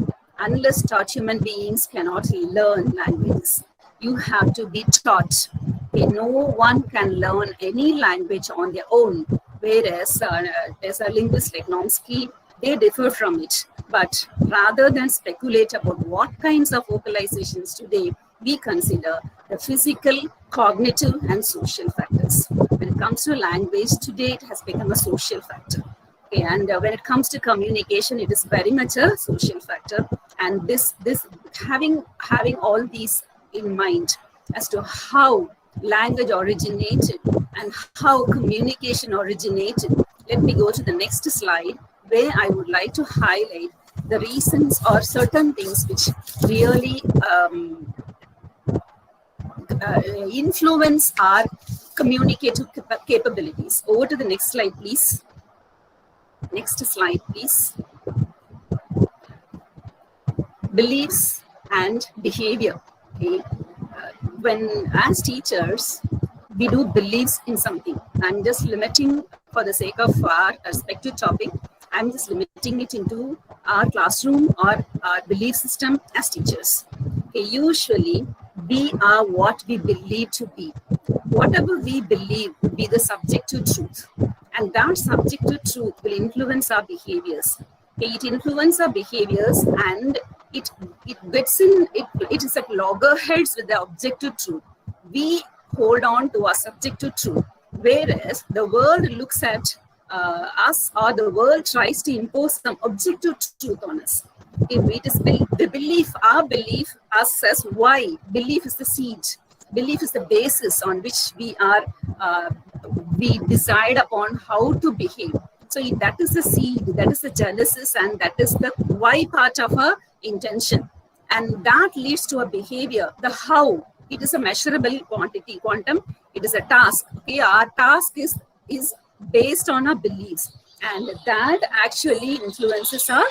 Speaker 12: human beings cannot learn languages. You have to be taught. Okay, no one can learn any language on their own, whereas there's a linguist like Chomsky, they differ from it. But rather than speculate about what kinds of vocalizations today, we consider the physical, cognitive, and social factors. When it comes to language, today it has become a social factor. Okay, and when it comes to communication, it is very much a social factor. And this having all these in mind as to how language originated and how communication originated, let me go to the next slide, where I would like to highlight the reasons or certain things which really influence our communicative capabilities. Over to the next slide, please. Next slide, please. Beliefs and behavior. Okay. When as teachers, we do beliefs in something. I'm just limiting, for the sake of our respective topic, I'm just limiting it into our classroom or our belief system as teachers. Okay, usually, we are what we believe to be. Whatever we believe would be the subjective truth. And that subjective truth will influence our behaviors. Okay, it influences our behaviors, and it gets in, it is at loggerheads with the objective truth. We hold on to our subjective truth, whereas the world looks at us, or the world tries to impose some objective truth on us. If it is the belief, our belief, us says why. Belief is the seed. Belief is the basis on which we decide upon how to behave. So that is the seed, that is the genesis, and that is the why part of our intention. And that leads to a behavior. The how, it is a measurable quantity, quantum, it is a task. Okay, our task is based on our beliefs, and that actually influences our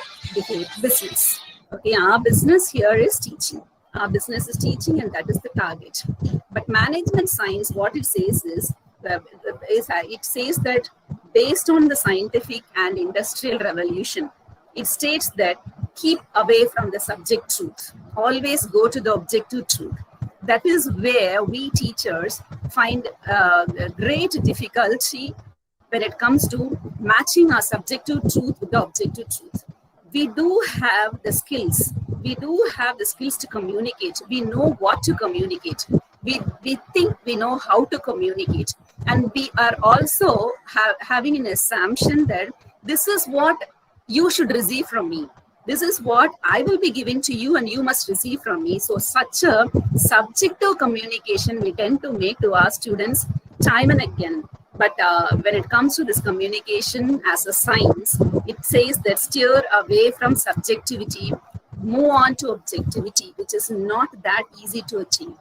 Speaker 12: business. Okay, our business here is teaching. Our business is teaching, and that is the target. But management science, what it says is it says that based on the scientific and industrial revolution, it states that keep away from the subject truth. Always go to the objective truth. That is where we teachers find great difficulty when it comes to matching our subjective truth with the objective truth. We do have the skills. We do have the skills to communicate. We know what to communicate. We think we know how to communicate. And we are also having an assumption that this is what you should receive from me. This is what I will be giving to you, and you must receive from me. So such a subjective communication we tend to make to our students time and again. But when it comes to this communication as a science, it says that steer away from subjectivity, move on to objectivity, which is not that easy to achieve.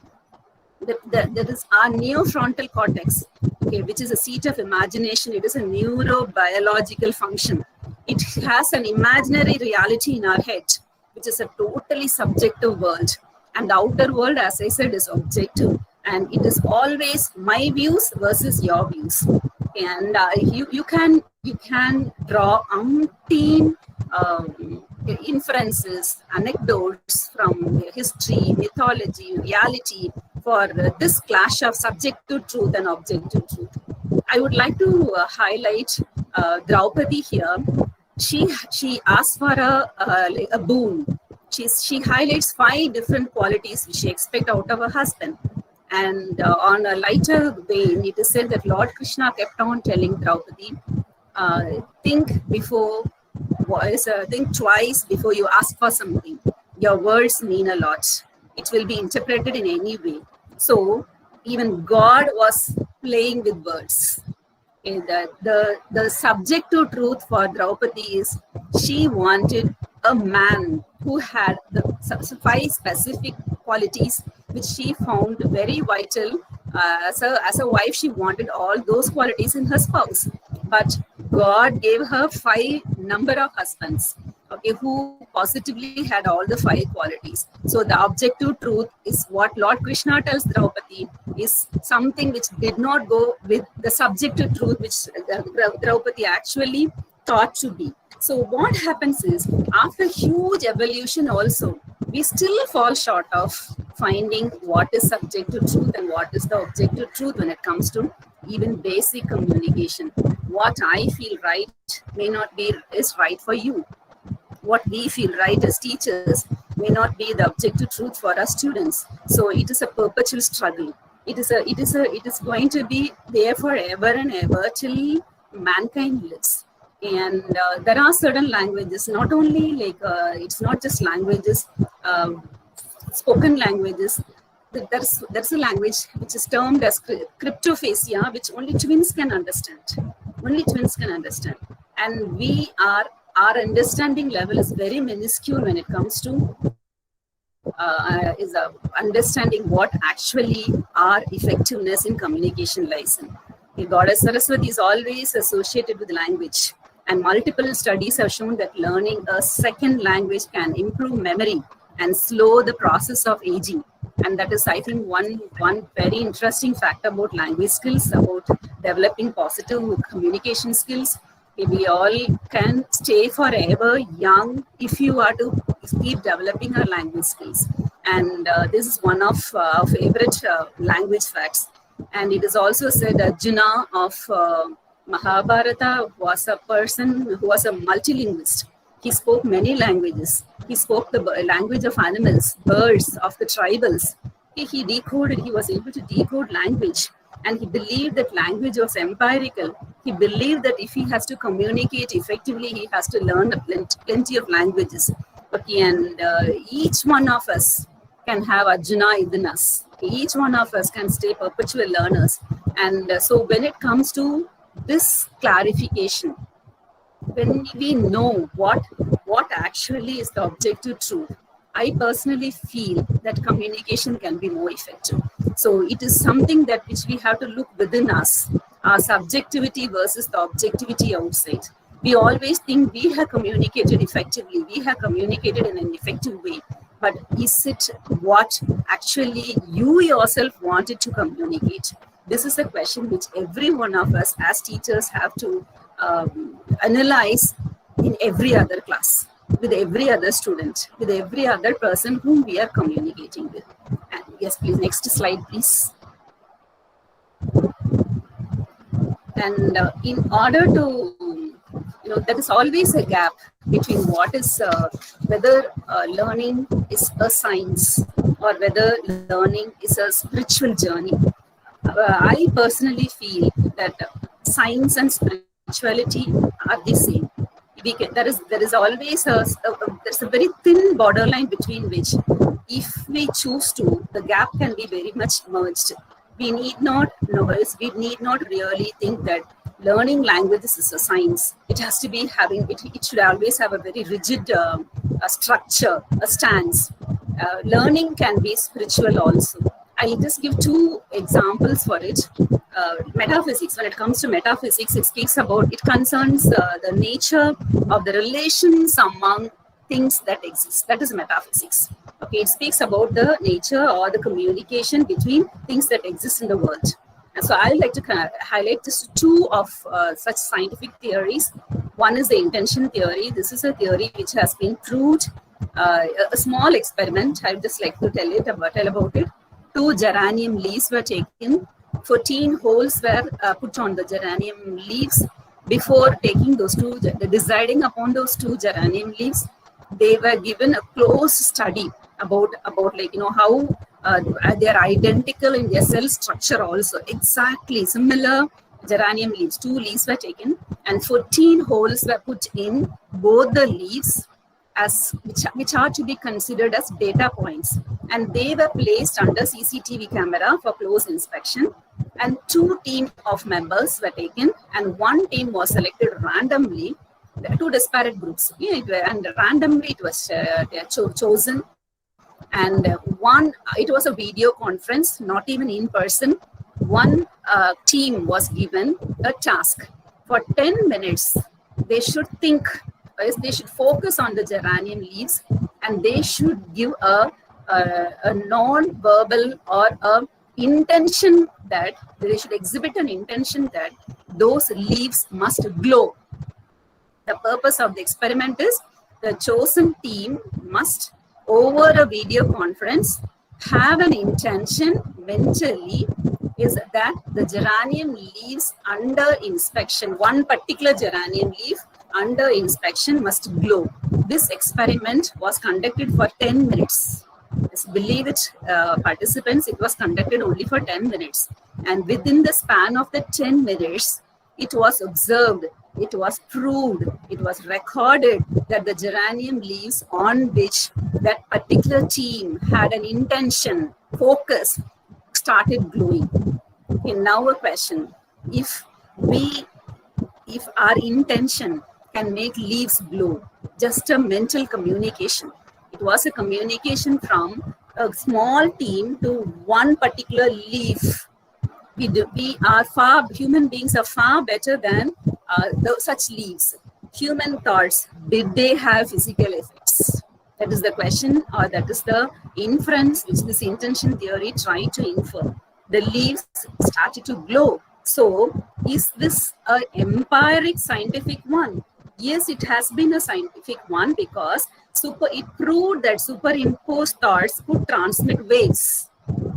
Speaker 12: That is our neofrontal cortex, okay, which is a seat of imagination. It is a neurobiological function. It has an imaginary reality in our head, which is a totally subjective world. And the outer world, as I said, is objective. And it is always my views versus your views. And you can draw umpteen inferences, anecdotes from history, mythology, reality for this clash of subjective truth and objective truth. I would like to highlight Draupadi here. She asked for a boon. She highlights 5 different qualities which she expects out of her husband. And on a lighter vein, it is said that Lord Krishna kept on telling Draupadi, think twice before you ask for something. Your words mean a lot. It will be interpreted in any way. So even God was playing with words. The subject to truth for Draupadi is she wanted a man who had the 5 specific qualities which she found very vital. As a wife, she wanted all those qualities in her spouse. But God gave her 5 number of husbands, okay, who positively had all the 5 qualities. So the objective truth is what Lord Krishna tells Draupadi is something which did not go with the subjective truth which Draupadi actually thought to be. So what happens is, after huge evolution also, we still fall short of finding what is subjective truth and what is the objective truth when it comes to even basic communication. What I feel right may not be is right for you. What we feel right as teachers may not be the objective truth for our students. So it is a perpetual struggle. It is going to be there forever and ever till mankind lives. And there are certain languages, not only like it's not just languages, spoken languages. There's a language which is termed as cryptophasia, which only twins can understand. Only twins can understand. And our understanding level is very minuscule when it comes to understanding what actually our effectiveness in communication lies in. The goddess Saraswati is always associated with language, and multiple studies have shown that learning a second language can improve memory and slow the process of aging. And that is, I think, one very interesting fact about language skills, about developing positive communication skills. We all can stay forever young if you are to keep developing our language skills. And this is one of our favorite language facts. And it is also said that Arjuna of Mahabharata was a person who was a multilingualist. He spoke many languages. He spoke the language of animals, birds, of the tribals. He was able to decode language. And he believed that language was empirical. He believed that if he has to communicate effectively, he has to learn plenty of languages. Okay, and each one of us can have Arjuna within us. Each one of us can stay perpetual learners. And so when it comes to this clarification, when we know what actually is the objective truth, I personally feel that communication can be more effective. So it is something that which we have to look within us, our subjectivity versus the objectivity outside. We always think we have communicated effectively, we have communicated in an effective way, but is it what actually you yourself wanted to communicate? This is a question which every one of us as teachers have to analyze in every other class, with every other student, with every other person whom we are communicating with. And yes, please, next slide, please. And in order to, there is always a gap between what is, whether learning is a science or whether learning is a spiritual journey. I personally feel that science and spirituality are the same. There is always there's a very thin borderline between which, if we choose to, the gap can be very much merged. We need not really think that learning languages is a science. It has to be it should always have a very rigid structure, a stance. Learning can be spiritual also. I'll just give 2 examples for it. Metaphysics, when it comes to metaphysics, it concerns the nature of the relations among things that exist. That is metaphysics. Okay, it speaks about the nature or the communication between things that exist in the world. And so I would like to highlight just 2 of such scientific theories. One is the intention theory. This is a theory which has been proved. A small experiment. I would just like to tell about it. 2 geranium leaves were taken. 14 holes were put on the geranium leaves. Before taking those 2, deciding upon those 2 geranium leaves, they were given a close study about how they are identical in their cell structure also. Exactly similar geranium leaves. 2 leaves were taken and 14 holes were put in both the leaves, which are to be considered as data points, and they were placed under CCTV camera for close inspection. and 2 teams of members were taken, and 1 team was selected randomly. 2 disparate groups, and randomly it was chosen. And it was a video conference, not even in person. 1 team was given a task. For 10 minutes, they should think, they should focus on the geranium leaves, and they should give a non-verbal or a intention that they should exhibit an intention that those leaves must glow. The purpose of the experiment is the chosen team must, over a video conference, have an intention mentally is that the geranium leaves under inspection, one particular geranium leaf under inspection must glow. This experiment was conducted for 10 minutes. Believe it, participants, it was conducted only for 10 minutes. And within the span of the 10 minutes, it was observed, it was proved, it was recorded that the geranium leaves on which that particular team had an intention, focus, started glowing. Okay, now a question. If our intention can make leaves glow, just a mental communication. It was a communication from a small team to one particular leaf. Human beings are far better than such leaves. Human thoughts, did they have physical effects? That is the question, or that is the inference which this intention theory tried to infer. The leaves started to glow. So, is this an empiric scientific one? Yes, it has been a scientific one because it proved that superimposed thoughts could transmit waves.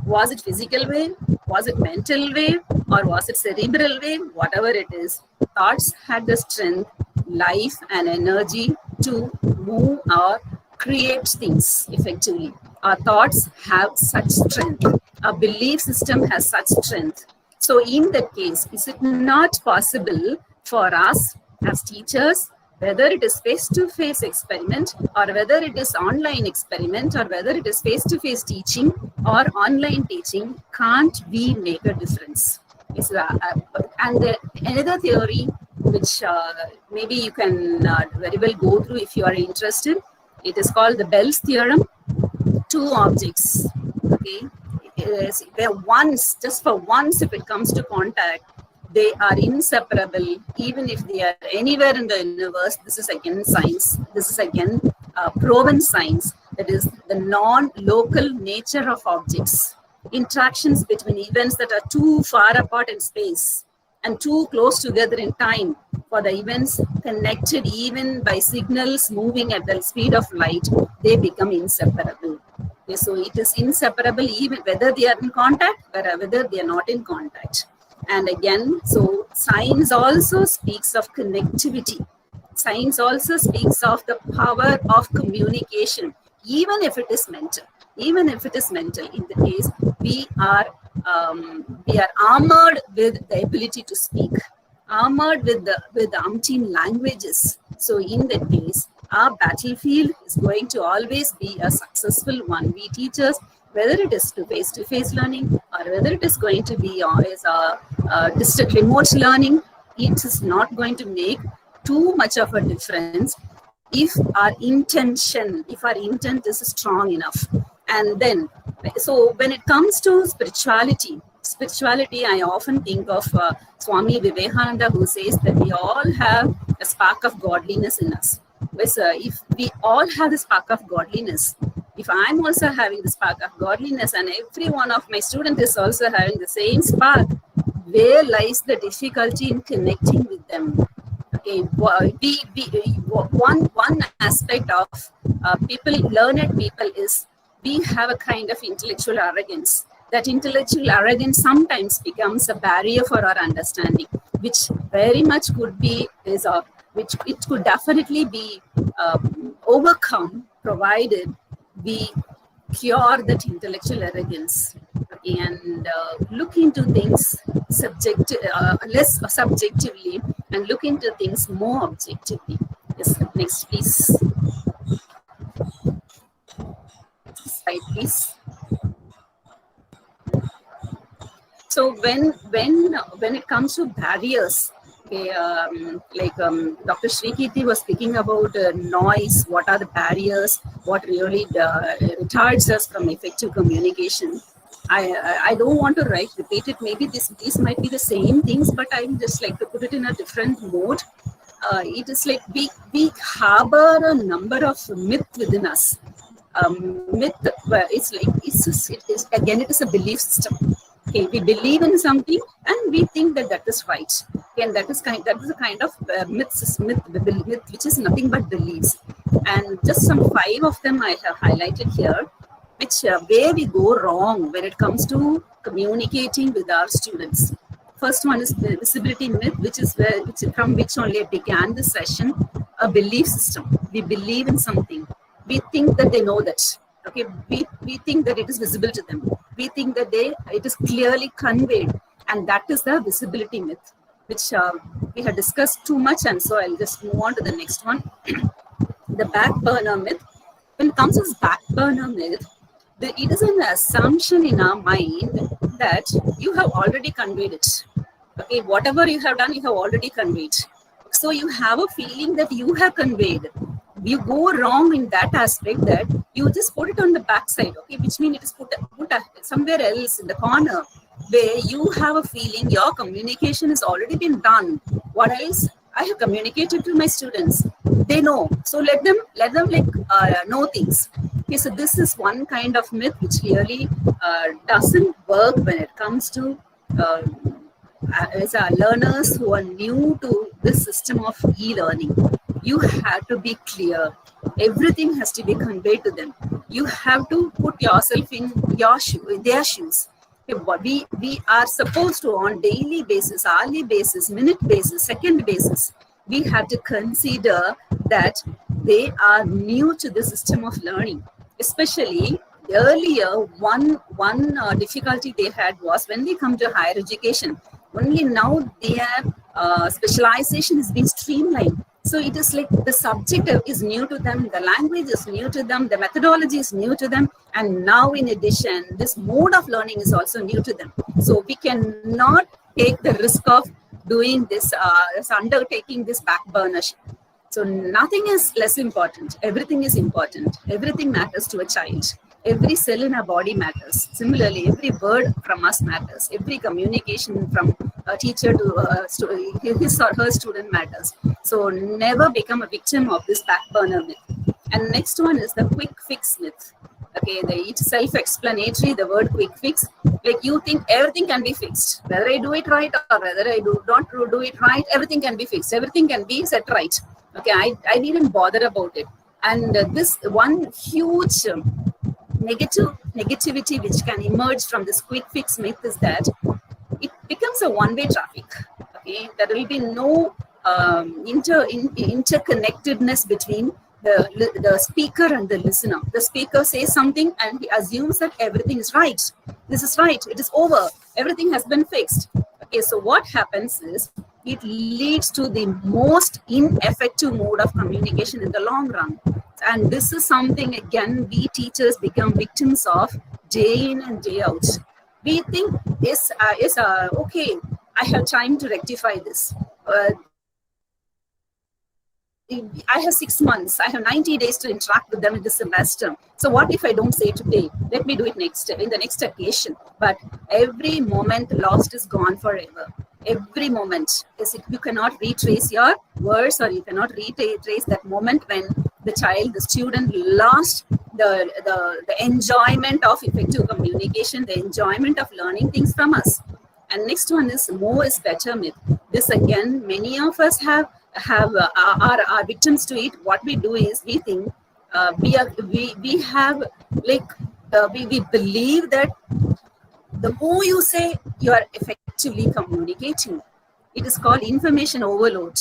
Speaker 12: Was it physical wave? Was it mental wave? Or was it cerebral wave? Whatever it is, thoughts had the strength, life and energy to move or create things effectively. Our thoughts have such strength. Our belief system has such strength. So in that case, is it not possible for us as teachers, whether it is face-to-face experiment or whether it is online experiment or whether it is face-to-face teaching or online teaching, can't we make a difference? Another theory which maybe you can very well go through if you are interested, it is called the Bell's theorem. 2 objects, okay, just for once, if it comes to contact, they are inseparable, even if they are anywhere in the universe. This is again science. This is again proven science. That is the non-local nature of objects. Interactions between events that are too far apart in space and too close together in time for the events connected even by signals moving at the speed of light, they become inseparable. Okay, so it is inseparable even whether they are in contact or whether they are not in contact. And again, so science also speaks of connectivity. Science also speaks of the power of communication, even if it is mental. Even if it is mental, in the case, we are armored with the ability to speak, armored with the umpteen languages. So in that case, our battlefield is going to always be a successful one. We teachers, whether it is to face-to-face learning or whether it is going to be always a distant remote learning, it is not going to make too much of a difference if our intention, if our intent is strong enough. And then, so when it comes to spirituality, I often think of Swami Vivekananda, who says that we all have a spark of godliness in us. If we all have the spark of godliness, if I'm also having the spark of godliness and every one of my students is also having the same spark, where lies the difficulty in connecting with them? Okay, one aspect of learned people is we have a kind of intellectual arrogance. That intellectual arrogance sometimes becomes a barrier for our understanding, which very much could be which it could definitely be overcome, provided we cure that intellectual arrogance and look into things less subjectively and look into things more objectively. Yes, next please. Slide please. So when it comes to barriers, okay, Dr. Shrikiti was speaking about noise. What are the barriers? What really retards us from effective communication? I don't want to repeat it. Maybe these might be the same things, but I just like to put it in a different mode. It is like we harbor a number of myth within us. Myth, it's like it is a belief system. Okay, we believe in something and we think that is right. Okay, and that is a kind of myth, which is nothing but beliefs. And just some 5 of them I have highlighted here, which where we go wrong when it comes to communicating with our students. First one is the visibility myth, from which only I began this session. A belief system. We believe in something. We think that they know that. Okay, we think that it is visible to them. We think that it is clearly conveyed, and that is the visibility myth, which we have discussed too much, and so I'll just move on to the next one. The back burner myth. When it comes to this back burner myth, it is an assumption in our mind that you have already conveyed it. Okay, whatever you have done, you have already conveyed. So you have a feeling that you have conveyed. You go wrong in that aspect that you just put it on the backside, okay, which means it is put somewhere else in the corner where you have a feeling your communication has already been done. What else? I have communicated to my students. They know. So let them know things. Okay, so this is one kind of myth which really doesn't work when it comes to as learners who are new to this system of e-learning. You have to be clear. Everything has to be conveyed to them. You have to put yourself in their shoes. We are supposed to, on daily basis, hourly basis, minute basis, second basis, we have to consider that they are new to the system of learning. Especially earlier, one difficulty they had was when they come to higher education. Only now their specialization has been streamlined. So it is like the subject is new to them, the language is new to them, the methodology is new to them, and now in addition, this mode of learning is also new to them. So we cannot take the risk of doing this, undertaking this back burnership. So nothing is less important. Everything is important. Everything matters to a child. Every cell in our body matters. Similarly, every word from us matters. Every communication from a teacher to his or her student matters. So never become a victim of this back burner myth. And next one is the quick fix myth. Okay, it's self-explanatory, the word quick fix. Like you think everything can be fixed. Whether I do it right or whether I do not do it right, everything can be fixed. Everything can be set right. Okay, I needn't bother about it. And this one huge negativity which can emerge from this quick fix myth is that it becomes a one-way traffic. Okay, there will be no interconnectedness between the speaker and the listener. The speaker says something and he assumes that everything is right. This is right. It is over. Everything has been fixed. Okay, so what happens is it leads to the most ineffective mode of communication in the long run. And this is something, again, we teachers become victims of day in and day out. We think, okay, I have time to rectify this. I have 6 months, I have 90 days to interact with them in this semester. So what if I don't say today? Let me do it in the next occasion. But every moment lost is gone forever. Every moment. You cannot retrace your words, or you cannot retrace that moment when the child, the student lost the enjoyment of effective communication, the enjoyment of learning things from us. And next one is more is better myth. This again, many of us are victims to it. What we do is we think we believe that the more you say, you are effectively communicating. It is called information overload.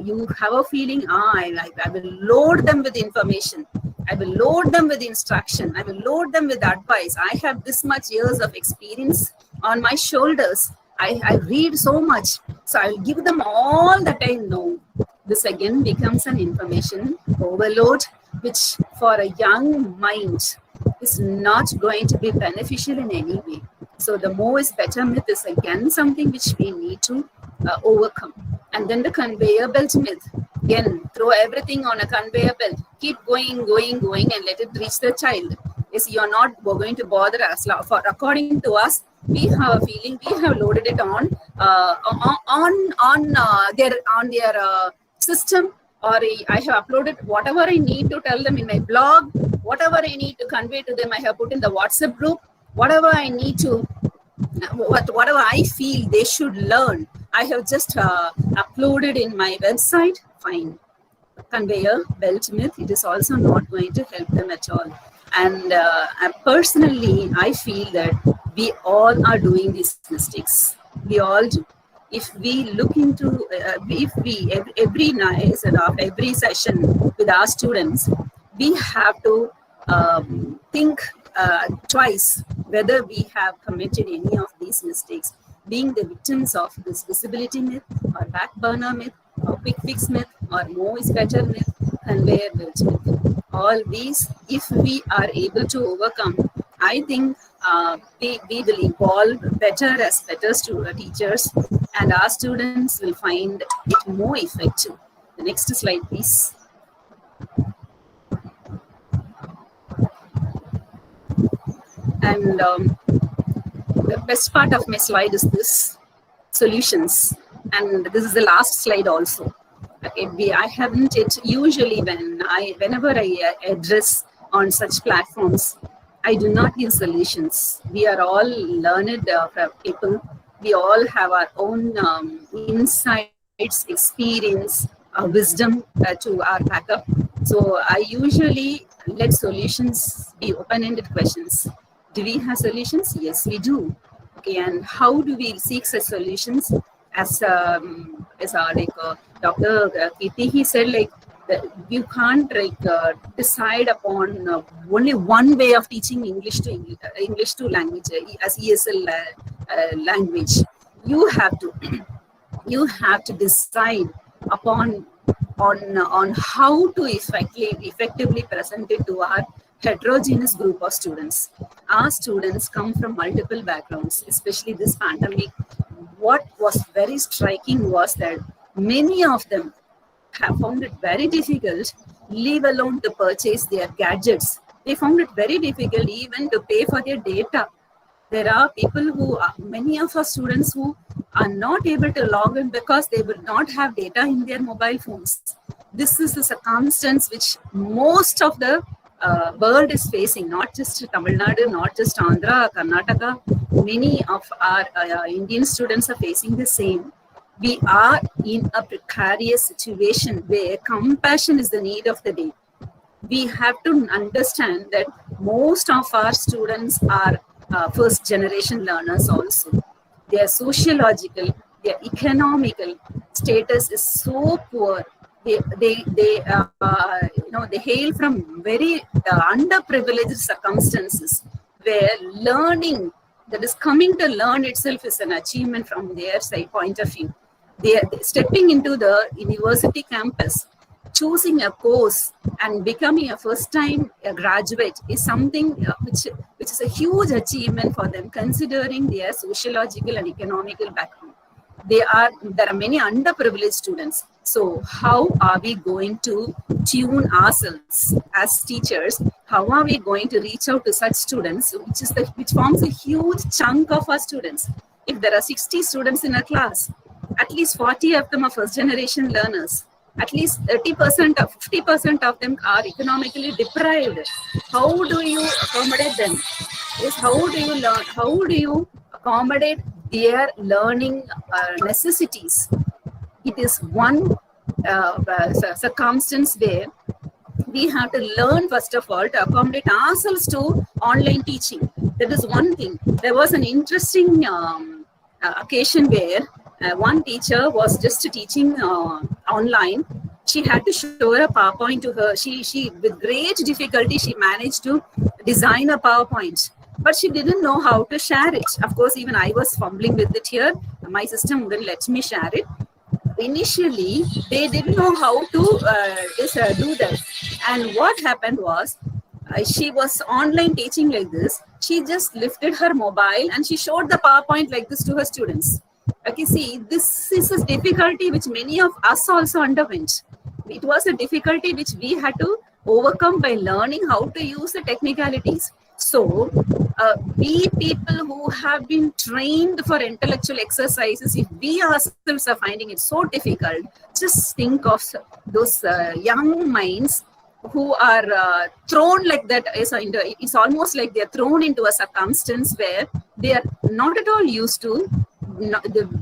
Speaker 12: You have a feeling, I will load them with information. I will load them with instruction. I will load them with advice. I have this much years of experience on my shoulders. I read so much. So I'll give them all that I know. This again becomes an information overload, which for a young mind is not going to be beneficial in any way. So the more is better myth is again something which we need to overcome. And then the conveyor belt myth. Again, throw everything on a conveyor belt. Keep going, and let it reach the child. Is you're not going to bother us. For according to us, we have a feeling we have loaded it on their system, or I have uploaded whatever I need to tell them in my blog, whatever I need to convey to them, I have put in the WhatsApp group, whatever I need to, whatever I feel they should learn, I have just uploaded in my website. Fine. Conveyor belt myth, it is also not going to help them at all. And personally, I feel that we all are doing these mistakes. We all do. If we look into, every night and after every session with our students, we have to think twice whether we have committed any of these mistakes, being the victims of this visibility myth or back burner myth or quick fix myth or more is better myth, conveyor belt myth. All these, if we are able to overcome, I think we will evolve better as better teachers, and our students will find it more effective. The next slide, please. And the best part of my slide is this, solutions. And this is the last slide also. Okay, I haven't it usually whenever I address on such platforms, I do not give solutions. We are all learned people. We all have our own insights, experience, wisdom to our backup. So I usually let solutions be open-ended questions. Do we have solutions? Yes, we do. Okay, and how do we seek such solutions? As Dr. Kirti, he said, like, you can't decide upon only one way of teaching English to language as ESL language. You have to decide upon how to effectively present it to our heterogeneous group of students. Our students come from multiple backgrounds, especially this pandemic. What was very striking was that many of them have found it very difficult, leave alone to purchase their gadgets. They found it very difficult even to pay for their data. There are people many of our students who are not able to log in because they will not have data in their mobile phones. This is the circumstance which most of the world is facing, not just Tamil Nadu, not just Andhra, Karnataka. Many of our Indian students are facing the same. We are in a precarious situation where compassion is the need of the day. We have to understand that most of our students are first generation learners also. Their sociological, their economical status is so poor. They hail from very underprivileged circumstances where learning, that is coming to learn itself, is an achievement from their point of view. They are stepping into the university campus, choosing a course and becoming a first-time graduate is something which is a huge achievement for them, considering their sociological and economical background. There are many underprivileged students. So how are we going to tune ourselves as teachers? How are we going to reach out to such students, which forms a huge chunk of our students? If there are 60 students in a class, at least 40 of them are first generation learners. At least 50% of them are economically deprived. How do you accommodate them? How do you accommodate their learning necessities? It is one circumstance where we have to learn, first of all, to accommodate ourselves to online teaching. That is one thing. There was an interesting occasion where one teacher was just teaching online. She had to show a PowerPoint to her. She with great difficulty, she managed to design a PowerPoint, but she didn't know how to share it. Of course, even I was fumbling with it here. My system wouldn't let me share it. Initially, they didn't know how to do that. And what happened was, she was online teaching like this. She just lifted her mobile and she showed the PowerPoint like this to her students. Okay, see, this is a difficulty which many of us also underwent. It was a difficulty which we had to overcome by learning how to use the technicalities. So, we people who have been trained for intellectual exercises, if we ourselves are finding it so difficult, just think of those young minds who are thrown like that. It's almost like they're thrown into a circumstance where they are not at all used to.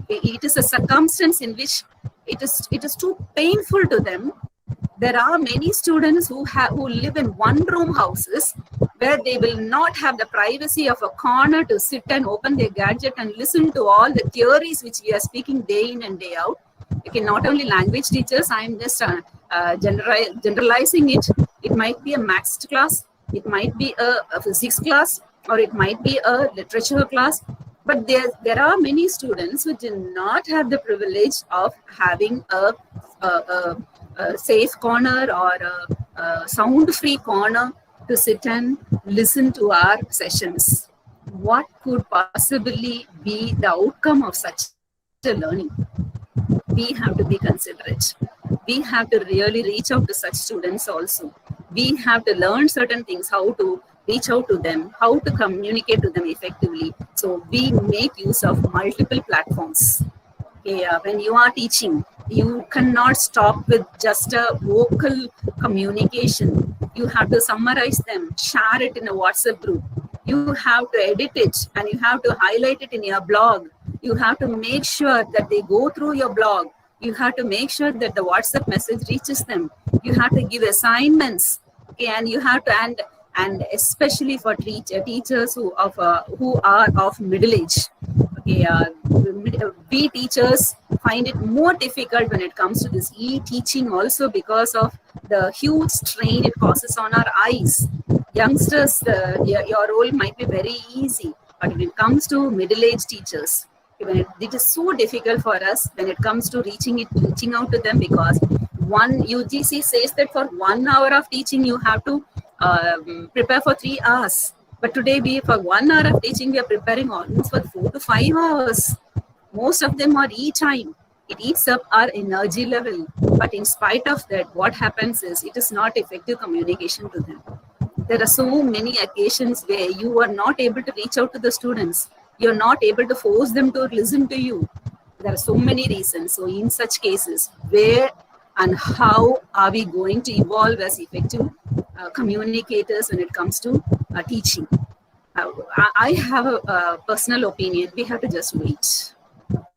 Speaker 12: It is a circumstance in which it is too painful to them. There are many students who live in one-room houses where they will not have the privacy of a corner to sit and open their gadget and listen to all the theories which we are speaking day in and day out. Okay, not only language teachers, I am just generalizing it. It might be a maths class, it might be a physics class, or it might be a literature class. But there are many students who do not have the privilege of having a safe corner or a sound-free corner to sit and listen to our sessions. What could possibly be the outcome of such a learning? We have to be considerate. We have to really reach out to such students also. We have to learn certain things, how to reach out to them, how to communicate to them effectively. So we make use of multiple platforms. Okay, when you are teaching, you cannot stop with just a vocal communication. You have to summarize them, share it in a WhatsApp group. You have to edit it and you have to highlight it in your blog. You have to make sure that they go through your blog. You have to make sure that the WhatsApp message reaches them. You have to give assignments. Okay, and you have to, and especially for teachers who are of middle age. Okay, we teachers find it more difficult when it comes to this e-teaching also because of the huge strain it causes on our eyes. Youngsters, your role might be very easy, but when it comes to middle-aged teachers, it is so difficult for us when it comes to reaching out to them, because one UGC says that for 1 hour of teaching you have to prepare for 3 hours. But today for 1 hour of teaching we are preparing almost for 4 to 5 hours. Most of them are e-time. It eats up our energy level. But in spite of that, what happens is it is not effective communication to them. There are so many occasions where you are not able to reach out to the students. You're not able to force them to listen to you. There are so many reasons. So in such cases, where and how are we going to evolve as effective communicators when it comes to teaching? I have a personal opinion. We have to just wait.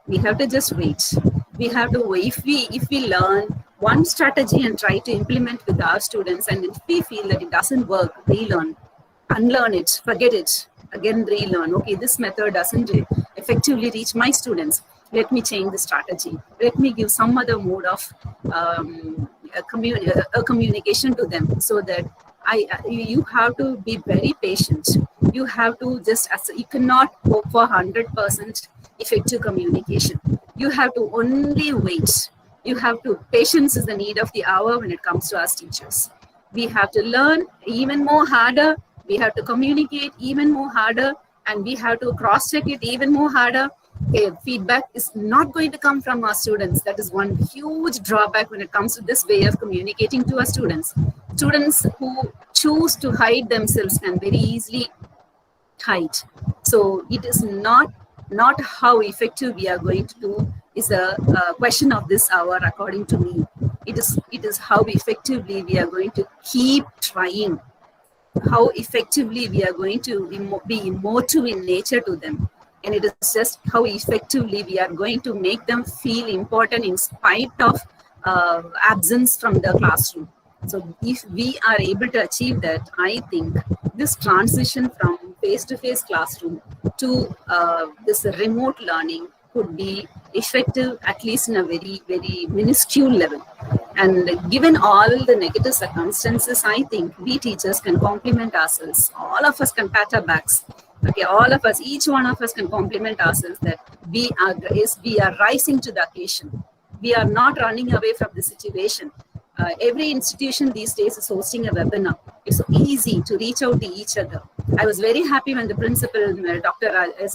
Speaker 12: We have to just wait. We have to wait. If we learn one strategy and try to implement with our students, and if we feel that it doesn't work, relearn, unlearn it, forget it, again relearn. Okay, this method doesn't effectively reach my students. Let me change the strategy. Let me give some other mode of communication to them, so that you have to be very patient. You have to you cannot hope for 100% effective communication. You have to only wait. You have to, patience is the need of the hour when it comes to us teachers. We have to learn even more harder. We have to communicate even more harder, and we have to cross-check it even more harder. Feedback is not going to come from our students. That is one huge drawback when it comes to this way of communicating to our students. Students who choose to hide themselves can very easily hide. So it is not how effective we are going to do is a question of this hour, according to me. It is how effectively we are going to keep trying, how effectively we are going to be emotive in nature to them. And it is just how effectively we are going to make them feel important in spite of absence from the classroom. So if we are able to achieve that, I think this transition from face-to-face classroom to this remote learning could be effective, at least in a very, very minuscule level. And given all the negative circumstances, I think we teachers can complement ourselves. All of us can pat our backs. Okay, all of us, each one of us can compliment ourselves that we are rising to the occasion. We are not running away from the situation. Every institution these days is hosting a webinar. It's so easy to reach out to each other. I was very happy when the principal, Dr.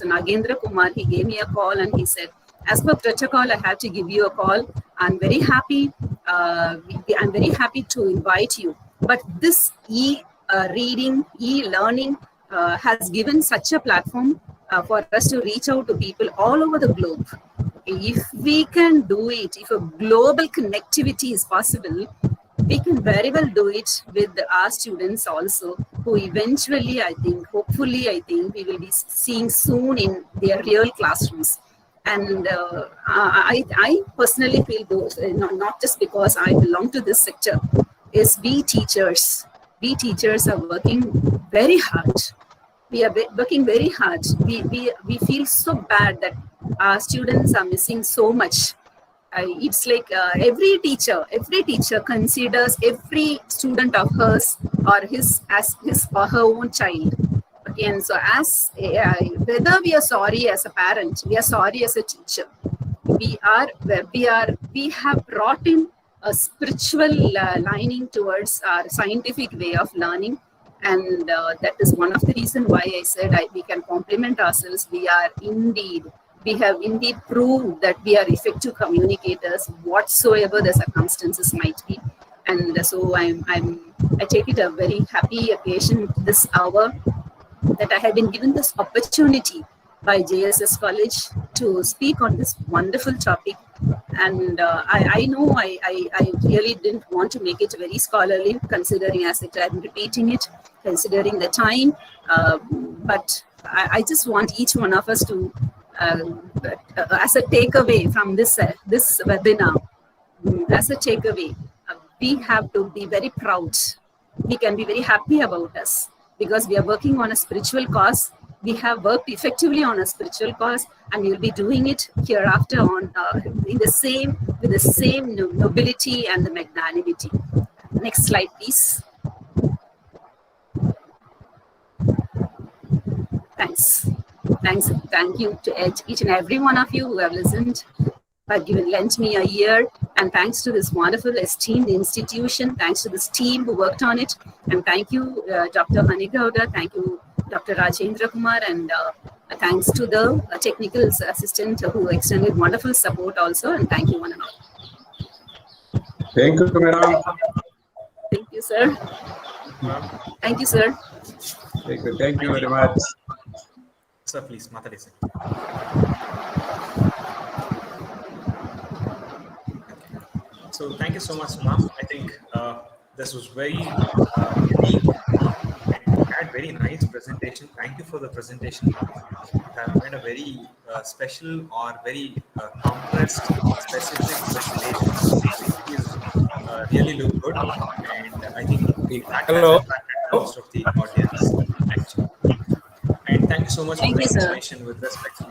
Speaker 12: Nagendra Kumar, he gave me a call and he said, as per protocol, I have to give you a call. I'm very happy. I'm very happy to invite you. But this reading, e-learning has given such a platform for us to reach out to people all over the globe. If we can do it, if a global connectivity is possible, we can very well do it with our students also, who eventually, I think, hopefully, I think, we will be seeing soon in their real classrooms. And I personally feel those, not just because I belong to this sector, is we teachers are working very hard. We are working very hard. We feel so bad that our students are missing so much. It's like every teacher considers every student of hers or his as his or her own child. Okay, and so as whether we are sorry as a parent, we are sorry as a teacher. We have brought in a spiritual lining towards our scientific way of learning, and that is one of the reasons why I said we can compliment ourselves. We have indeed proved that we are effective communicators, whatsoever the circumstances might be. And so I take it a very happy occasion this hour that I have been given this opportunity by JSS College to speak on this wonderful topic. And I know I really didn't want to make it very scholarly, considering as I'm repeating it, considering the time. But I just want each one of us to, as a takeaway from this webinar, as a takeaway, we have to be very proud. We can be very happy about us because we are working on a spiritual cause. We have worked effectively on a spiritual cause, and we will be doing it hereafter on with the same nobility and the magnanimity. Next slide, please. Thanks. Thank you to each and every one of you who have listened, lent me a ear, and thanks to this wonderful esteemed institution, thanks to this team who worked on it, and thank you, Dr. Hanigowda, thank you, Dr. Rajendra Kumar, and thanks to the technical assistant who extended wonderful support also, and thank you one and all.
Speaker 4: Thank you, madam.
Speaker 12: Thank you, sir. Thank you, sir.
Speaker 4: Thank you very much.
Speaker 6: Sir, please, Matade sir. So thank you so much, ma'am. I think this was very unique and had very nice presentation. Thank you for the presentation. You have made a very special or very compressed, specific presentation. It is really look good, and I think that has attracted most of the audience actually. And thank you so much for the information with respect to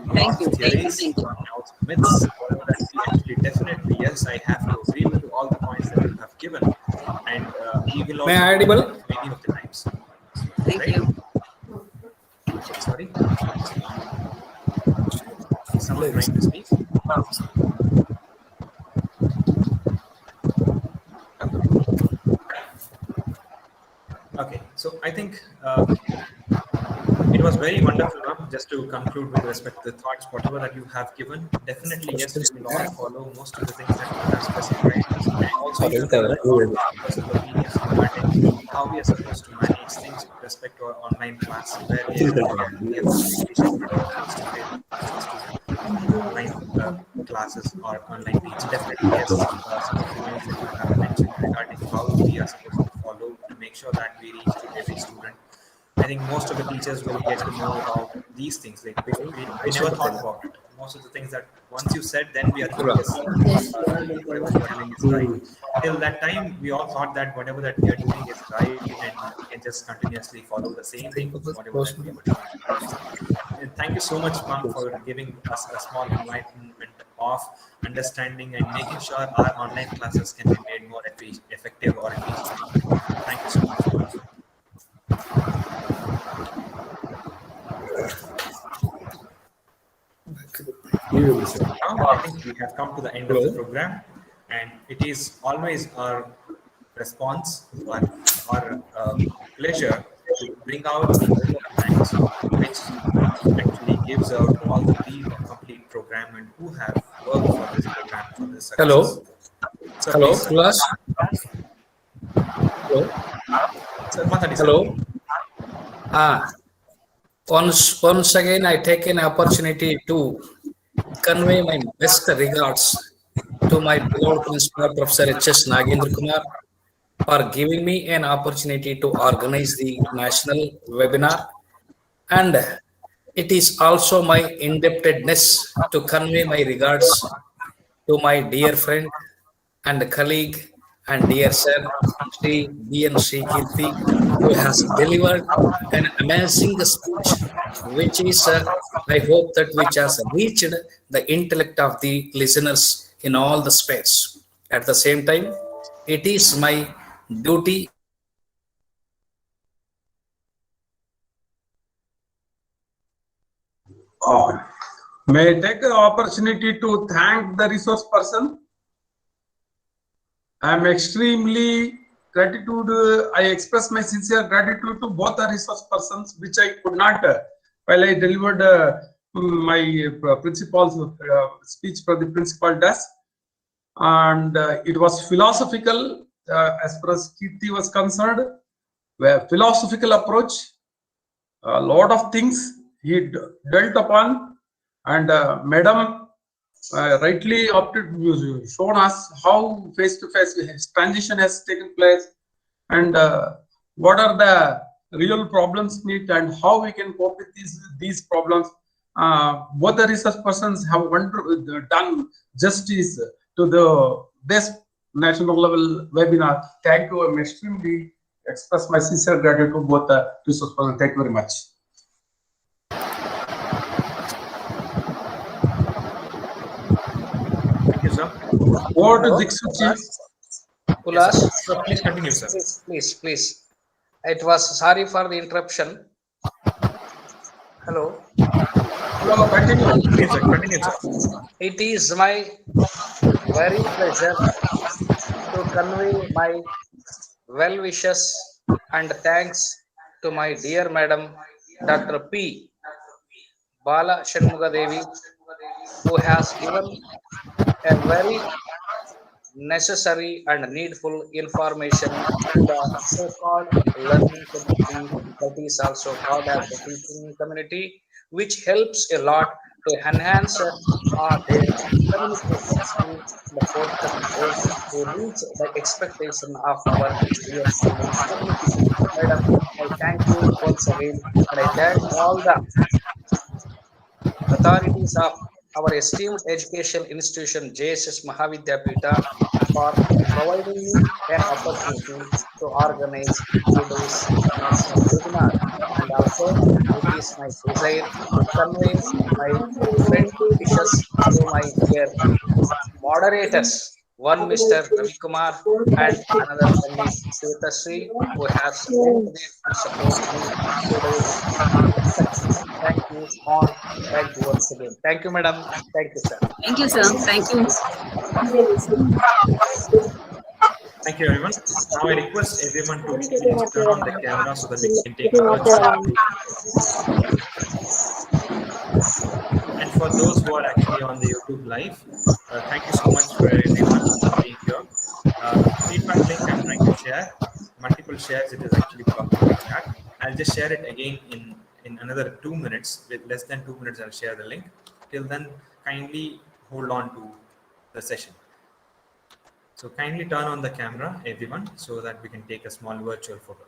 Speaker 6: theories, also myths, whatever that is. Actually, definitely, yes, I have to agree with all the points that you have given, and we will also many of the times.
Speaker 12: Thank you.
Speaker 6: Sorry, is someone trying to speak? Okay, so I think it was very wonderful, ma'am. Just to conclude with respect to the thoughts, whatever that you have given, definitely yes, we will all follow most of the things that you have specified. And also, you have personal opinions regarding how we are supposed to manage things with respect to our online class, where we have online classes or online teach. Definitely yes, some of the things that you have mentioned regarding how we are supposed to follow to make sure that we reach to every student. I think most of the teachers will get to know about these things. Like we never thought about it. Most of the things that once you said, then we are curious. Whatever you are doing is right. Till that time, we all thought that whatever that we are doing is right, and we can just continuously follow the same thing, whatever that we were doing. And thank you so much, ma'am, for giving us a small enlightenment of understanding and making sure our online classes can be made more effective or efficient. Thank you so much, ma'am. Now I think we have come to the end of the program, and it is always our response or our pleasure to bring out the vote of thanks, which actually gives out all the brief and complete program and who have worked for this program for this
Speaker 2: Hello.
Speaker 6: success. So
Speaker 2: Hello,
Speaker 6: please, sir.
Speaker 2: Ulas. Hello.
Speaker 6: Sir, Matadi, sir.
Speaker 2: Hello. Once again, I take an opportunity to convey my best regards to my beloved principal, Professor H.S. Nagendra Kumar, for giving me an opportunity to organize the national webinar. And it is also my indebtedness to convey my regards to my dear friend and colleague and dear sir, Sri B.N. Kirti, who has delivered an amazing speech, which is, I hope that which has reached the intellect of the listeners in all the space. At the same time, it is my duty.
Speaker 4: May I take the opportunity to thank the resource person. I am extremely gratitude. I express my sincere gratitude to both the resource persons, which I could not while I delivered my principal's speech for the principal desk, and it was philosophical as far as Kirti was concerned. Where philosophical approach, a lot of things he dealt upon, and Madam rightly opted shown us how face-to-face transition has taken place, and what are the real problems in it, and how we can cope with these problems. Both the research persons have done justice to the best national level webinar. Thank you. I'm extremely express my sincere gratitude to both the resource persons. Thank you very much.
Speaker 6: Thank you, sir.
Speaker 4: Over to Diksoochi.
Speaker 2: Ulas,
Speaker 6: Yes, sir. Please continue, sir.
Speaker 2: Please. It was sorry for the interruption. Hello.
Speaker 4: Hello, continue.
Speaker 6: Continue, sir.
Speaker 2: It is my very pleasure to convey my well wishes and thanks to my dear Madam Dr. P. Bala Shanmuga Devi, who has given a very necessary and needful information to the so-called learning community, that is also called as the teaching community, which helps a lot to enhance their communication skill, the forthcoming way to reach the expectation of our dear students community. Madam, I thank you once again, and I thank all the authorities of our esteemed education institution JSS Mahavidyapita for providing me an opportunity to organize today's national webinar. And also, it is my desire to convey my friendly wishes to my dear moderators, one Mr. Ravi Kumar and another one is Shwetasri, who has lent their full support me today's success. Thank you all. Thank you once again. Thank you, madam. Thank you, sir.
Speaker 12: Thank you, sir. Thank you.
Speaker 6: Thank you, everyone. Now I request everyone to please turn on the camera so that we can take a virtual. And for those who are actually on the YouTube live, thank you so much for everyone being here. Feedback link I'm trying to share. Multiple shares, it is actually blocking the chat. I'll just share it again in another 2 minutes. With less than 2 minutes, I'll share the link. Till then, kindly hold on to the session. So kindly turn on the camera, everyone, so that we can take a small virtual photo.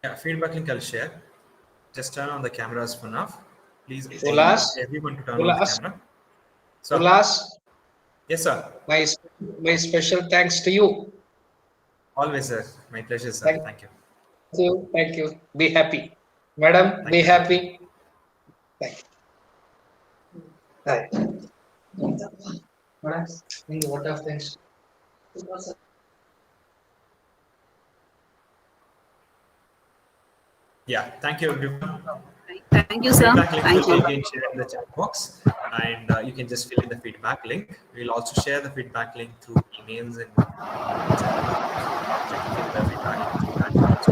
Speaker 6: Yeah, feedback link I'll share. Just turn on the cameras for now. Please, everyone to turn on the camera. So,
Speaker 2: Ulas,
Speaker 6: yes, sir.
Speaker 2: My special thanks to you.
Speaker 6: Always, sir. My pleasure, sir. Thank you.
Speaker 2: Thank you. Be happy. Madam, be happy. Thank you. Hi. Madam, what are things?
Speaker 6: Yeah, thank you everyone.
Speaker 12: Thank you, sir.
Speaker 6: Feedback link
Speaker 12: Thank
Speaker 6: will
Speaker 12: you.
Speaker 6: be again shared in the chat box, and you can just fill in the feedback link. We'll also share the feedback link through emails and fill the feedback link through that also.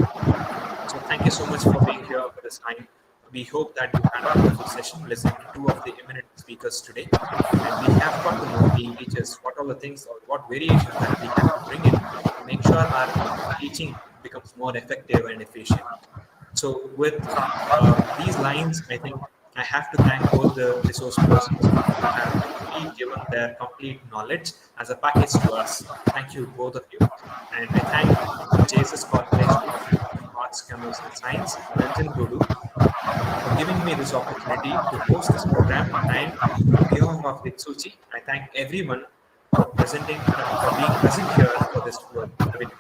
Speaker 6: So thank you so much for being here for this time. We hope that you had a wonderful session listening to two of the eminent speakers today, and we have got to know each is what are the things or what variations that we have to bring in to make sure our teaching becomes more effective and efficient. So with these lines, I think I have to thank both the resource persons who have actually given their complete knowledge as a package to us. Thank you, both of you. And I thank JSS College of Arts, Commerce and Science, Nanjangoodu, for giving me this opportunity to host this program. And on behalf of Diksoochi, I thank everyone for being present here for this webinar.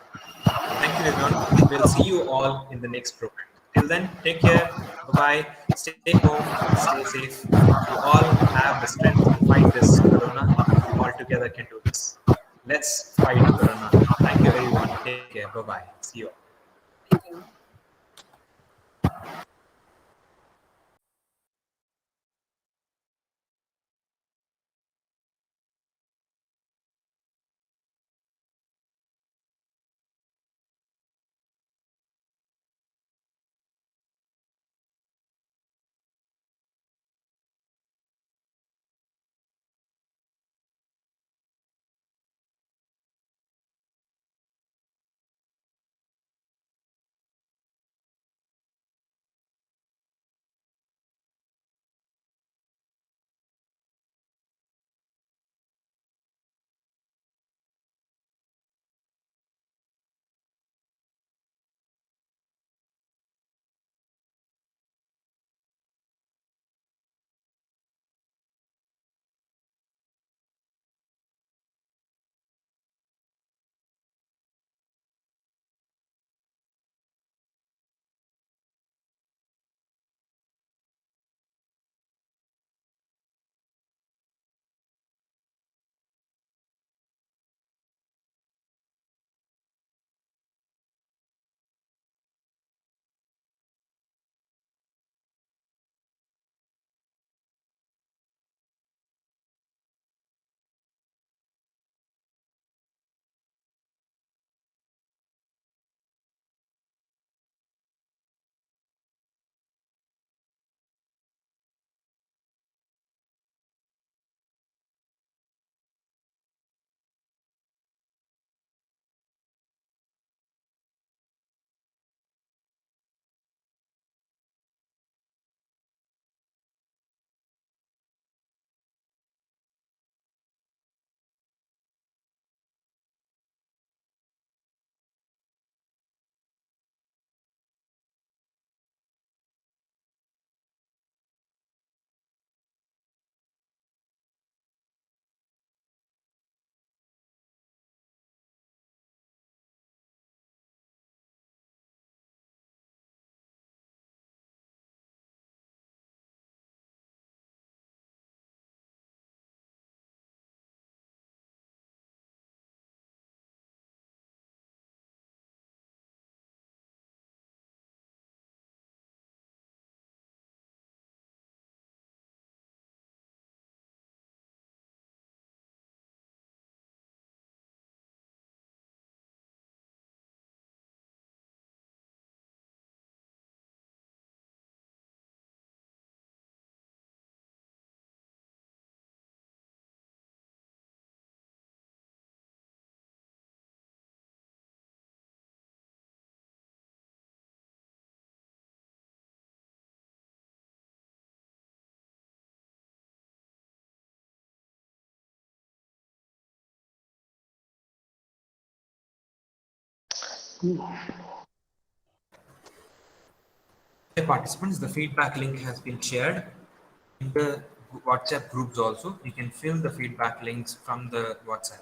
Speaker 6: Thank you, everyone. We'll see you all in the next program. Till then, take care. Bye-bye. Stay home. Stay safe. You all have the strength to fight this corona. We all together can do this. Let's fight corona. Thank you, everyone. Take care. Bye-bye. See you all.
Speaker 12: Thank you.
Speaker 6: Dear participants, the feedback link has been shared in the WhatsApp groups also. You can fill the feedback links from the WhatsApp.